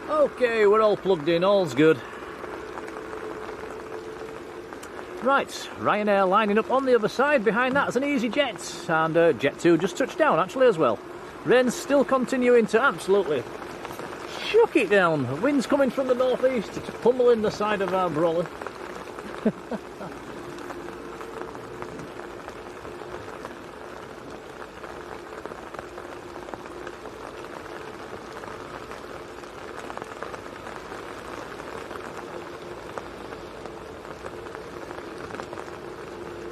Okay, we're all plugged in, all's good. Right, Ryanair lining up on the other side. Behind that is an EasyJet, and Jet 2 just touched down actually as well. Rain's still continuing to absolutely chuck it down. The wind's coming from the northeast, it's pummeling the side of our brolly.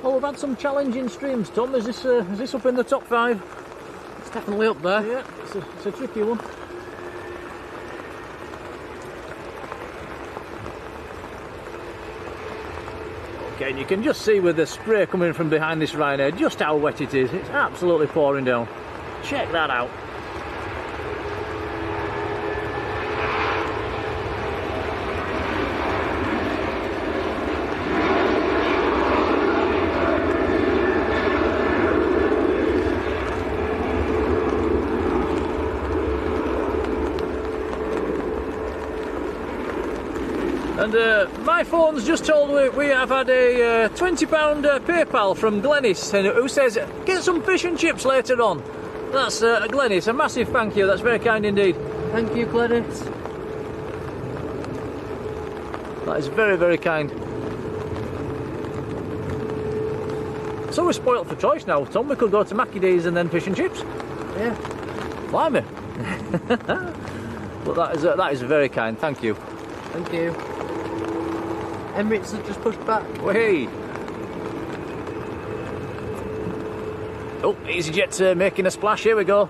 Oh, we've had some challenging streams, Tom. Is this up in the top 5? It's definitely up there. Yeah, it's a tricky one. Okay, and you can just see with the spray coming from behind this Ryanair just how wet it is. It's absolutely pouring down. Check that out. And my phone's just told me we have had a £20 PayPal from Glenis, who says get some fish and chips later on. That's Glenis, a massive thank you, that's very kind indeed. Thank you, Glenis. That is very, very kind. So we're spoilt for choice now, Tom. We could go to Mackie D's and then fish and chips. Yeah. Blimey. But that is very kind, thank you. Thank you. Emirates have just pushed back. Whey! Oh, EasyJet making a splash, here we go.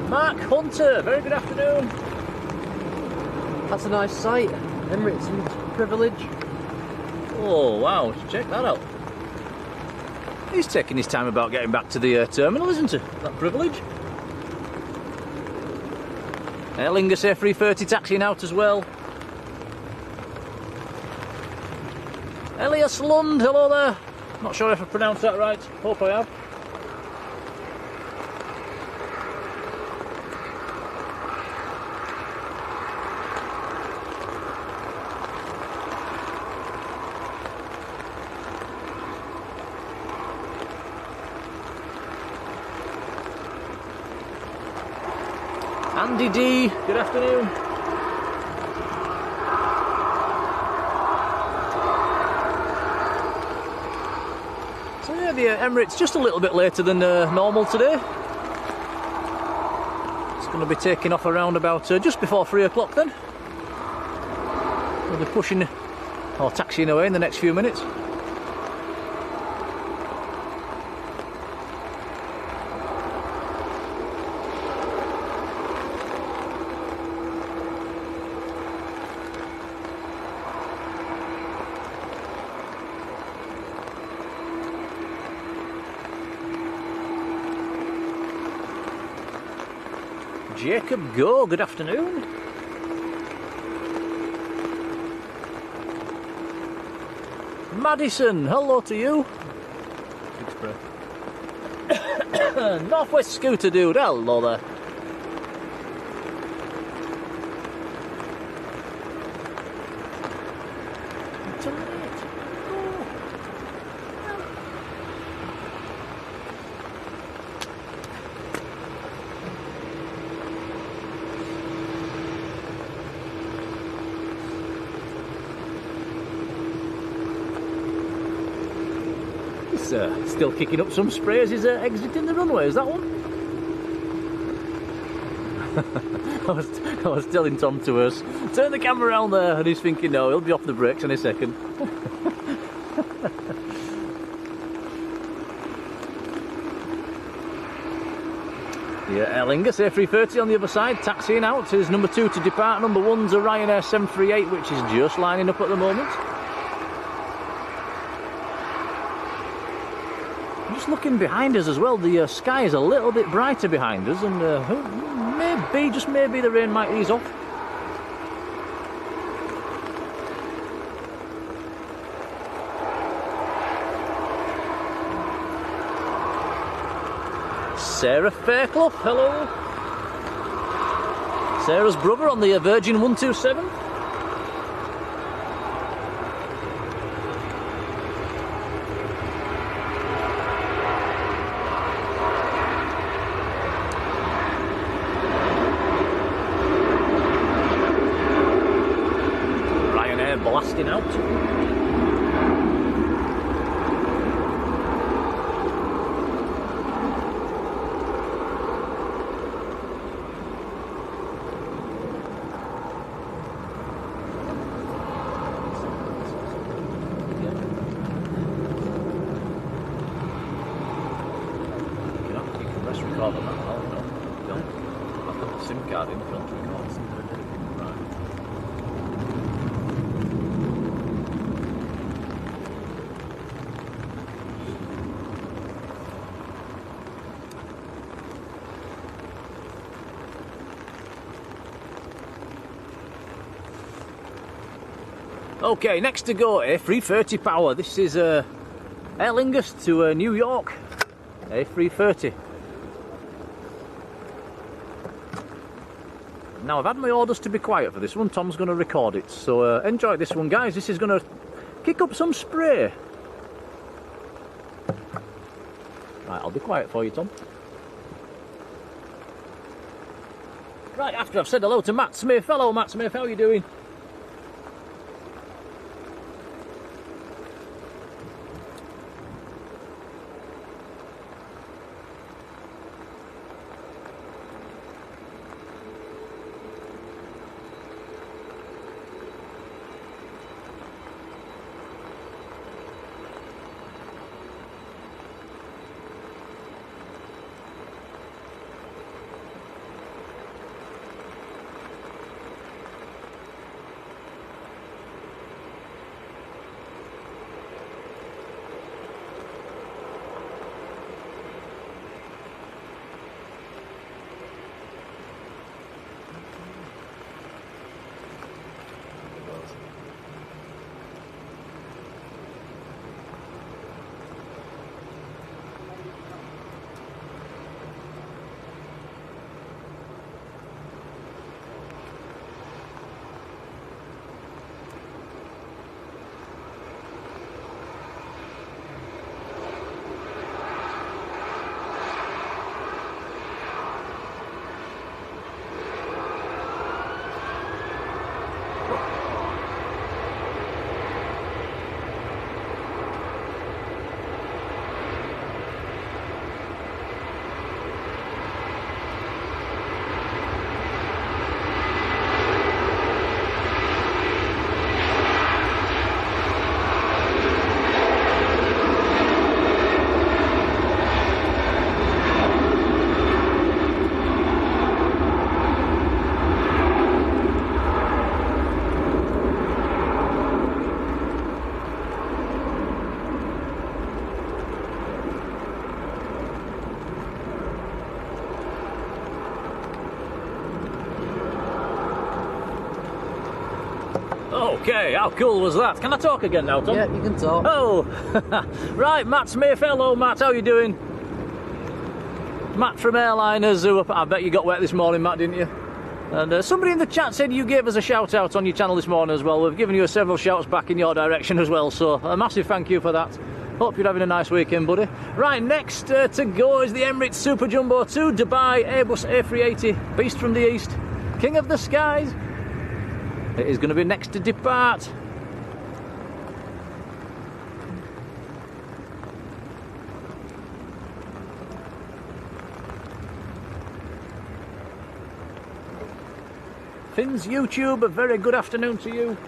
Mark Hunter, very good afternoon. That's a nice sight. Emirates and privilege. Oh wow, check that out. He's taking his time about getting back to the terminal, isn't he? That privilege. Aer Lingus A330 taxiing out as well. Elias Lund, hello there. Not sure if I pronounced that right. Hope I have. Andy D, good afternoon. So yeah, the Emirates just a little bit later than normal today. It's going to be taking off around about just before 3 o'clock then. We'll be pushing or taxiing away in the next few minutes. Jacob Go, good afternoon. Madison, hello to you. Northwest Scooter Dude, hello there. Still kicking up some spray as he's exiting the runway, is that one? I was telling Tom to turn the camera around there, and he's thinking, no, he'll be off the brakes in a second. Yeah, Aer Lingus A330 on the other side, taxiing out. Is number 2 to depart, number 1's a Ryanair 738, which is just lining up at the moment. Looking behind us as well, the sky is a little bit brighter behind us, and maybe, just maybe, the rain might ease off. Sarah Fairclough, hello. Sarah's brother on the Virgin 127. Blasting out. You can press record on that. No, don't. I've got the SIM card in, don't record. Okay, next to go, A330 power. This is Aer Lingus to New York, A330. Now, I've had my orders to be quiet for this one. Tom's going to record it, so enjoy this one, guys. This is going to kick up some spray. Right, I'll be quiet for you, Tom. Right, after I've said hello to Matt Smith. Hello, Matt Smith, how are you doing? Okay, how cool was that? Can I talk again now, Tom? Yeah, you can talk. Oh, right, Matt Smith. Hello, Matt. How you doing? Matt from Airliners, who I bet you got wet this morning, Matt, didn't you? And somebody in the chat said you gave us a shout out on your channel this morning as well. We've given you several shouts back in your direction as well, so a massive thank you for that. Hope you're having a nice weekend, buddy. Right, next to go is the Emirates Super Jumbo to Dubai Airbus A380, beast from the east, king of the skies. It is going to be next to depart. Finn's YouTube, a very good afternoon to you.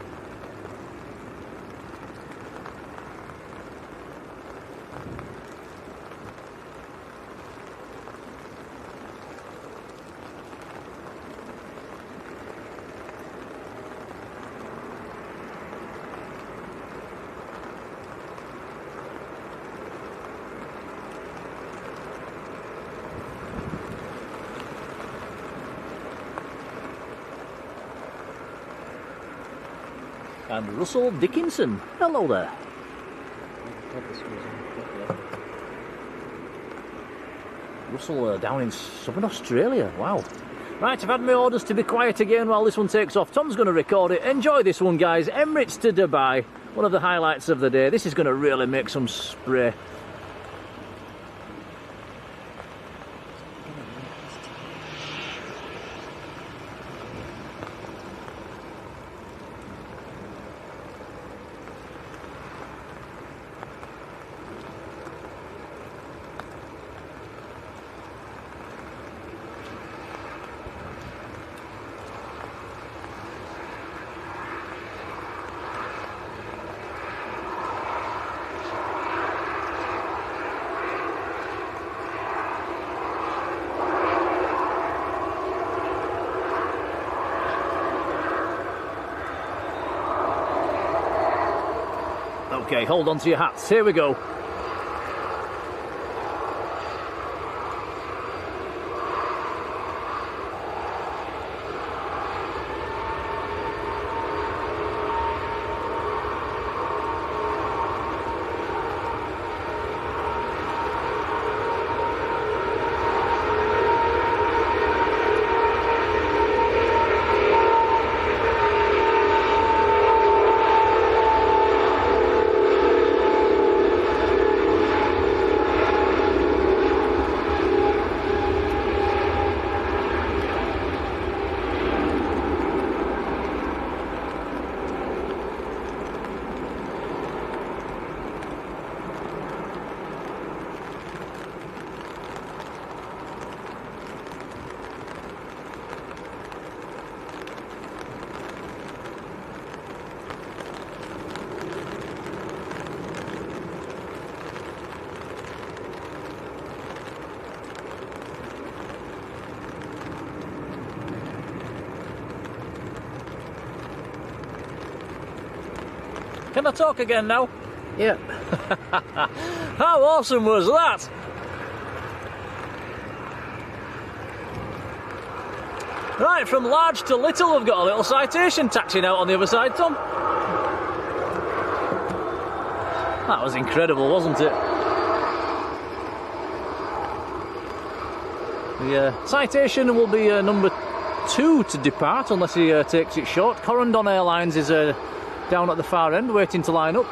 And Russell Dickinson. Hello there. Russell down in southern Australia. Wow. Right, I've had my orders to be quiet again while this one takes off. Tom's going to record it. Enjoy this one, guys. Emirates to Dubai. One of the highlights of the day. This is going to really make some spray. Okay, hold on to your hats. Here we go. Can I talk again now? Yeah. How awesome was that? Right, from large to little, we've got a little citation taxiing out on the other side, Tom. That was incredible, wasn't it? The citation will be number 2 to depart, unless he takes it short. Corendon Airlines is down at the far end, waiting to line up.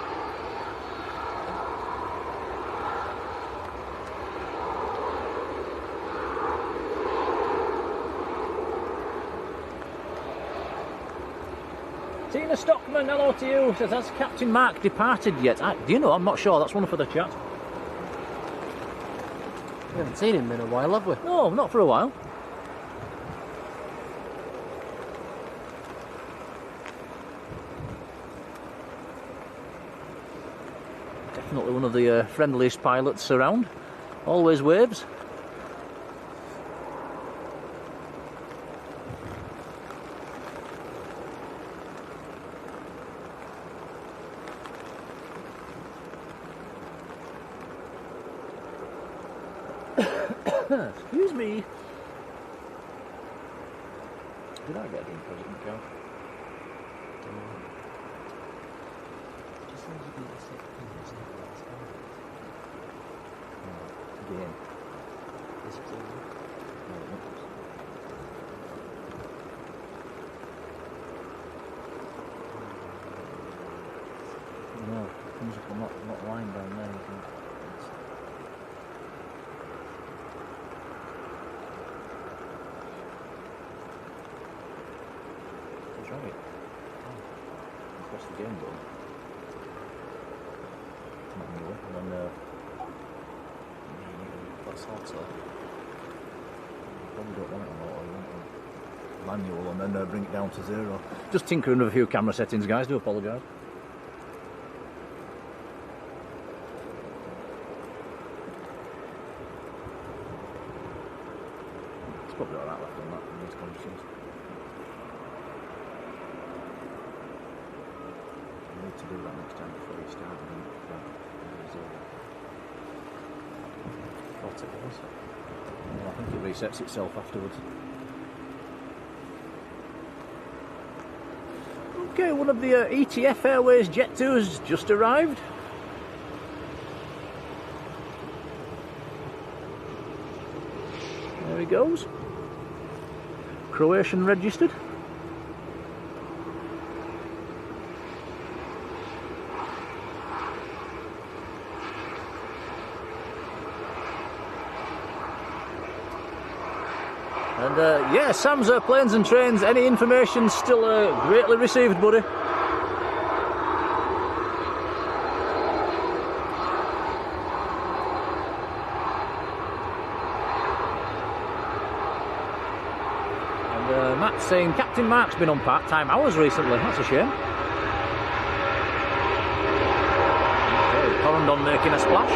Tina Stockman, hello to you. Says, has Captain Mark departed yet? Do you know? I'm not sure. That's one for the chat. We haven't seen him in a while, have we? No, not for a while. Definitely one of the friendliest pilots around. Always waves. Excuse me. Did I get a drink or was it in the car? Again. No, it comes up a not line down there, I think. That's right. Oh, that's the game done. Manual, and then that's also. Probably don't want it on auto, you want it manual, and then bring it down to 0. Just tinkering with a few camera settings, guys, do apologise. Probably alright left on that in these conditions. You need to do that next time before you start and thought it was. Well, I think it resets itself afterwards. Okay, one of the ETF Airways Jet 2s just arrived. There he goes. Croatian registered. And yeah, Sam's planes and trains, any information still greatly received, buddy. Matt's saying Captain Mark's been on part-time hours recently. That's a shame. Okay, Corendon making a splash.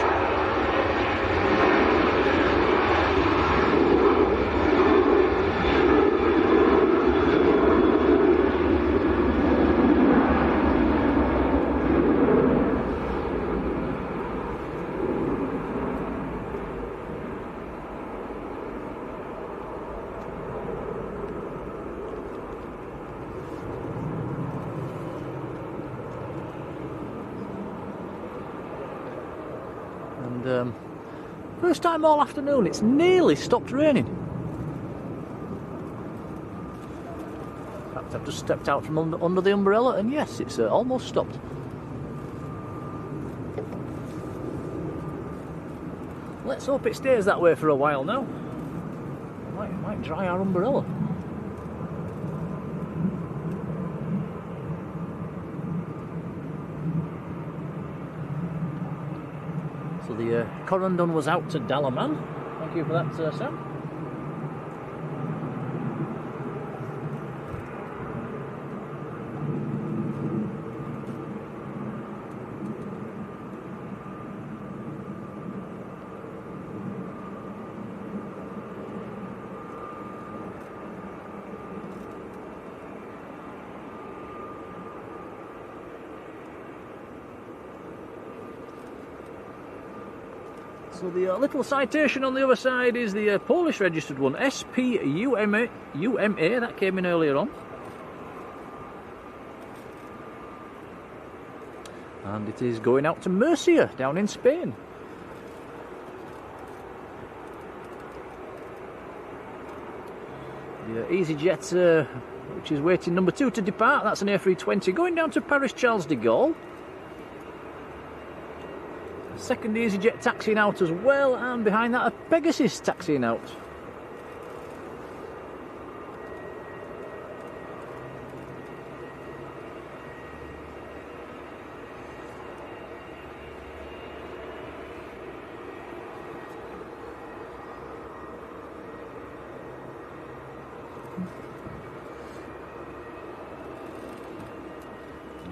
And first time all afternoon, it's nearly stopped raining. In fact, I've just stepped out from under the umbrella, and yes, it's almost stopped. Let's hope it stays that way for a while now. Might dry our umbrella. So the Corendon was out to Dalaman. Thank you for that, Sam. So the little citation on the other side is the Polish registered one, SPUMA, that came in earlier on. And it is going out to Murcia, down in Spain. The EasyJet, which is waiting number 2 to depart, that's an A320, going down to Paris Charles de Gaulle. Second EasyJet taxiing out as well, and behind that a Pegasus taxiing out.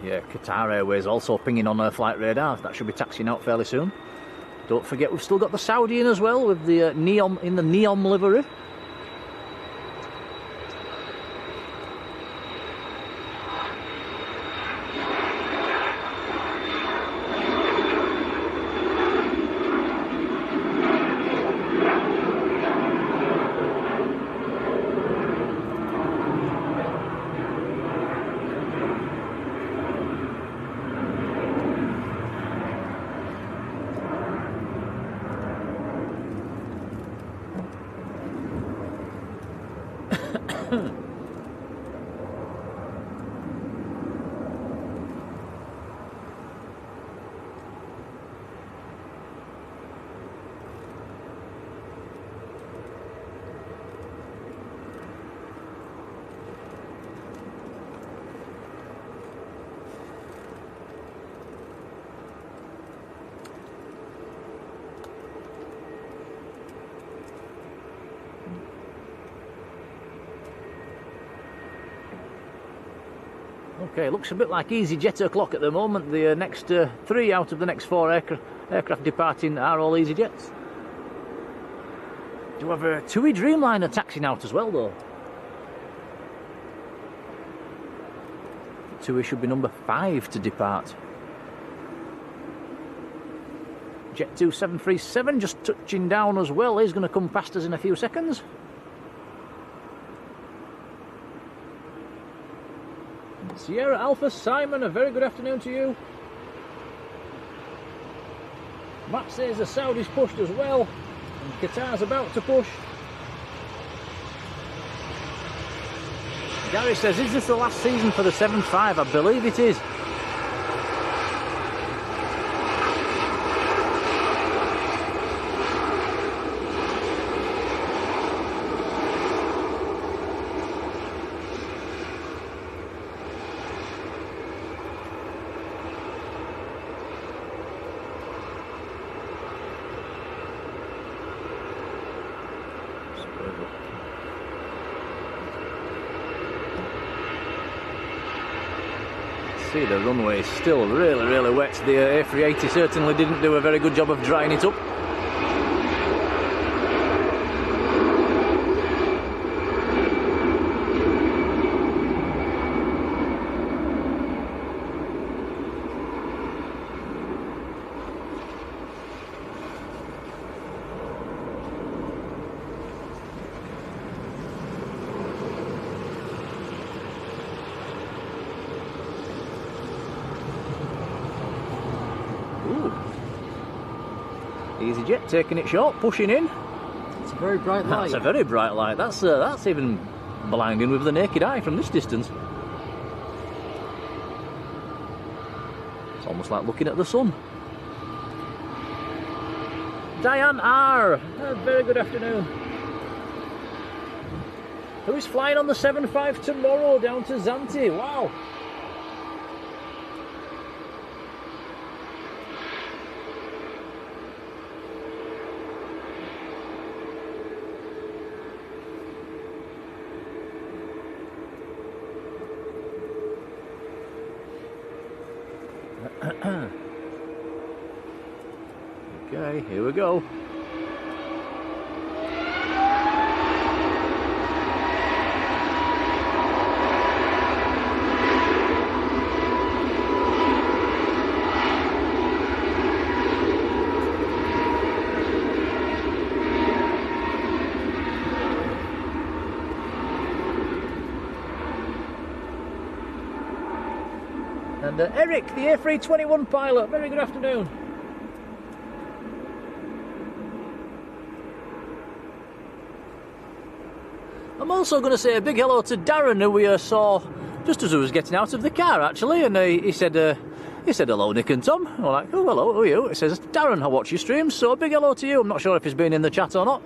Yeah, Qatar Airways also pinging on their flight radar. That should be taxiing out fairly soon. Don't forget, we've still got the Saudi in as well, with the Neom in the Neom livery. Okay, looks a bit like EasyJet o'clock at the moment. The next 3 out of the next 4 aircraft departing are all EasyJets. Do have a TUI Dreamliner taxiing out as well, though. TUI should be number 5 to depart. Jet 2737 just touching down as well. He's going to come past us in a few seconds. Sierra Alpha Simon, a very good afternoon to you. Matt says the Saudis pushed as well, and Qatar's about to push. Gary says, is this the last season for the 7.5? I believe it is. See, the runway is still really wet. The A380 certainly didn't do a very good job of drying it up. EasyJet taking it short, pushing in. It's a very bright light. That's a very bright light. That's even blinding with the naked eye from this distance. It's almost like looking at the sun. Diane R, a very good afternoon. Who is flying on the 7.5 tomorrow down to Zante? Wow. Okay, here we go. And Eric, the A321 pilot, very good afternoon. I'm also going to say a big hello to Darren, who we saw just as I was getting out of the car, actually, and he said hello, Nick and Tom. I'm like, oh, hello, who are you? It says, Darren, I watch your streams, so a big hello to you. I'm not sure if he's been in the chat or not.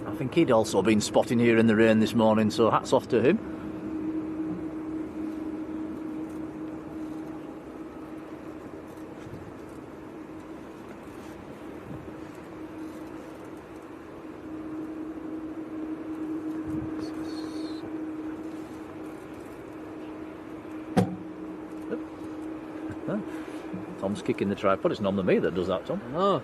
I think he'd also been spotting here in the rain this morning, so hats off to him. Tom's kicking the tripod. It's normally me that does that, Tom. Oh.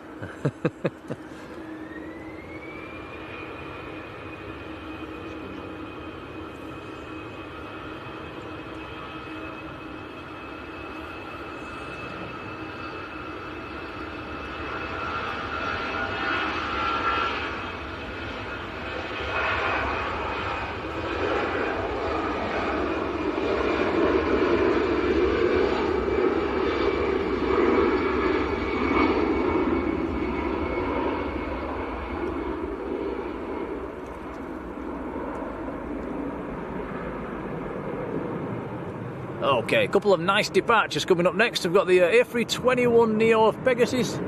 Okay, a couple of nice departures coming up next. We've got the A321neo of Pegasus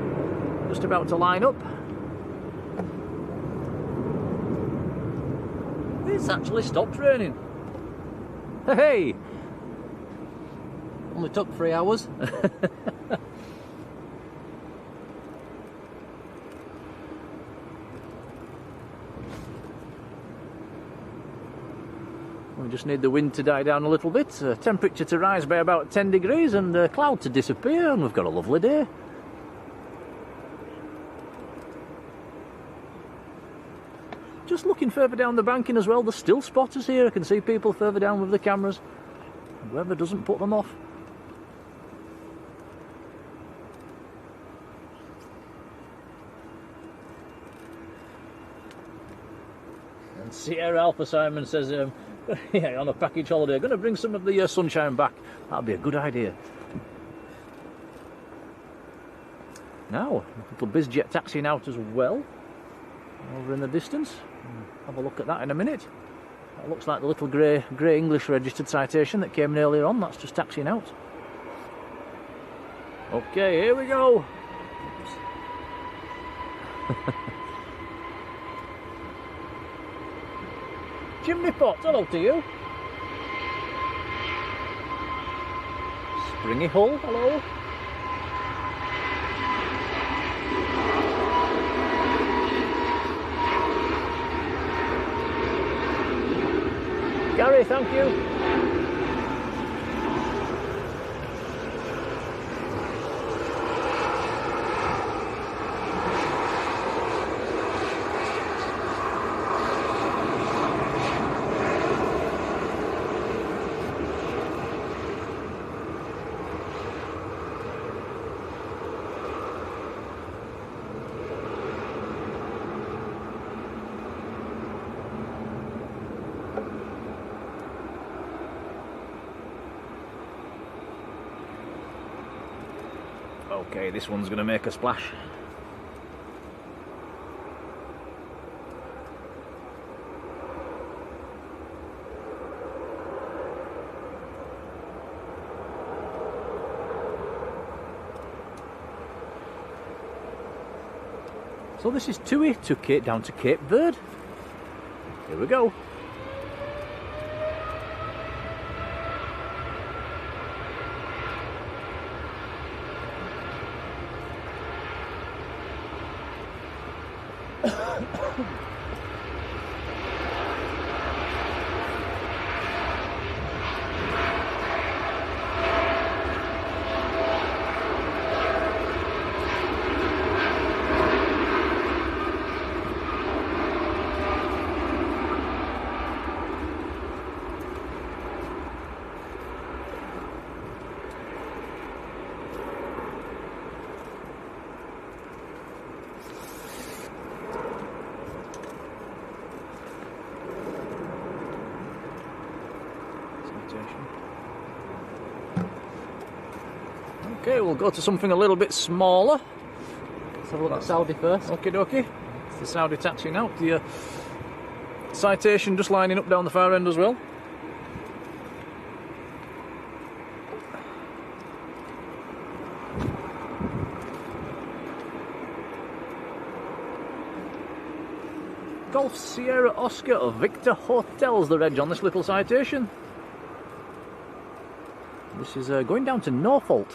just about to line up. It's actually stopped raining. Hey! Only took 3 hours. We just need the wind to die down a little bit, temperature to rise by about 10 degrees and the cloud to disappear, and we've got a lovely day. Just looking further down the banking as well, there's still spotters here. I can see people further down with the cameras. Whoever doesn't put them off. And Sierra Alpha Simon says, yeah, on a package holiday, going to bring some of the sunshine back. That'd be a good idea. Now, a little BizJet taxiing out as well, over in the distance. Have a look at that in a minute. That looks like the little grey English registered citation that came in earlier on. That's just taxiing out. Okay, here we go. Chimney Pot, hello to you. Springy Hull, hello. Gary, thank you. Okay, this one's going to make a splash. So this is Tui to Cape, down to Cape Verde. Here we go. Okay, we'll go to something a little bit smaller. Let's have a look at Saudi first. Okie dokie. It's the Saudi taxiing out. The citation just lining up down the far end as well. Golf Sierra Oscar Victor Hotel's the reg on this little citation. This is going down to Norfolk.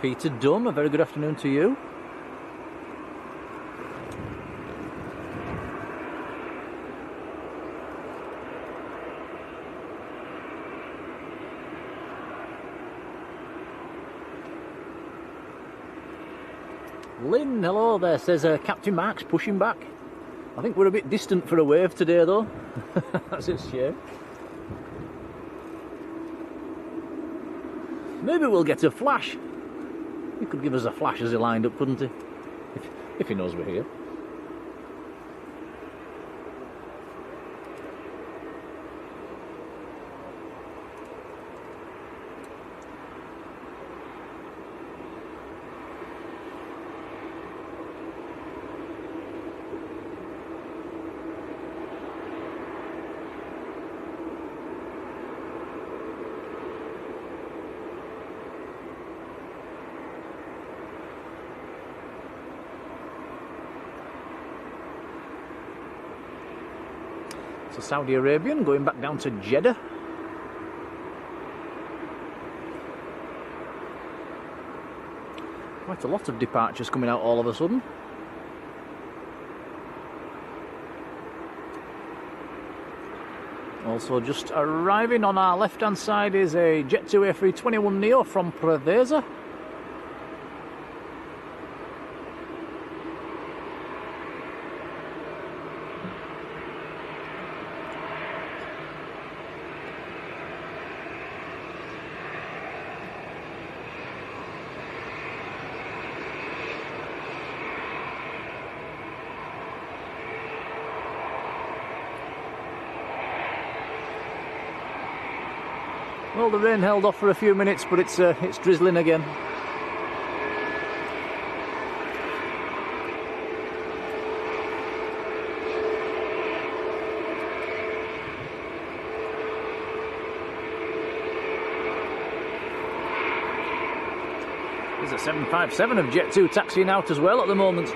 Peter Dunn, a very good afternoon to you. Lynn, hello there, says Captain Mark's pushing back. I think we're a bit distant for a wave today though. That's a shame. Maybe we'll get a flash. He could give us a flash as he lined up, couldn't he? If he knows we're here. a Saudi Arabian going back down to Jeddah. Quite a lot of departures coming out all of a sudden. Also just arriving on our left hand side is a Jet2 A321neo from Preveza. Well, the rain held off for a few minutes, but it's drizzling again. There's a 757 of Jet2 taxiing out as well at the moment.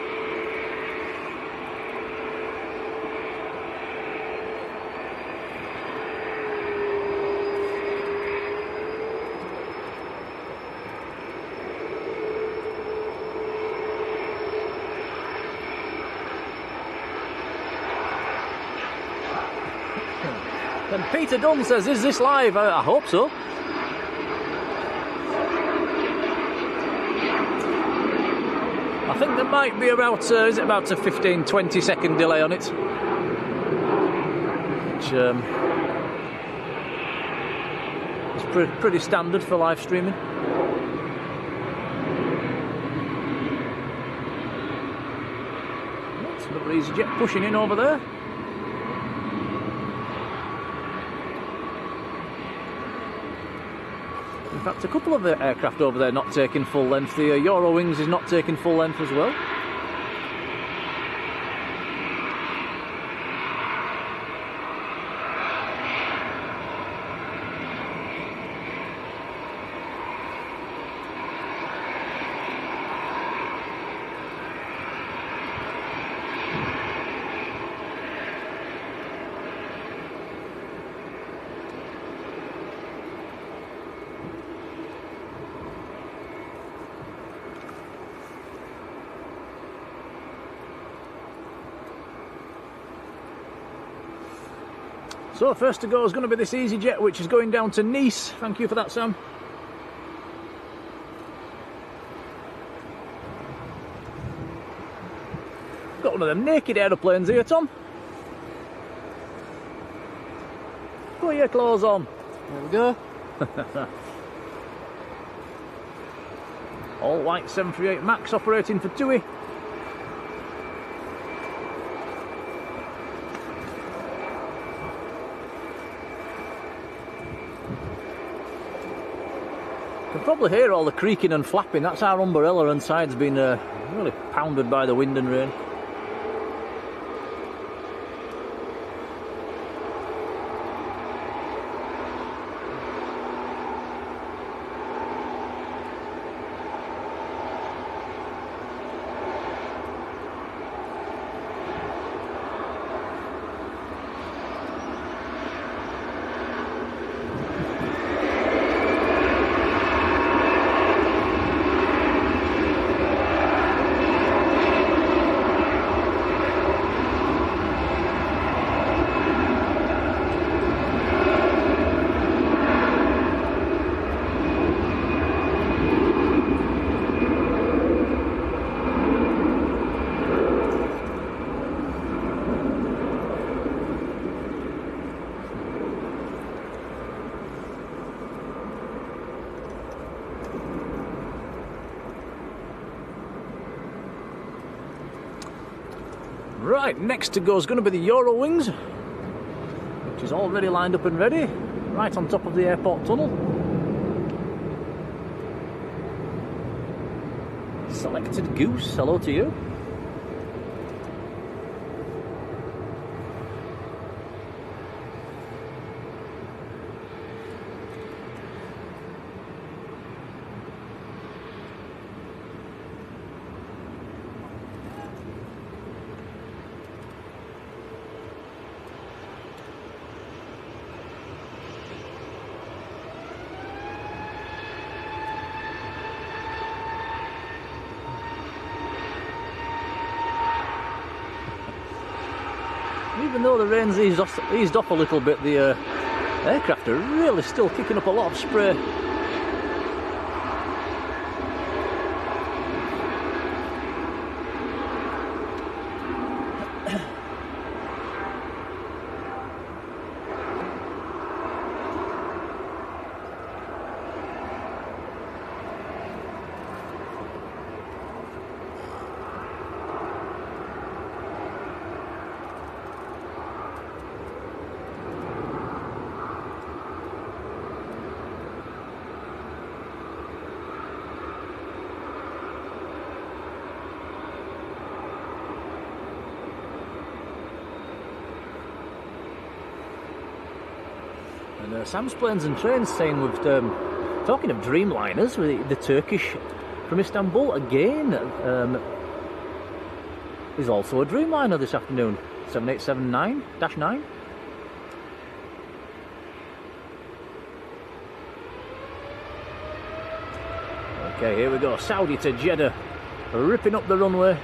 And Peter Dunn says, is this live? I hope so. I think there might be about, is it about a 15-20 second delay on it? Which is pretty standard for live streaming. That's another EasyJet pushing in over there. In fact, a couple of aircraft over there not taking full length. The Eurowings is not taking full length as well. So first to go is going to be this EasyJet, which is going down to Nice. Thank you for that, Sam. Got one of them naked aeroplanes here, Tom. Put your clothes on. There we go. All white 738 MAX operating for TUI. You can probably hear all the creaking and flapping. That's our umbrella and side's been really pounded by the wind and rain. Right, next to go is going to be the Eurowings, which is already lined up and ready, right on top of the airport tunnel. Selected Goose, hello to you. even though the rain's eased off a little bit, the aircraft are really still kicking up a lot of spray. And Sam's Planes and Trains saying with talking of Dreamliners, with the Turkish from Istanbul again is also a Dreamliner this afternoon, 7879-9. Okay, here we go, Saudi to Jeddah, ripping up the runway.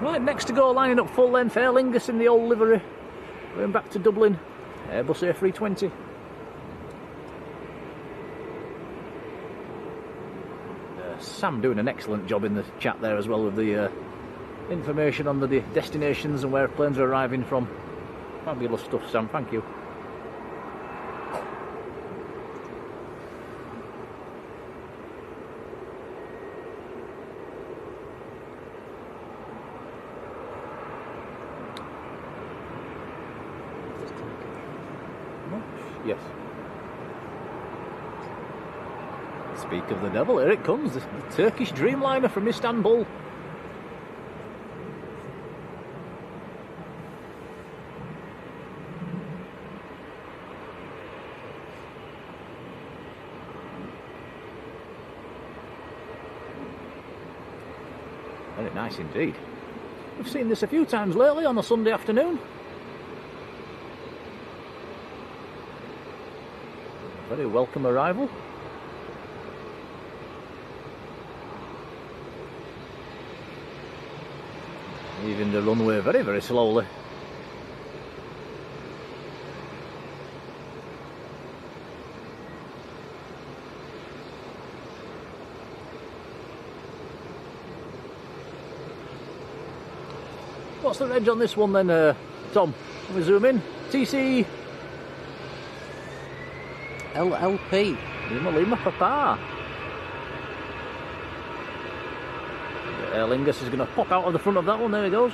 Right, next to go, lining up full length, Aer Lingus in the old livery, going back to Dublin, Airbus A320. Sam doing an excellent job in the chat there as well with the information on the destinations and where planes are arriving from. Fabulous stuff, Sam, thank you. Yes. Speak of the devil, here it comes, the Turkish Dreamliner from Istanbul. Very nice indeed. We've seen this a few times lately on a Sunday afternoon. Very welcome arrival. Leaving the runway very, very slowly. What's the reg on this one then, Tom? Can we zoom in? TC LLP. Lima Papa. Aer Lingus is going to pop out of the front of that one. There he goes.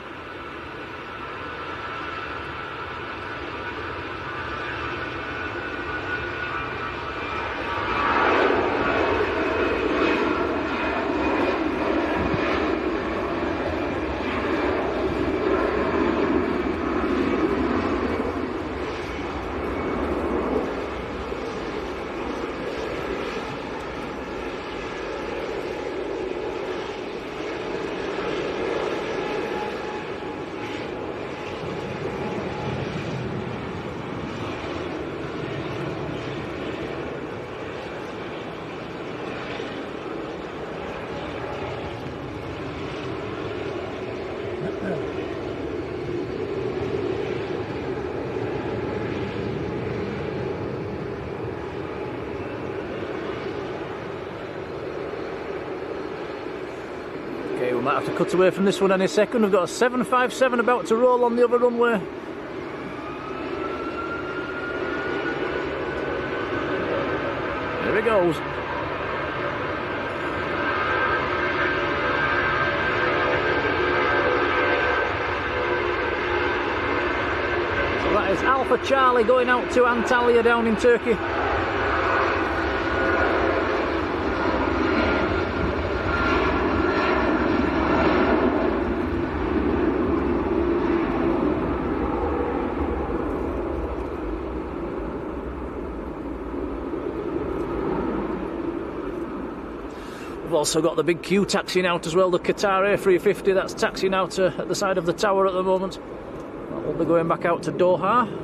Okay, we might have to cut away from this one any second. We've got a 757 about to roll on the other runway. There he goes. So That is Alpha Charlie going out to Antalya down in Turkey. We've also got the big Q taxiing out as well, the Qatar A350, that's taxiing out at the side of the tower at the moment. That will be going back out to Doha.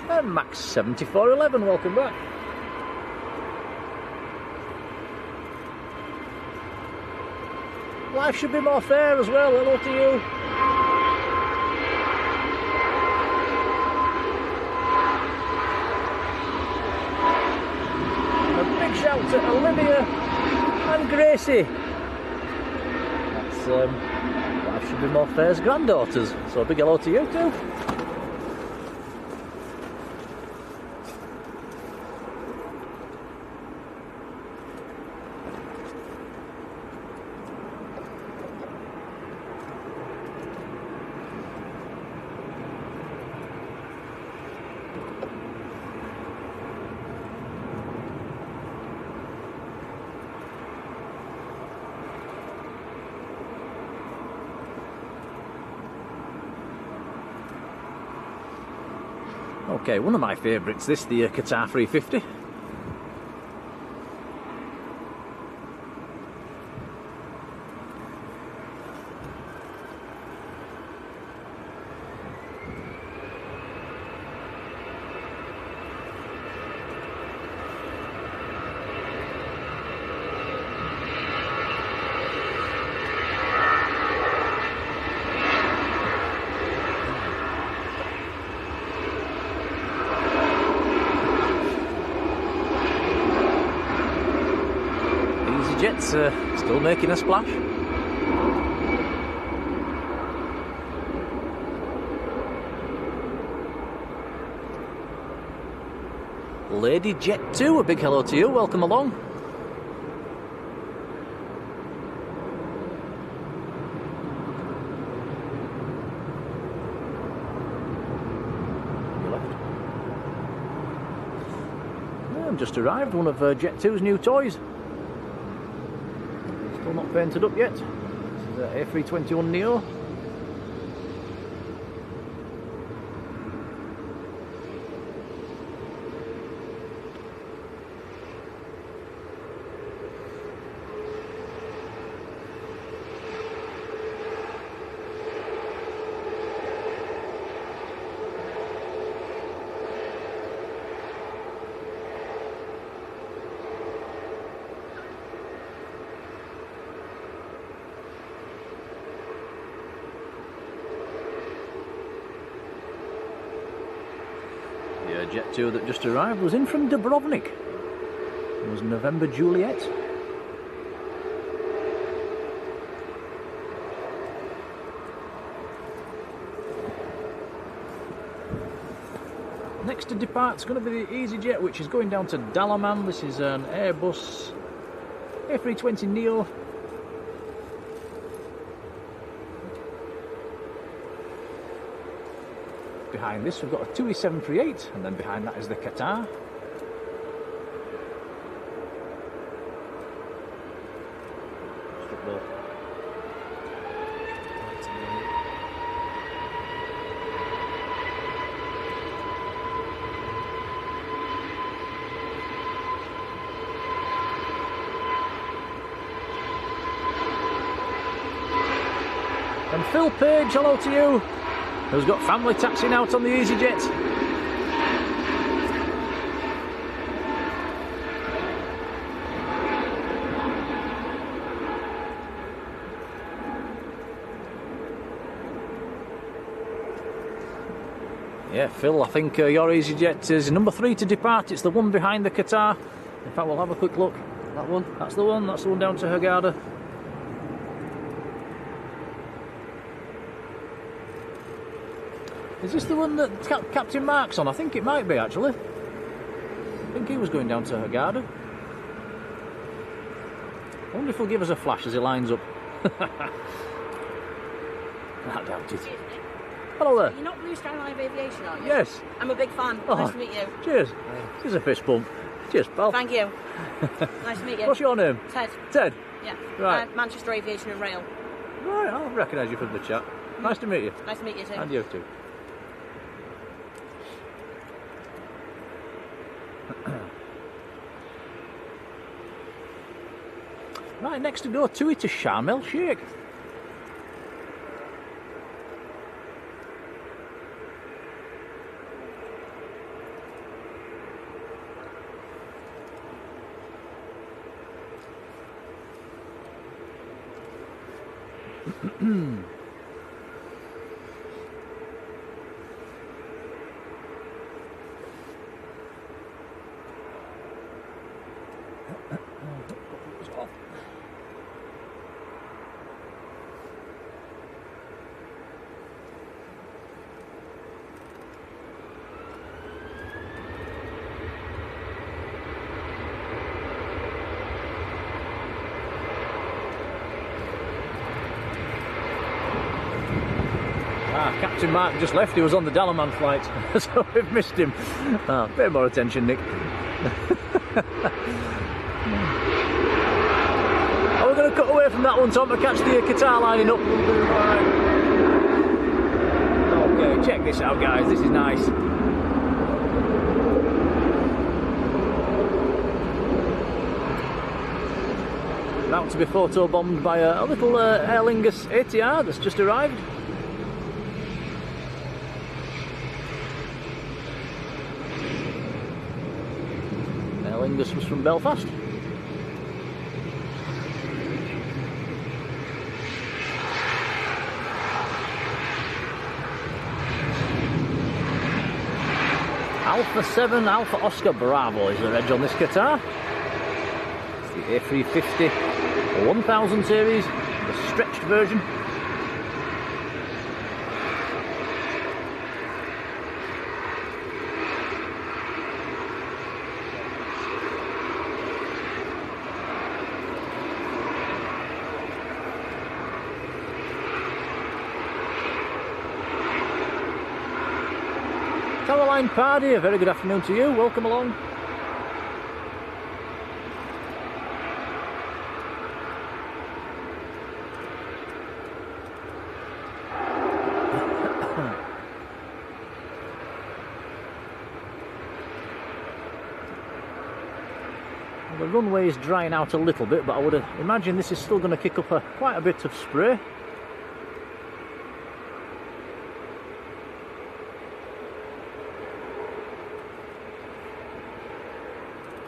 And Max 7411, welcome back. Life should be more fair as well, hello to you. A big shout to Olivia and Gracie. That's Life should be more fair's granddaughters, so a big hello to you too. Okay, one of my favourites, the Qatar 350. Jet's still making a splash. Lady Jet 2, a big hello to you, welcome along. You left. I've just arrived, one of Jet 2's new toys. Still not painted up yet. This is A321 Neo. Jet 2 that just arrived was in from Dubrovnik. It was November Juliet. Next to depart is going to be the EasyJet, which is going down to Dalaman. This is an Airbus A320 Neo. Behind this we've got a TUI 738, and then behind that is the Qatar. And Phil Page, hello to you, who's got family taxiing out on the EasyJet. Yeah, Phil, I think your EasyJet is number 3 to depart. It's the one behind the Qatar. In fact, we'll have a quick look. That one? That's the one down to Hurghada. Is this the one that Captain Mark's on? I think it might be, actually. I think he was going down to Hurghada. I wonder if he'll give us a flash as he lines up. I doubt it. Hello there. You're not Blue Sky Live Aviation, are you? Yes. I'm a big fan. Oh, Nice to meet you. Cheers. Here's a fist bump. Cheers, pal. Thank you. Nice to meet you. What's your name? Ted. Ted. Yeah. Right. Manchester Aviation and Rail. Right, I'll recognise you from the chat. Nice to meet you. Nice to meet you too. And you too. Right, next to go to it to Sharm El Sheikh. Captain Mark just left, he was on the Dalaman flight, so we've missed him. A bit more attention, Nick. Are we going to cut away from that one, Tom, to catch the Qatar lining up? Alright. Okay, check this out, guys, this is nice. About to be photo-bombed by a little Aer Lingus ATR that's just arrived. This was from Belfast. Alpha 7 Alpha Oscar Bravo is the reg on this Qatar. It's the A350 1000 series, the stretched version. Party, a very good afternoon to you, welcome along. Well, the runway is drying out a little bit, but I would imagine this is still going to kick up quite a bit of spray.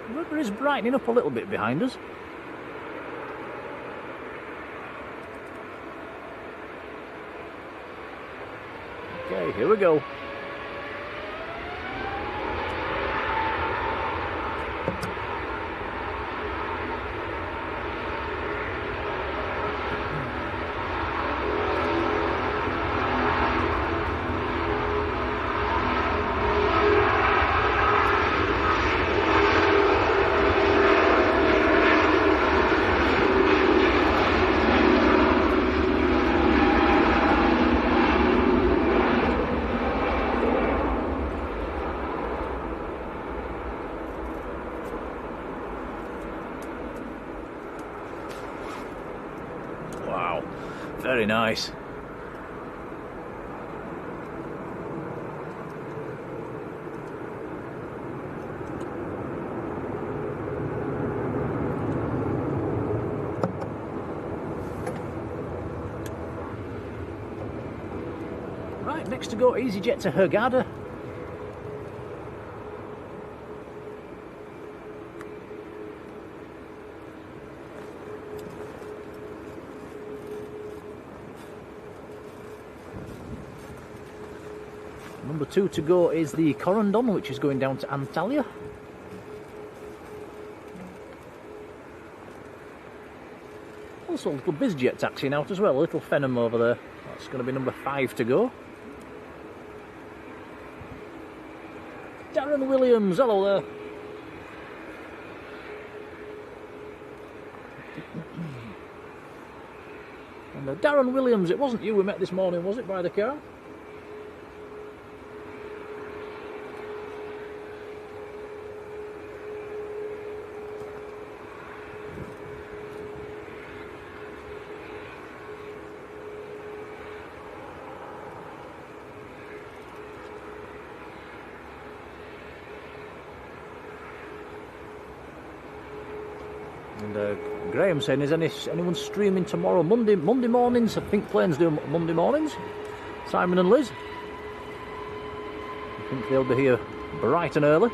The river is brightening up a little bit behind us. Okay, here we go. Very nice. Right, next to go EasyJet to Hurghada. Number 2 to go is the Corendon, which is going down to Antalya. Also a little BizJet taxiing out as well, a little Phenom over there. That's going to be number 5 to go. Darren Williams, hello there. And Darren Williams, it wasn't you we met this morning, was it, by the car? And Graham saying, is anyone streaming tomorrow? Monday mornings? I think planes do Monday mornings. Simon and Liz. I think they'll be here bright and early.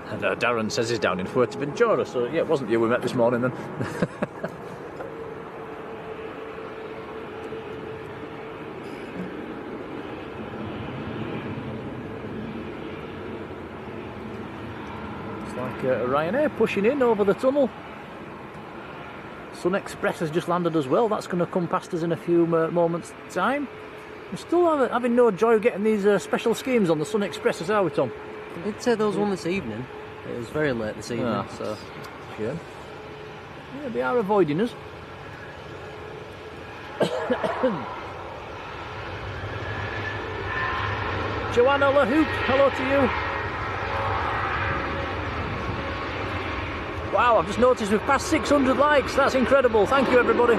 And Darren says he's down in Fuerteventura, so yeah, it wasn't you we met this morning then. It's like Ryanair pushing in over the tunnel. Sun Express has just landed as well. That's going to come past us in a few moments' time. We're still having no joy of getting these special schemes on the Sun Expresses, are we, Tom? I did say there was one this evening. It was very late this evening, so... Sure. Yeah, they are avoiding us. Joanna LaHoop, hello to you. Wow, I've just noticed we've passed 600 likes. That's incredible. Thank you, everybody.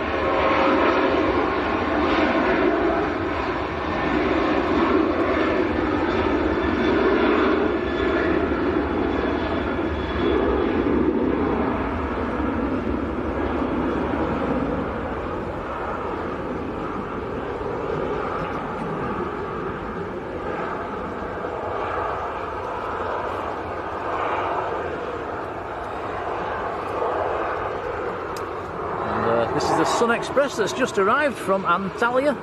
This is the Sun Express that's just arrived from Antalya.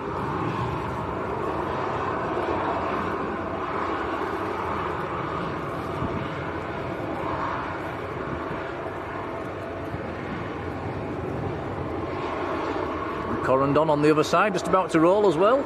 And Corendon on the other side, just about to roll as well.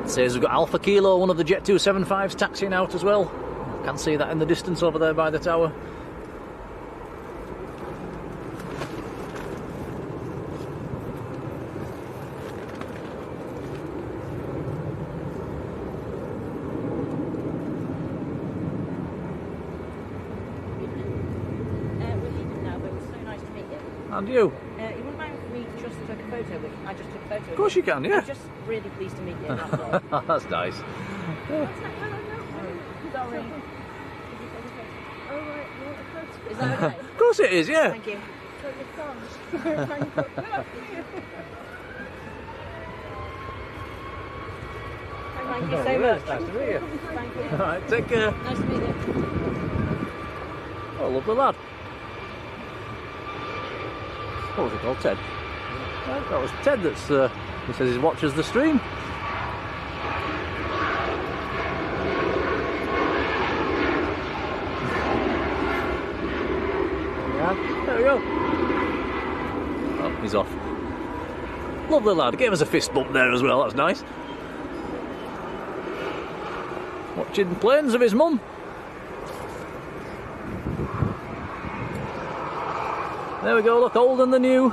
Says we've got Alpha Kilo, one of the Jet 275s, taxiing out as well. Can see that in the distance over there by the tower. We're leaving now, but it was so nice to meet you. And you? You wouldn't mind if we just took a photo with I just took a photo. Of course you can, yeah. I'm just really pleased to meet you. That's all. That's nice. Sorry. Is that okay? Of course it is, yeah. Thank you. Thank you so much. Nice to meet you. Thank you. Alright, take care. Nice to meet you. Oh, lovely lad. What was he called? Ted? That was Ted that's, he says he watches the stream. Yeah, there we go. Oh, he's off. Lovely lad. Gave us a fist bump there as well, that's nice. Watching planes of his mum. There we go, look, old and the new.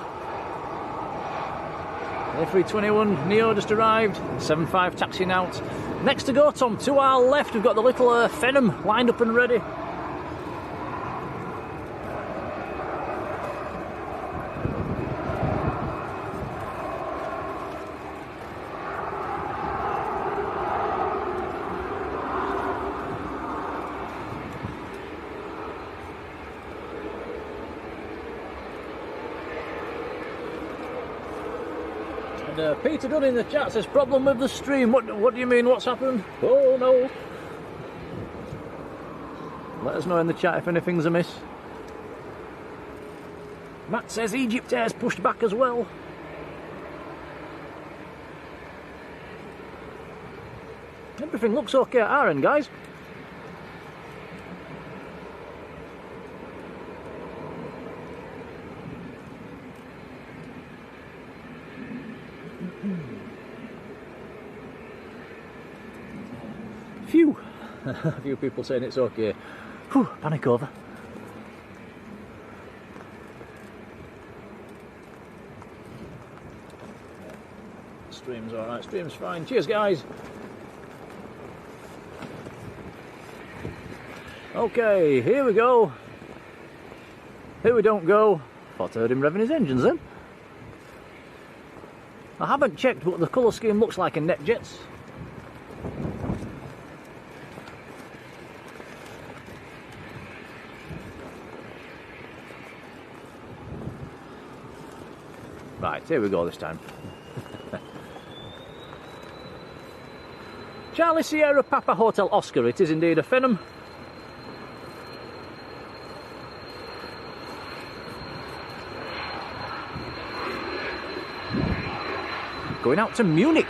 A321 Neo just arrived. 75 taxiing out. Next to go, Tom, to our left, we've got the little Phenom lined up and ready. Peter Dunn in the chat says problem with the stream. What do you mean? What's happened? Oh no! Let us know in the chat if anything's amiss. Matt says Egypt Air's pushed back as well. Everything looks okay at our end, guys. Phew! A few people saying it's okay. Whew, panic over. Stream's alright, stream's fine. Cheers, guys! Okay, here we go. Here we don't go. Thought I heard him revving his engines then. I haven't checked what the colour scheme looks like in NetJets. Right, here we go this time. Charlie Sierra Papa Hotel Oscar, it is indeed a Phenom. Going out to Munich.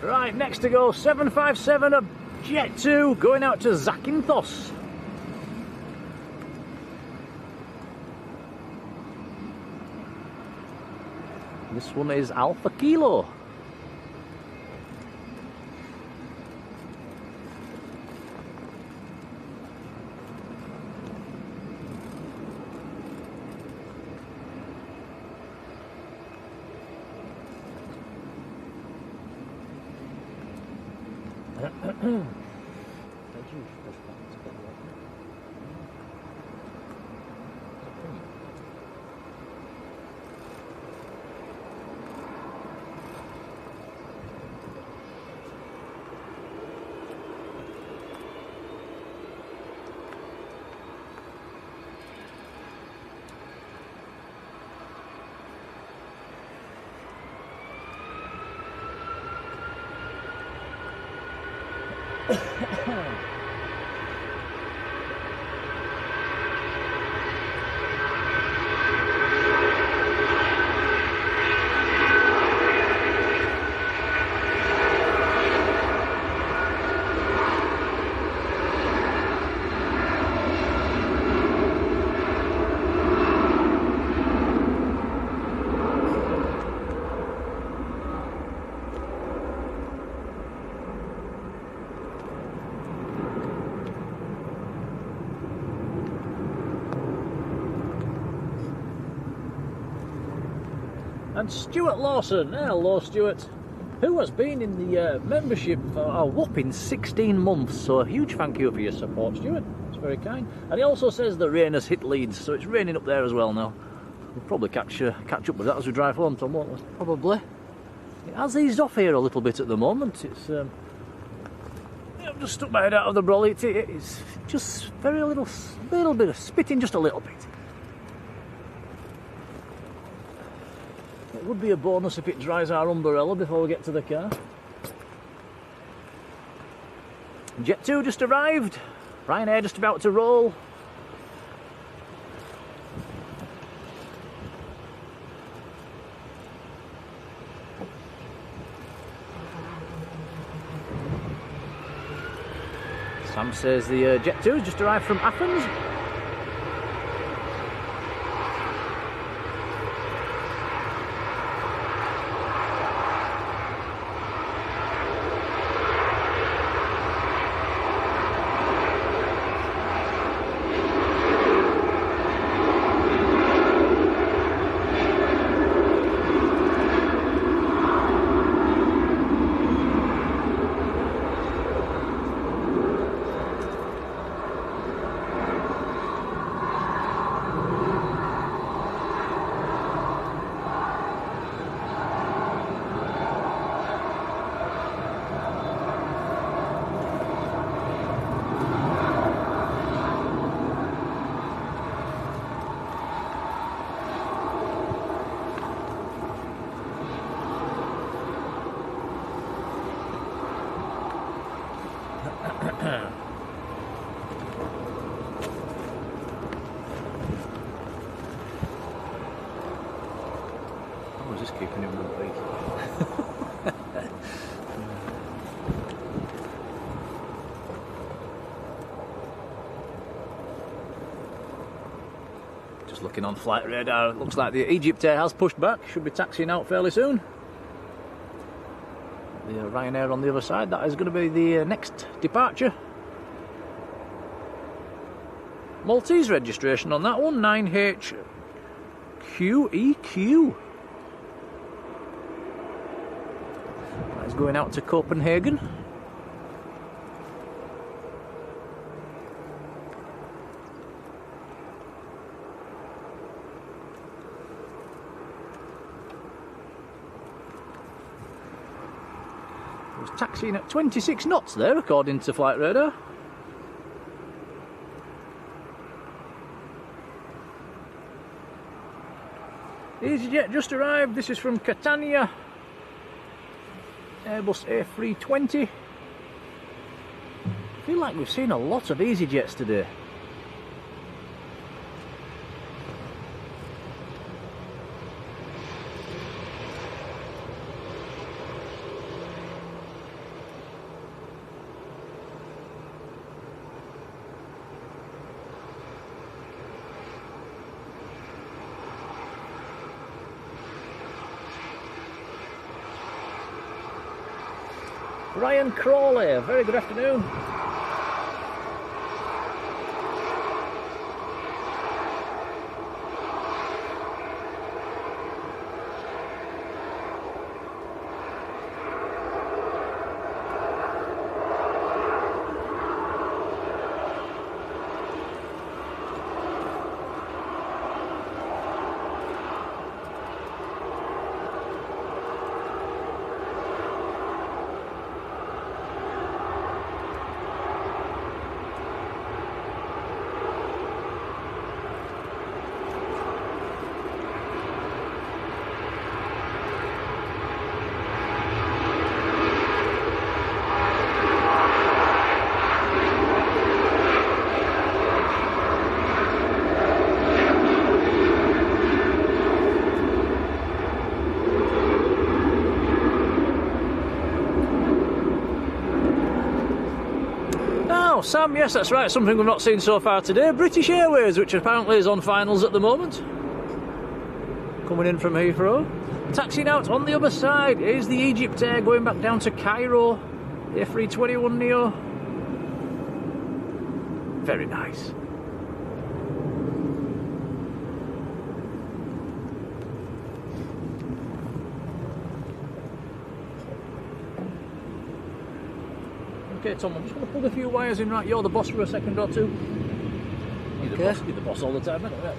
Right, next to go, 757 of Jet 2, going out to Zakynthos. This one is Alpha Kilo. And Stuart Lawson, hello Stuart, who has been in the membership for a whopping 16 months, so a huge thank you for your support, Stuart, it's very kind. And he also says the rain has hit Leeds, so it's raining up there as well now. We'll probably catch up with that as we drive home, Tom, won't we? Probably. It has eased off here a little bit at the moment. It's I've just stuck my head out of the brolly. It's just very little bit of spitting, just a little bit. It would be a bonus if it dries our umbrella before we get to the car. Jet 2 just arrived. Ryanair just about to roll. Sam says the Jet 2 has just arrived from Athens. I was just keeping him one beat. Just looking on flight radar, it looks like the Egypt Air has pushed back, should be taxiing out fairly soon. The Ryanair on the other side, that is going to be the next departure. Maltese registration on that one, 9HQEQ. That's going out to Copenhagen. It was taxiing at 26 knots there, according to flight radar. EasyJet just arrived. This is from Catania, Airbus A320. I feel like we've seen a lot of EasyJets today. Ryan Crawley, very good afternoon. Sam, yes, that's right, something we've not seen so far today. British Airways, which apparently is on finals at the moment. Coming in from Heathrow. Taxiing out on the other side is the Egypt Air going back down to Cairo. The A321neo. Very nice. Okay, Tom, I'm just going to plug a few wires in. Right, you're the boss for a second or two. You're the boss all the time, isn't it?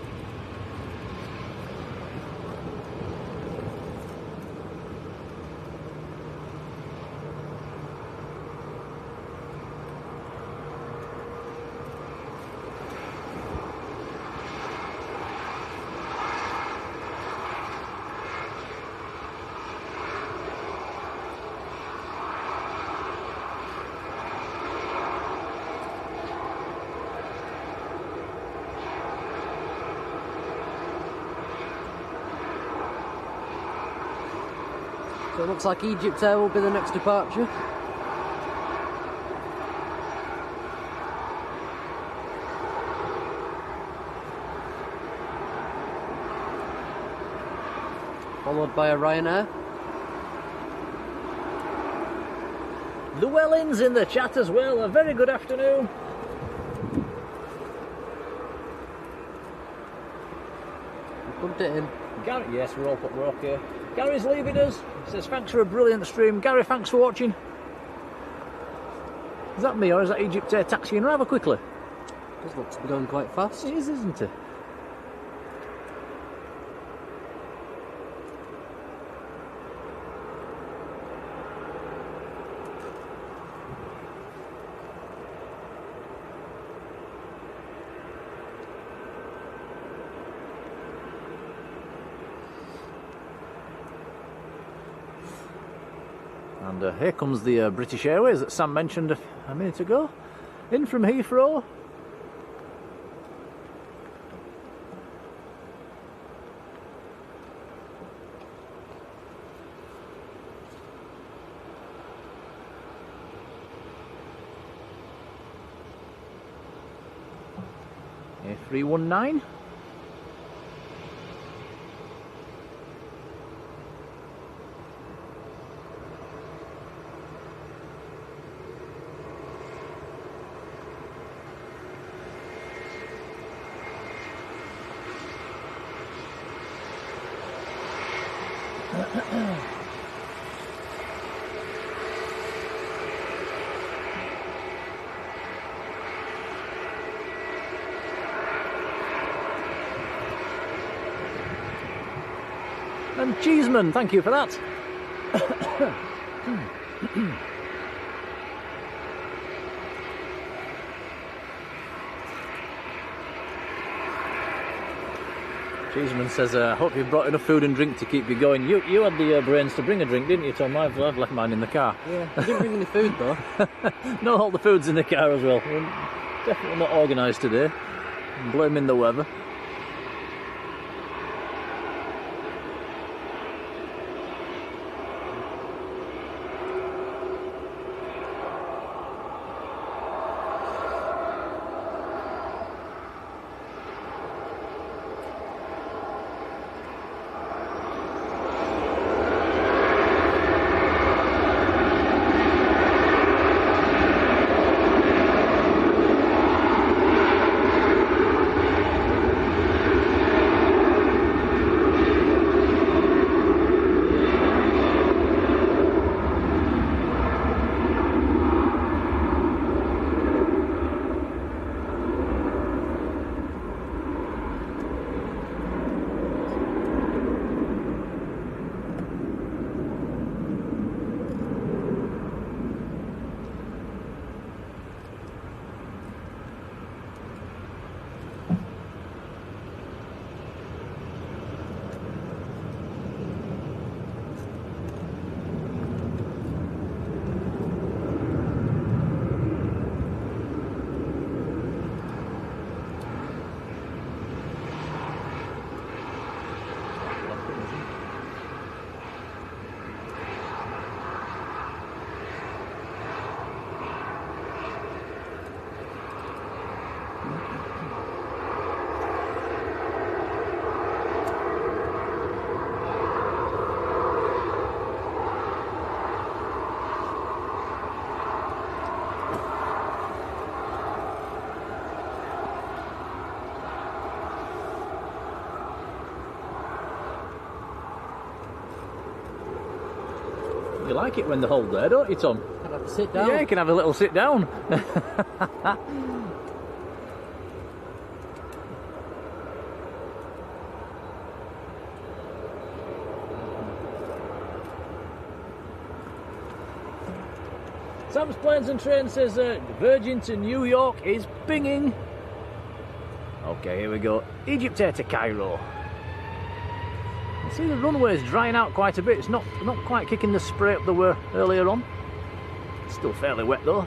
So it looks like Egypt Air will be the next departure. Followed by a Ryanair. Llewellyn's in the chat as well. A very good afternoon. We pumped it in. Gary, yes, we're okay. Gary's leaving us. He says thanks for a brilliant stream. Gary, thanks for watching. Is that me or is that Egypt Air taxiing rather quickly? Does look to be going quite fast. It is, isn't it? And here comes the British Airways that Sam mentioned a minute ago. In from Heathrow. A319. And Cheeseman, thank you for that. Cheeseman says, I hope you've brought enough food and drink to keep you going. You had the brains to bring a drink, didn't you, Tom? I've left mine in the car. Yeah, I didn't bring any food though. No, all the food's in the car as well. We're definitely not organised today. I'm blaming the weather. You like it when they hold there, don't you, Tom? Can I have a sit down? Yeah, you can have a little sit down. Sam's Planes and Trains says Virgin to New York is pinging. Okay, here we go. Egypt Air to Cairo. You see the runway's drying out quite a bit. It's not quite kicking the spray up there were earlier on. It's still fairly wet though.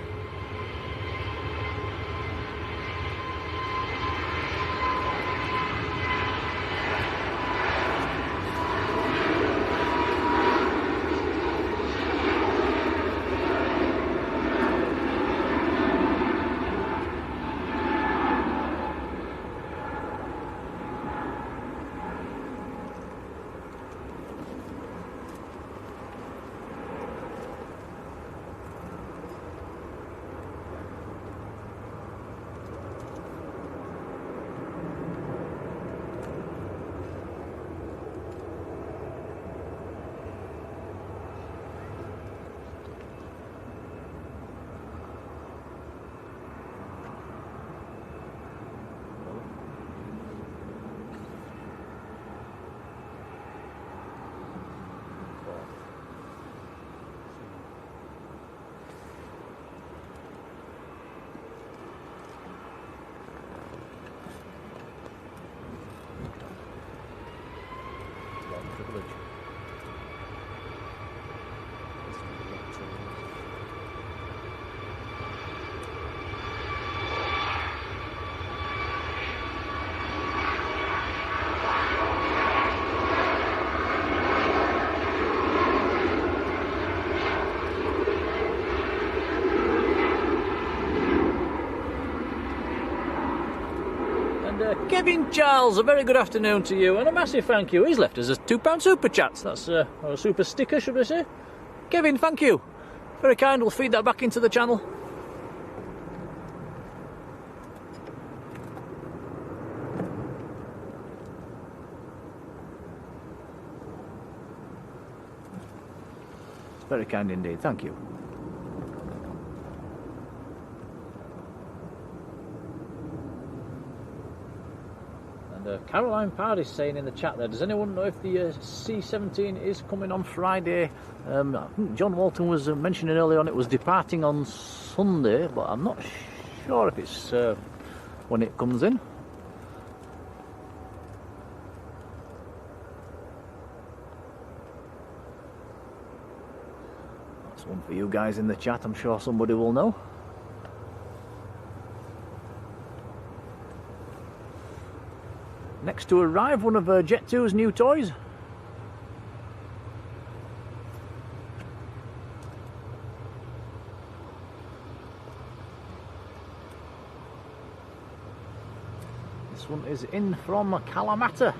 village. Kevin Charles, a very good afternoon to you and a massive thank you. He's left us a £2 super chat. That's or a super sticker, should we say? Kevin, thank you. Very kind. We'll feed that back into the channel. Very kind indeed. Thank you. Caroline Pardy's saying in the chat there, does anyone know if the C-17 is coming on Friday? I think John Walton was mentioning earlier on it was departing on Sunday, but I'm not sure if it's when it comes in. That's one for you guys in the chat, I'm sure somebody will know. Next to arrive, one of Jet2's new toys. This one is in from Kalamata.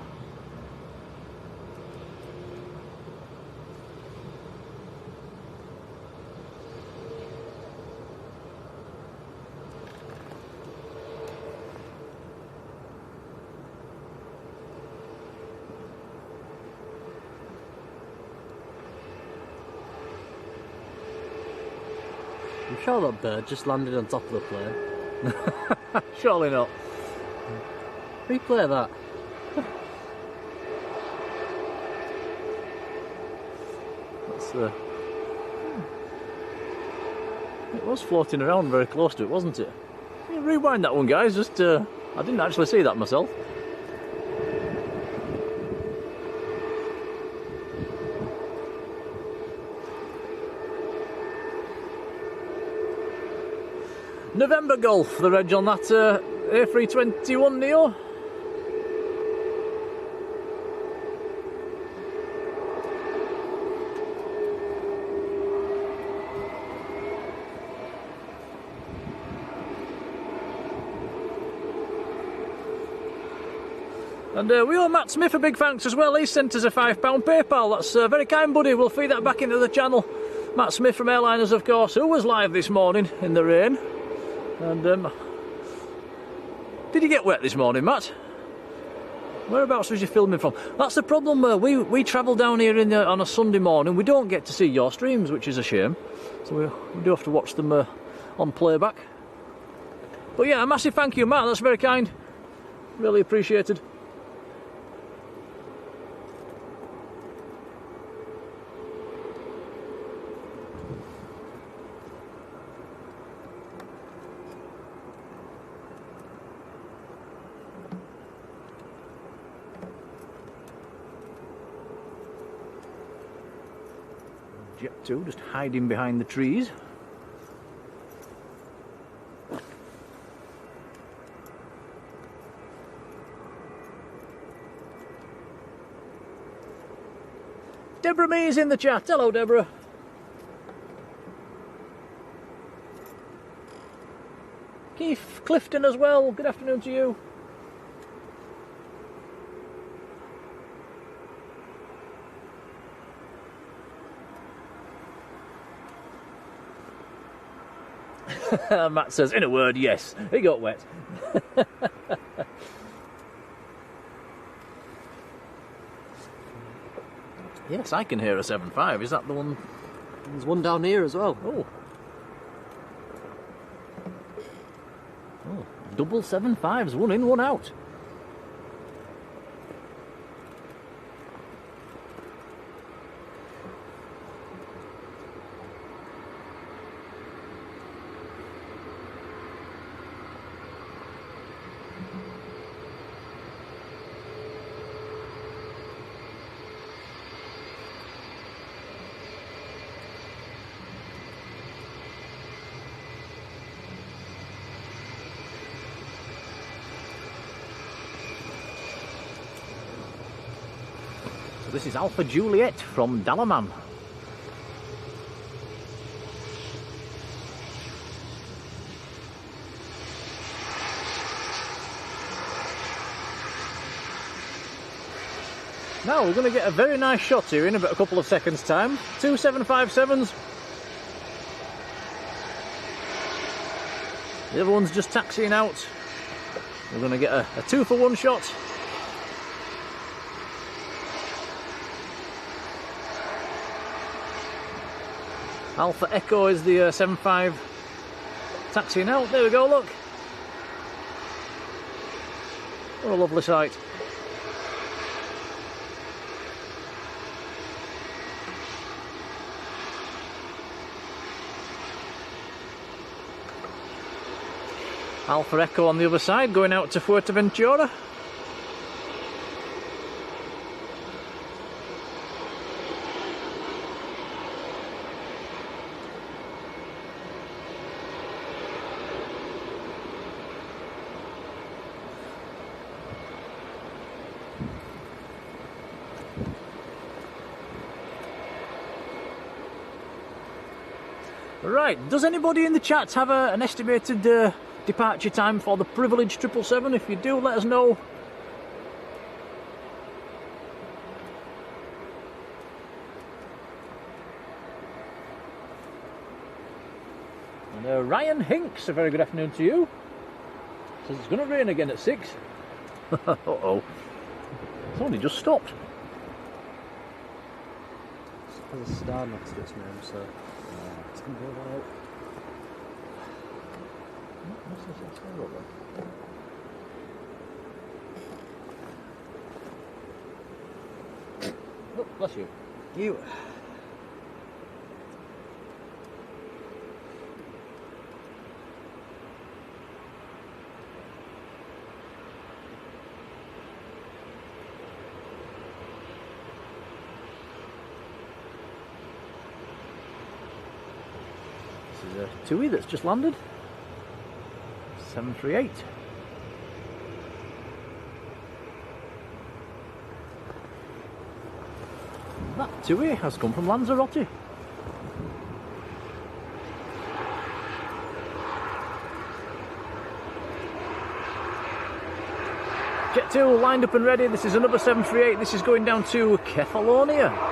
I'm sure that bird just landed on top of the plane. Surely not. Replay that. That's it was floating around very close to it, wasn't it? Yeah, rewind that one, guys. Just I didn't actually see that myself. November Golf, the reg on that A321 Neo. And we owe Matt Smith a big thanks as well. He sent us a £5 PayPal. That's very kind, buddy. We'll feed that back into the channel. Matt Smith from Airliners, of course, who was live this morning in the rain. And did you get wet this morning, Matt? Whereabouts was you filming from? That's the problem. We travel down here on a Sunday morning. We don't get to see your streams, which is a shame. So we do have to watch them on playback. But yeah, a massive thank you, Matt. That's very kind. Really appreciated. Jet2 just hiding behind the trees. Deborah Mees in the chat. Hello, Deborah. Keith Clifton as well. Good afternoon to you. Matt says, in a word, yes, he got wet. Yes, I can hear a 7.5. Is that the one? There's one down here as well. Oh. Oh, double 7.5s, one in, one out. This is Alpha Juliet from Dalaman. Now we're going to get a very nice shot here in about a couple of seconds time. 2 757s. The other one's just taxiing out. We're going to get a 2-for-1 shot. Alpha Echo is the 75 taxiing out. There we go, look. What a lovely sight. Alpha Echo on the other side, going out to Fuerteventura. Right, does anybody in the chat have an estimated departure time for the Privilege 777? If you do, let us know. And Ryan Hinks, a very good afternoon to you. Says it's going to rain again at 6. Uh-oh. It's only just stopped. There's a star next to its name, so it's going to go out. What's this star up there? Oh, bless you. You. This is a TUI that's just landed. 738. That TUI has come from Lanzarote. Jet 2 lined up and ready. This is another 738. This is going down to Kefalonia.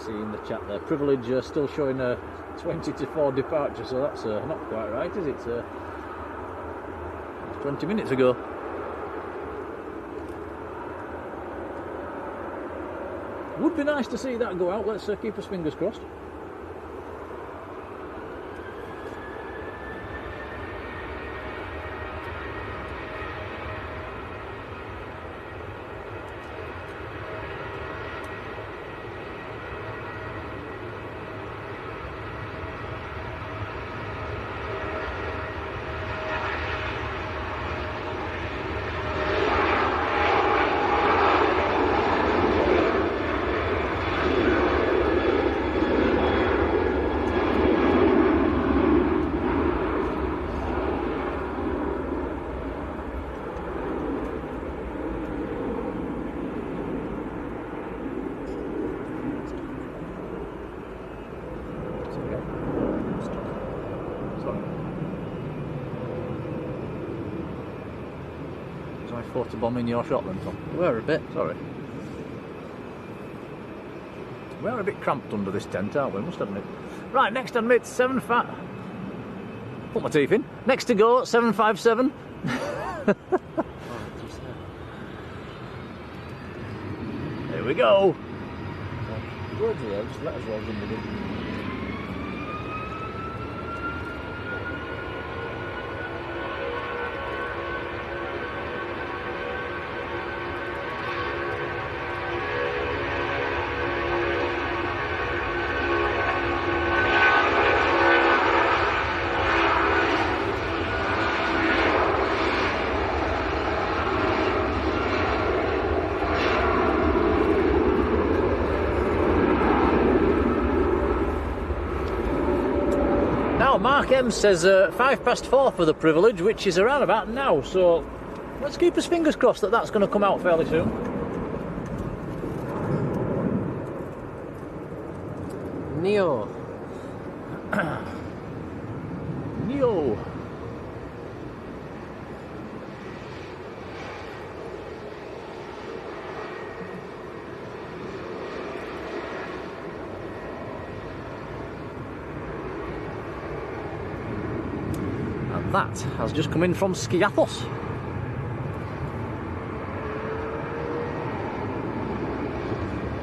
In the chat there, Privilege still showing a 20 to 4 departure, so that's not quite right, is it? It's 20 minutes ago. Would be nice to see that go out. Let's keep us fingers crossed. To bomb in your shot then, Tom? We're a bit. Sorry. We are a bit cramped under this tent, aren't we? Must admit. Right, next admit 75. Put my teeth in. Next to go 757. Here we go. Words there, just let us roll in the wind. Mark M says 4:05 for the privilege, which is around about now, so let's keep his fingers crossed that that's going to come out fairly soon. Neo. Neo. And that has just come in from Skiathos.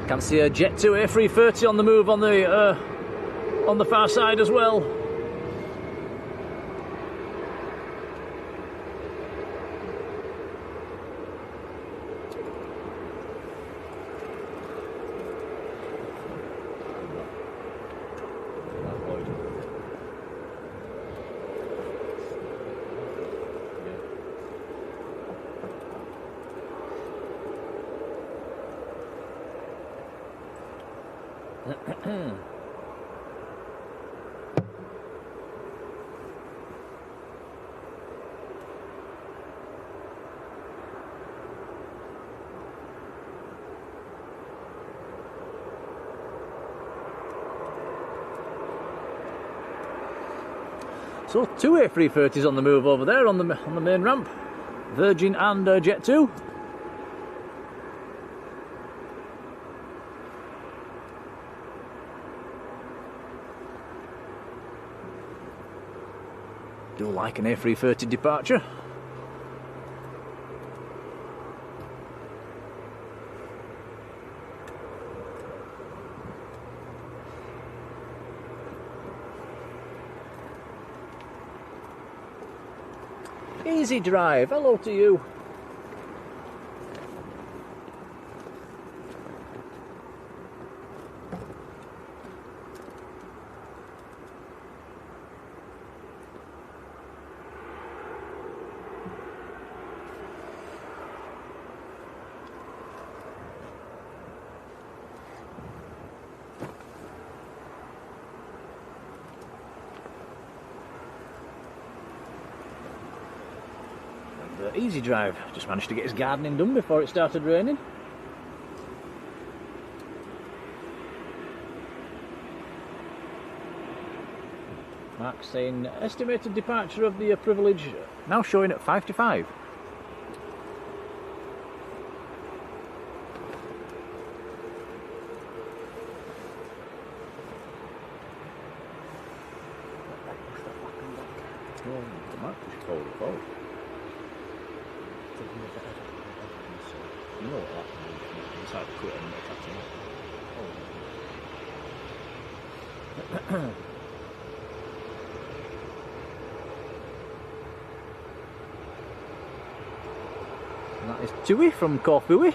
Can see a Jet 2 A330 on the move on the far side as well. So 2 A330s on the move over there on the main ramp, Virgin and Jet 2. Do like an A330 departure. Easy drive, hello to you. Easy drive, just managed to get his gardening done before it started raining. Mark saying estimated departure of the privilege now showing at 5 to 5. Oh, Mark pushed forward. You know what that means? It's hard to quit and attach it. And that is Tui from Corfui.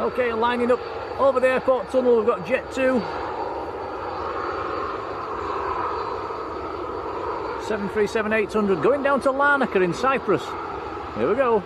Okay, lining up over the airport tunnel, we've got Jet 2. 737-800 going down to Larnaca in Cyprus. Here we go.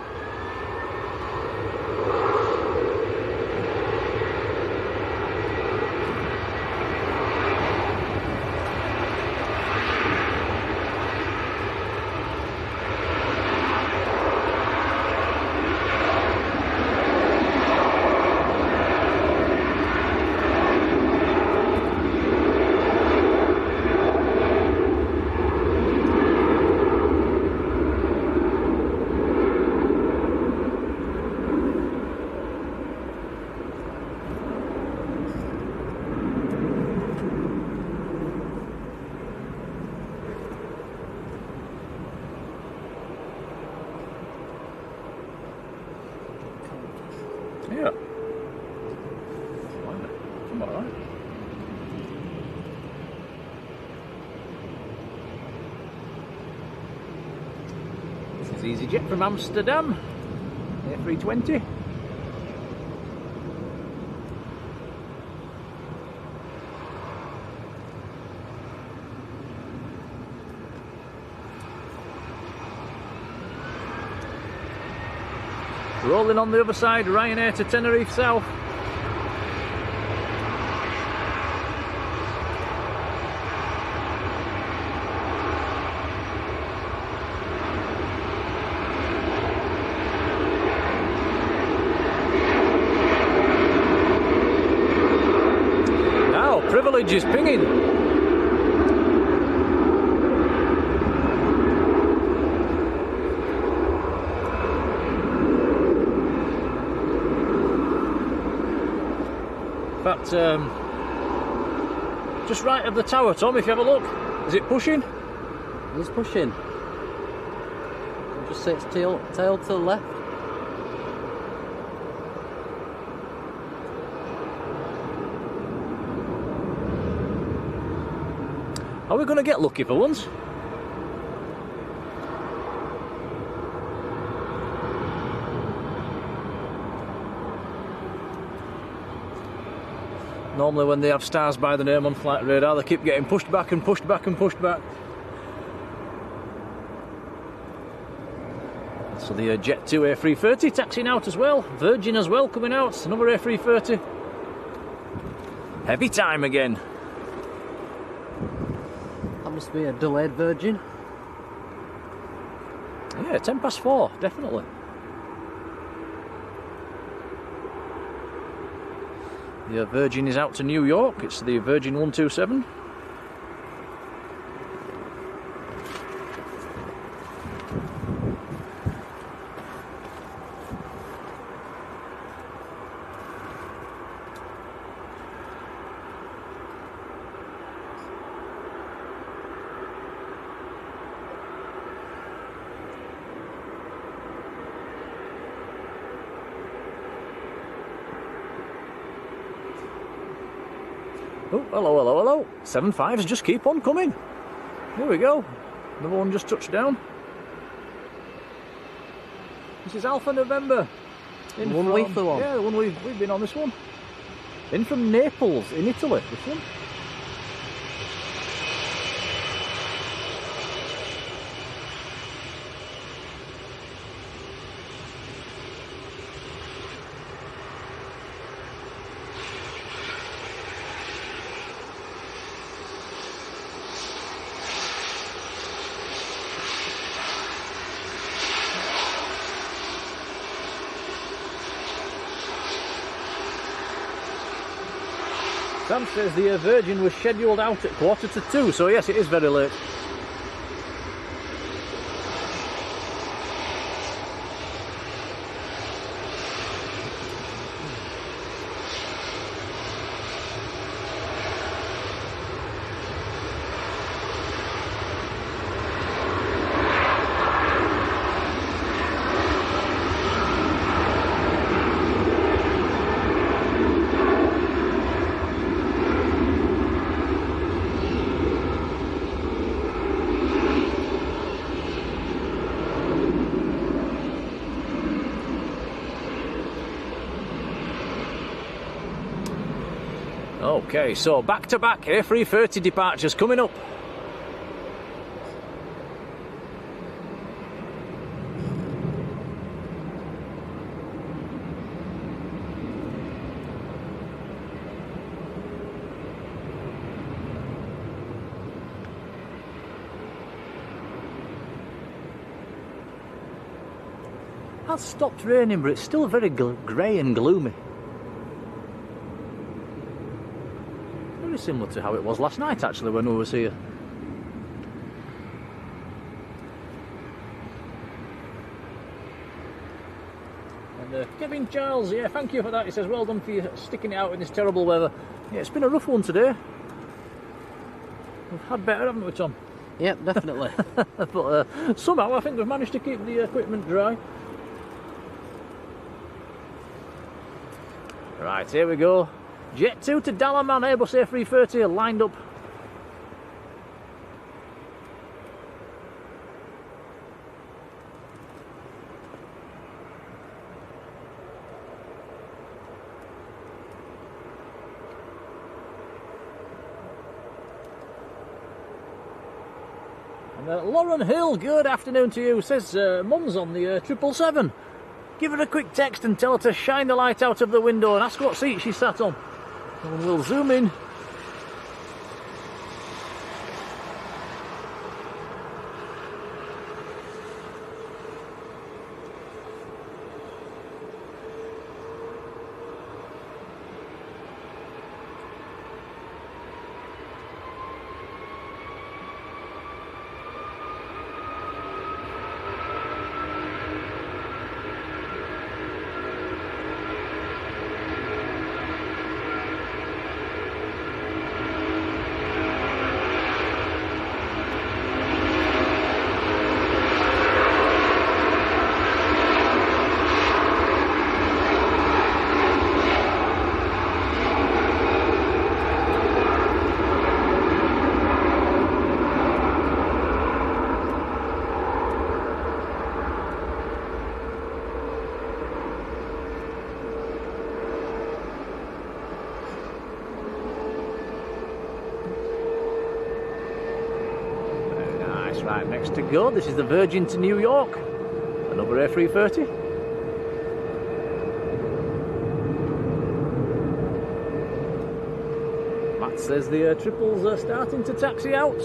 EasyJet from Amsterdam, A320. Rolling on the other side, Ryanair to Tenerife South. Now, Privilege is pinging. In fact, just right of the tower, Tom, if you have a look. Is it pushing? It is pushing. Just say it's tail to the left. Are we going to get lucky for once? Normally when they have stars by the name on flight radar, they keep getting pushed back and pushed back and pushed back. So the Jet 2 A330 taxiing out as well. Virgin as well coming out, another A330. Heavy time again. That must be a delayed Virgin. Yeah, 4:10, definitely. The Virgin is out to New York. It's the Virgin 127. Oh, hello, hello, hello. 75s just keep on coming. Here we go. Another one just touched down. This is Alpha November. The one we flew on? Yeah, the one we've been on, this one. In from Naples, in Italy, this one. Sam says the Virgin was scheduled out at 1:45, so yes, it is very late. Okay, so back-to-back A330 departures coming up. It has stopped raining, but it's still very grey and gloomy. Very similar to how it was last night, actually, when we was here. And Kevin Charles, yeah, thank you for that. He says, well done for you sticking it out in this terrible weather. Yeah, it's been a rough one today. We've had better, haven't we, Tom? Yep, definitely. But somehow I think we've managed to keep the equipment dry. Right, here we go. Jet 2 to Dalaman, Airbus A330 lined up. And Lauren Hill, good afternoon to you, says Mum's on the 777. Give her a quick text and tell her to shine the light out of the window and ask what seat she sat on. And we'll zoom in. Right, next to go, this is the Virgin to New York, another A330. Matt says the triples are starting to taxi out.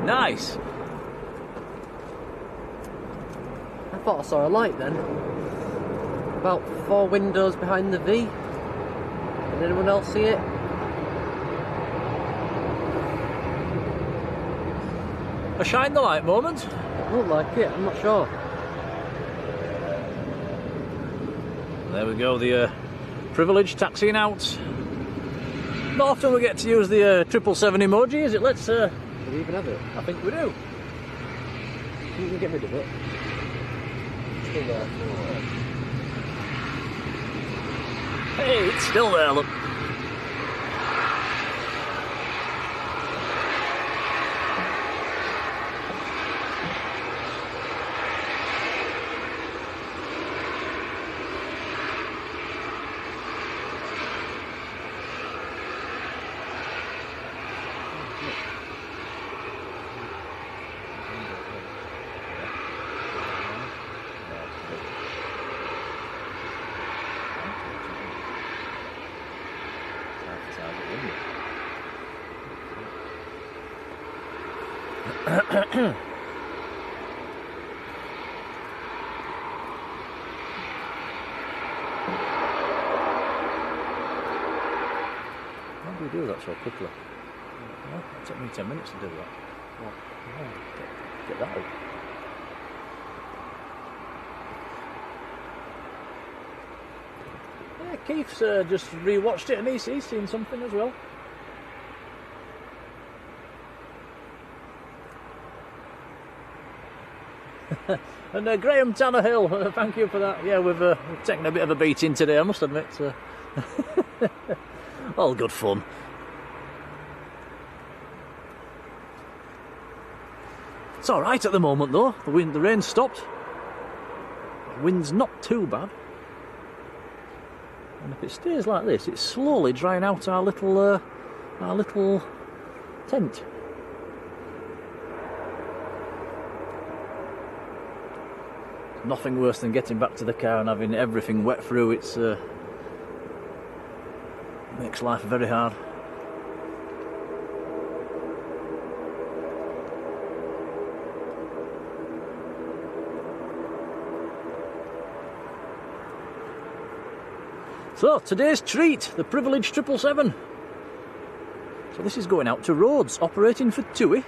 Nice. I thought I saw a light then. About 4 windows behind the V. Did anyone else see it? A shine the light moment. It looked like it, I'm not sure. There we go, the privileged taxiing out. Not often we get to use the 777 emoji, is it? Let's Do we even have it? I think we do. You can get rid of it. Still there. Hey, it's still there, look. How do we do that so quickly? Well, it took me 10 minutes to do that. What? Get that out. Yeah, Keith's just rewatched it and he's seen something as well. And Graham Tannerhill, thank you for that. Yeah, we've taken a bit of a beating today, I must admit. All good fun. It's all right at the moment, though. The rain stopped. The wind's not too bad. And if it stays like this, it's slowly drying out our little tent. Nothing worse than getting back to the car and having everything wet through. It's makes life very hard. So today's treat, the privileged 777. So this is going out to Rhodes, operating for TUI.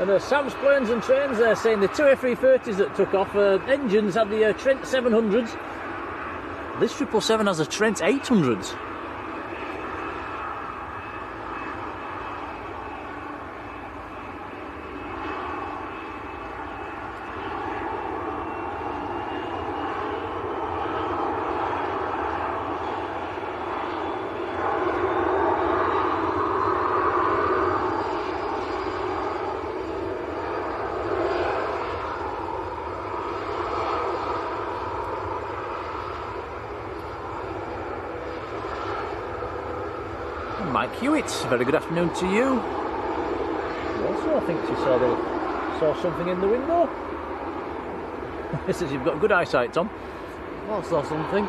And Sam's Planes and Trains, they're saying the two A330s that took off, engines had the Trent 700s. This 777 has a Trent 800s. Mike Hewitt, very good afternoon to you. Also, I think she saw something in the window. He says you've got good eyesight, Tom. I saw something.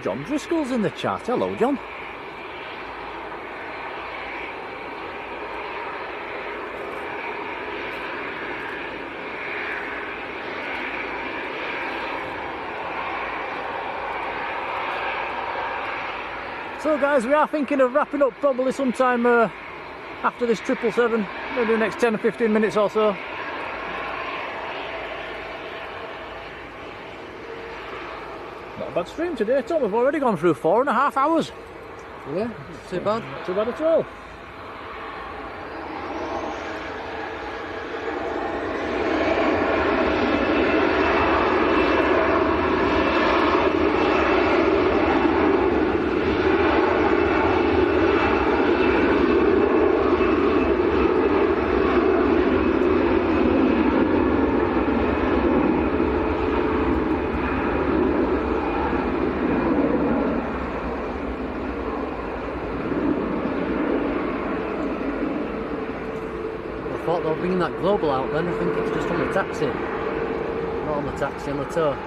John Driscoll's in the chat. Hello, John. So guys, we are thinking of wrapping up probably sometime after this 777, maybe the next 10 or 15 minutes or so. Not a bad stream today, Tom. We've already gone through 4.5 hours. Yeah, not too bad. Not too bad at all. Bringing that global out then, I think it's just on the taxi. Not on the taxi, on the tow.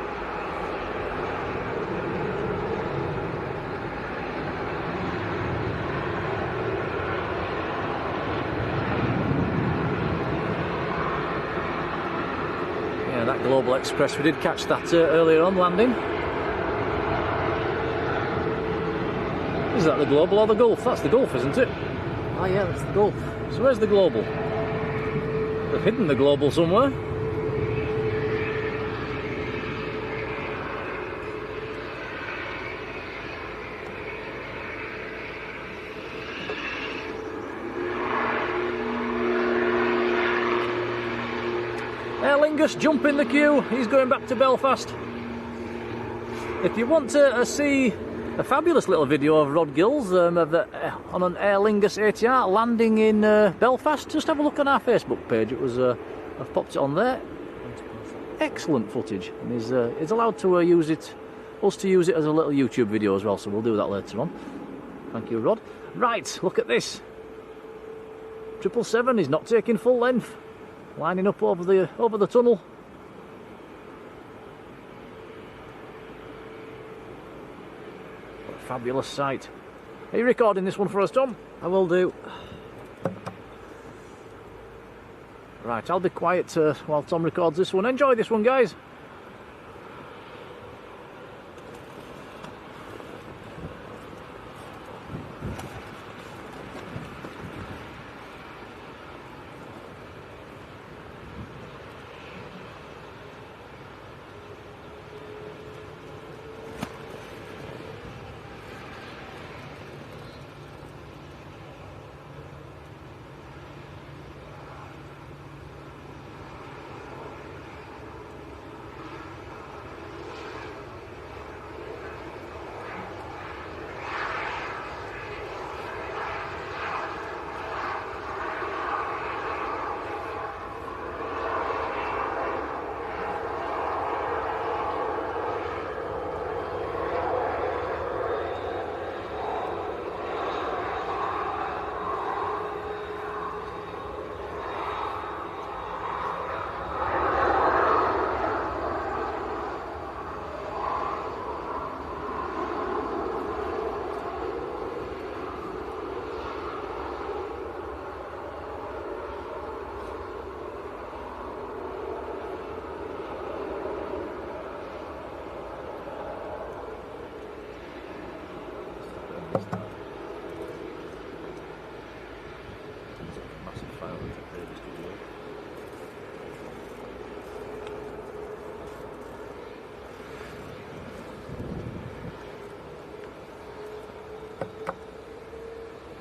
that Global Express, we did catch that earlier on landing. Is that the Global or the Gulf? That's the Gulf, isn't it? Oh yeah, that's the Gulf. So where's the Global? They've hidden the Global somewhere. Aer Lingus jumping the queue, he's going back to Belfast. If you want to see a fabulous little video of Rod Gills on an Aer Lingus ATR landing in Belfast, just have a look on our Facebook page. It was I've popped it on there. Excellent footage, and he's allowed to use it, us to use it as a little YouTube video as well, so we'll do that later on. Thank you, Rod. Right, look at this. 777 is not taking full length, lining up over the tunnel. What a fabulous sight. Are you recording this one for us, Tom? I will do. Right, I'll be quiet while Tom records this one. Enjoy this one, guys.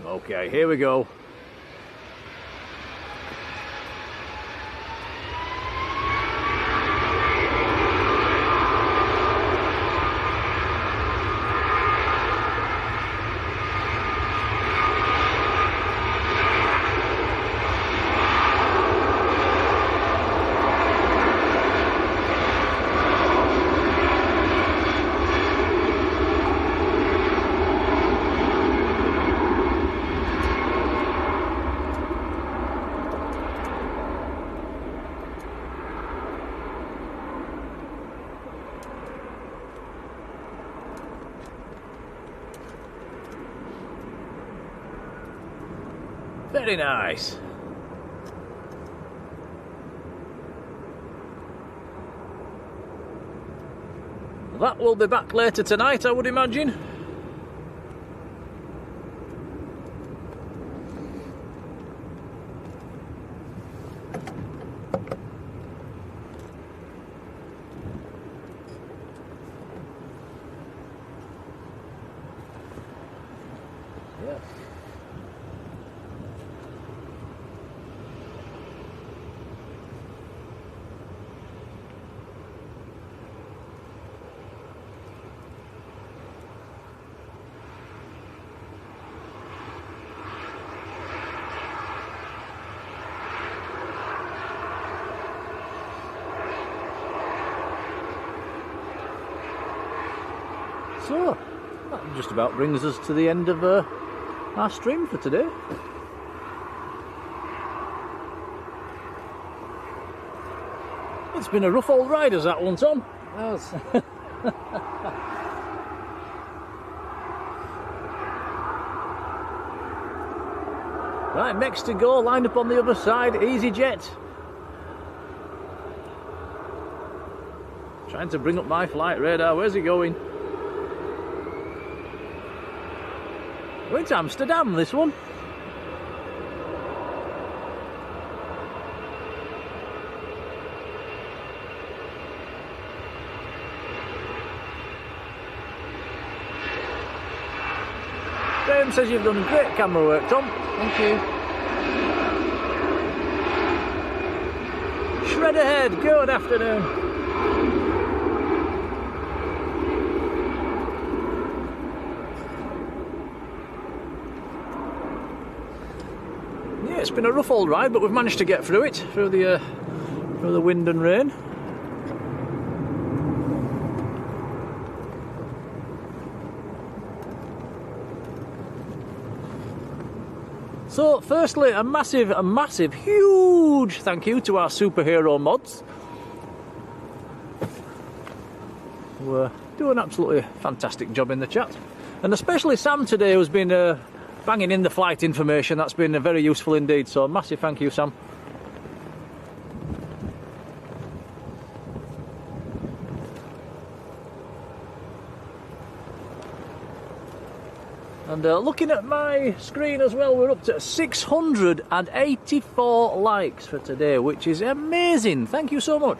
Okay, here we go. Very nice. That will be back later tonight, I would imagine. Yeah. So, that just about brings us to the end of our stream for today. It's been a rough old ride, has that one, Tom? Yes. Right, next to go, lined up on the other side, EasyJet. Trying to bring up my flight radar. Where's he going? Oh, it's Amsterdam, this one. Graham says you've done great camera work, Tom. Thank you. Shred ahead, good afternoon. Yeah, it's been a rough old ride, but we've managed to get through it, through the wind and rain. So, firstly, a massive, huge thank you to our superhero mods, who are doing an absolutely fantastic job in the chat. And especially Sam today, who's been banging in the flight information. That's been very useful indeed, so massive thank you, Sam. And looking at my screen as well, we're up to 684 likes for today, which is amazing. Thank you so much.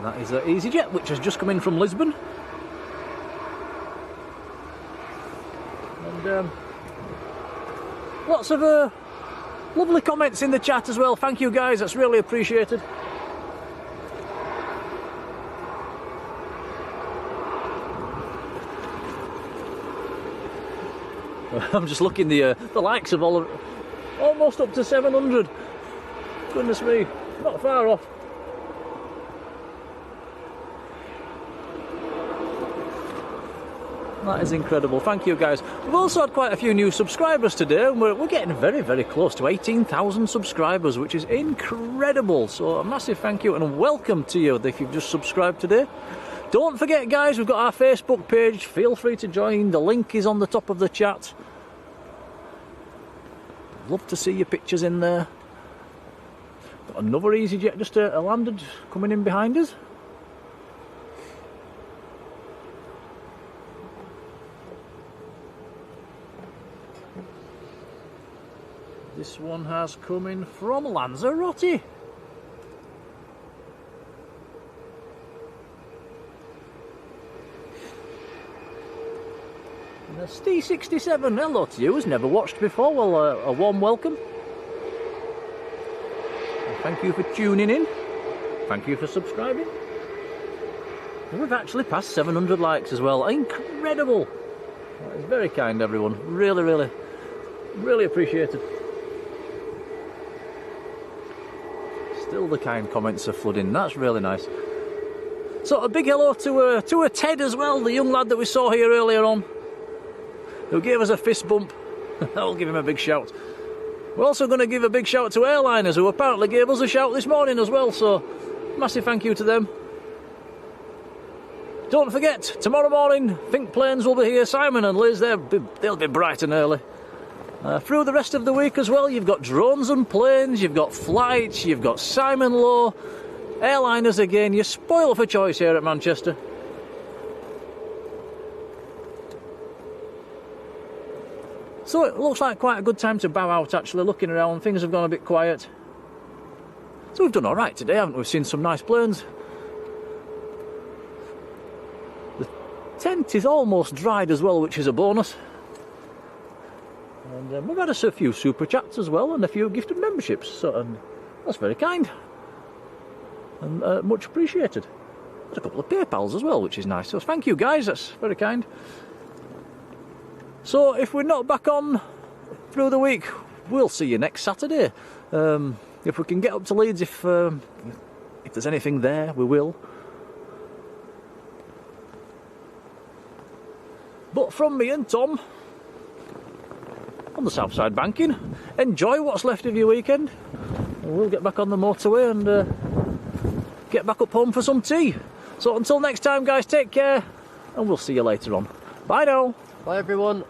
That is EasyJet, which has just come in from Lisbon. And lots of lovely comments in the chat as well. Thank you guys, that's really appreciated. I'm just looking, the likes of all of, almost up to 700. Goodness me, not far off. That is incredible. Thank you, guys. We've also had quite a few new subscribers today, and we're getting very, very close to 18,000 subscribers, which is incredible. So a massive thank you and welcome to you if you've just subscribed today. Don't forget, guys, we've got our Facebook page. Feel free to join. The link is on the top of the chat. Love to see your pictures in there. Got another EasyJet just landed, coming in behind us. This one has come in from Lanzarote. And a T67, hello to you, who's never watched before. Well, a warm welcome. And thank you for tuning in. Thank you for subscribing. And we've actually passed 700 likes as well. Incredible. That is very kind, everyone. Really, really, really appreciated. Still the kind comments are flooding, that's really nice. So a big hello to a Ted as well, the young lad that we saw here earlier on, who gave us a fist bump. I'll give him a big shout. We're also going to give a big shout to airliners, who apparently gave us a shout this morning as well, so massive thank you to them. Don't forget, tomorrow morning, Think Planes will be here. Simon and Liz, they'll be bright and early. Through the rest of the week as well, you've got drones and planes, you've got flights, you've got Simon Lowe, airliners again. You're spoiled for choice here at Manchester. So it looks like quite a good time to bow out, actually. Looking around, things have gone a bit quiet. So we've done alright today, haven't we? We've seen some nice planes. The tent is almost dried as well, which is a bonus. And we've had a few super chats as well, and a few gifted memberships, so that's very kind and much appreciated. Had a couple of PayPals as well, which is nice, so thank you guys, that's very kind. So if we're not back on through the week, we'll see you next Saturday. If we can get up to Leeds, if there's anything there, we will. But from me and Tom, the south side banking. Enjoy what's left of your weekend. And we'll get back on the motorway and get back up home for some tea. So until next time, guys, take care, and we'll see you later on. Bye now. Bye everyone.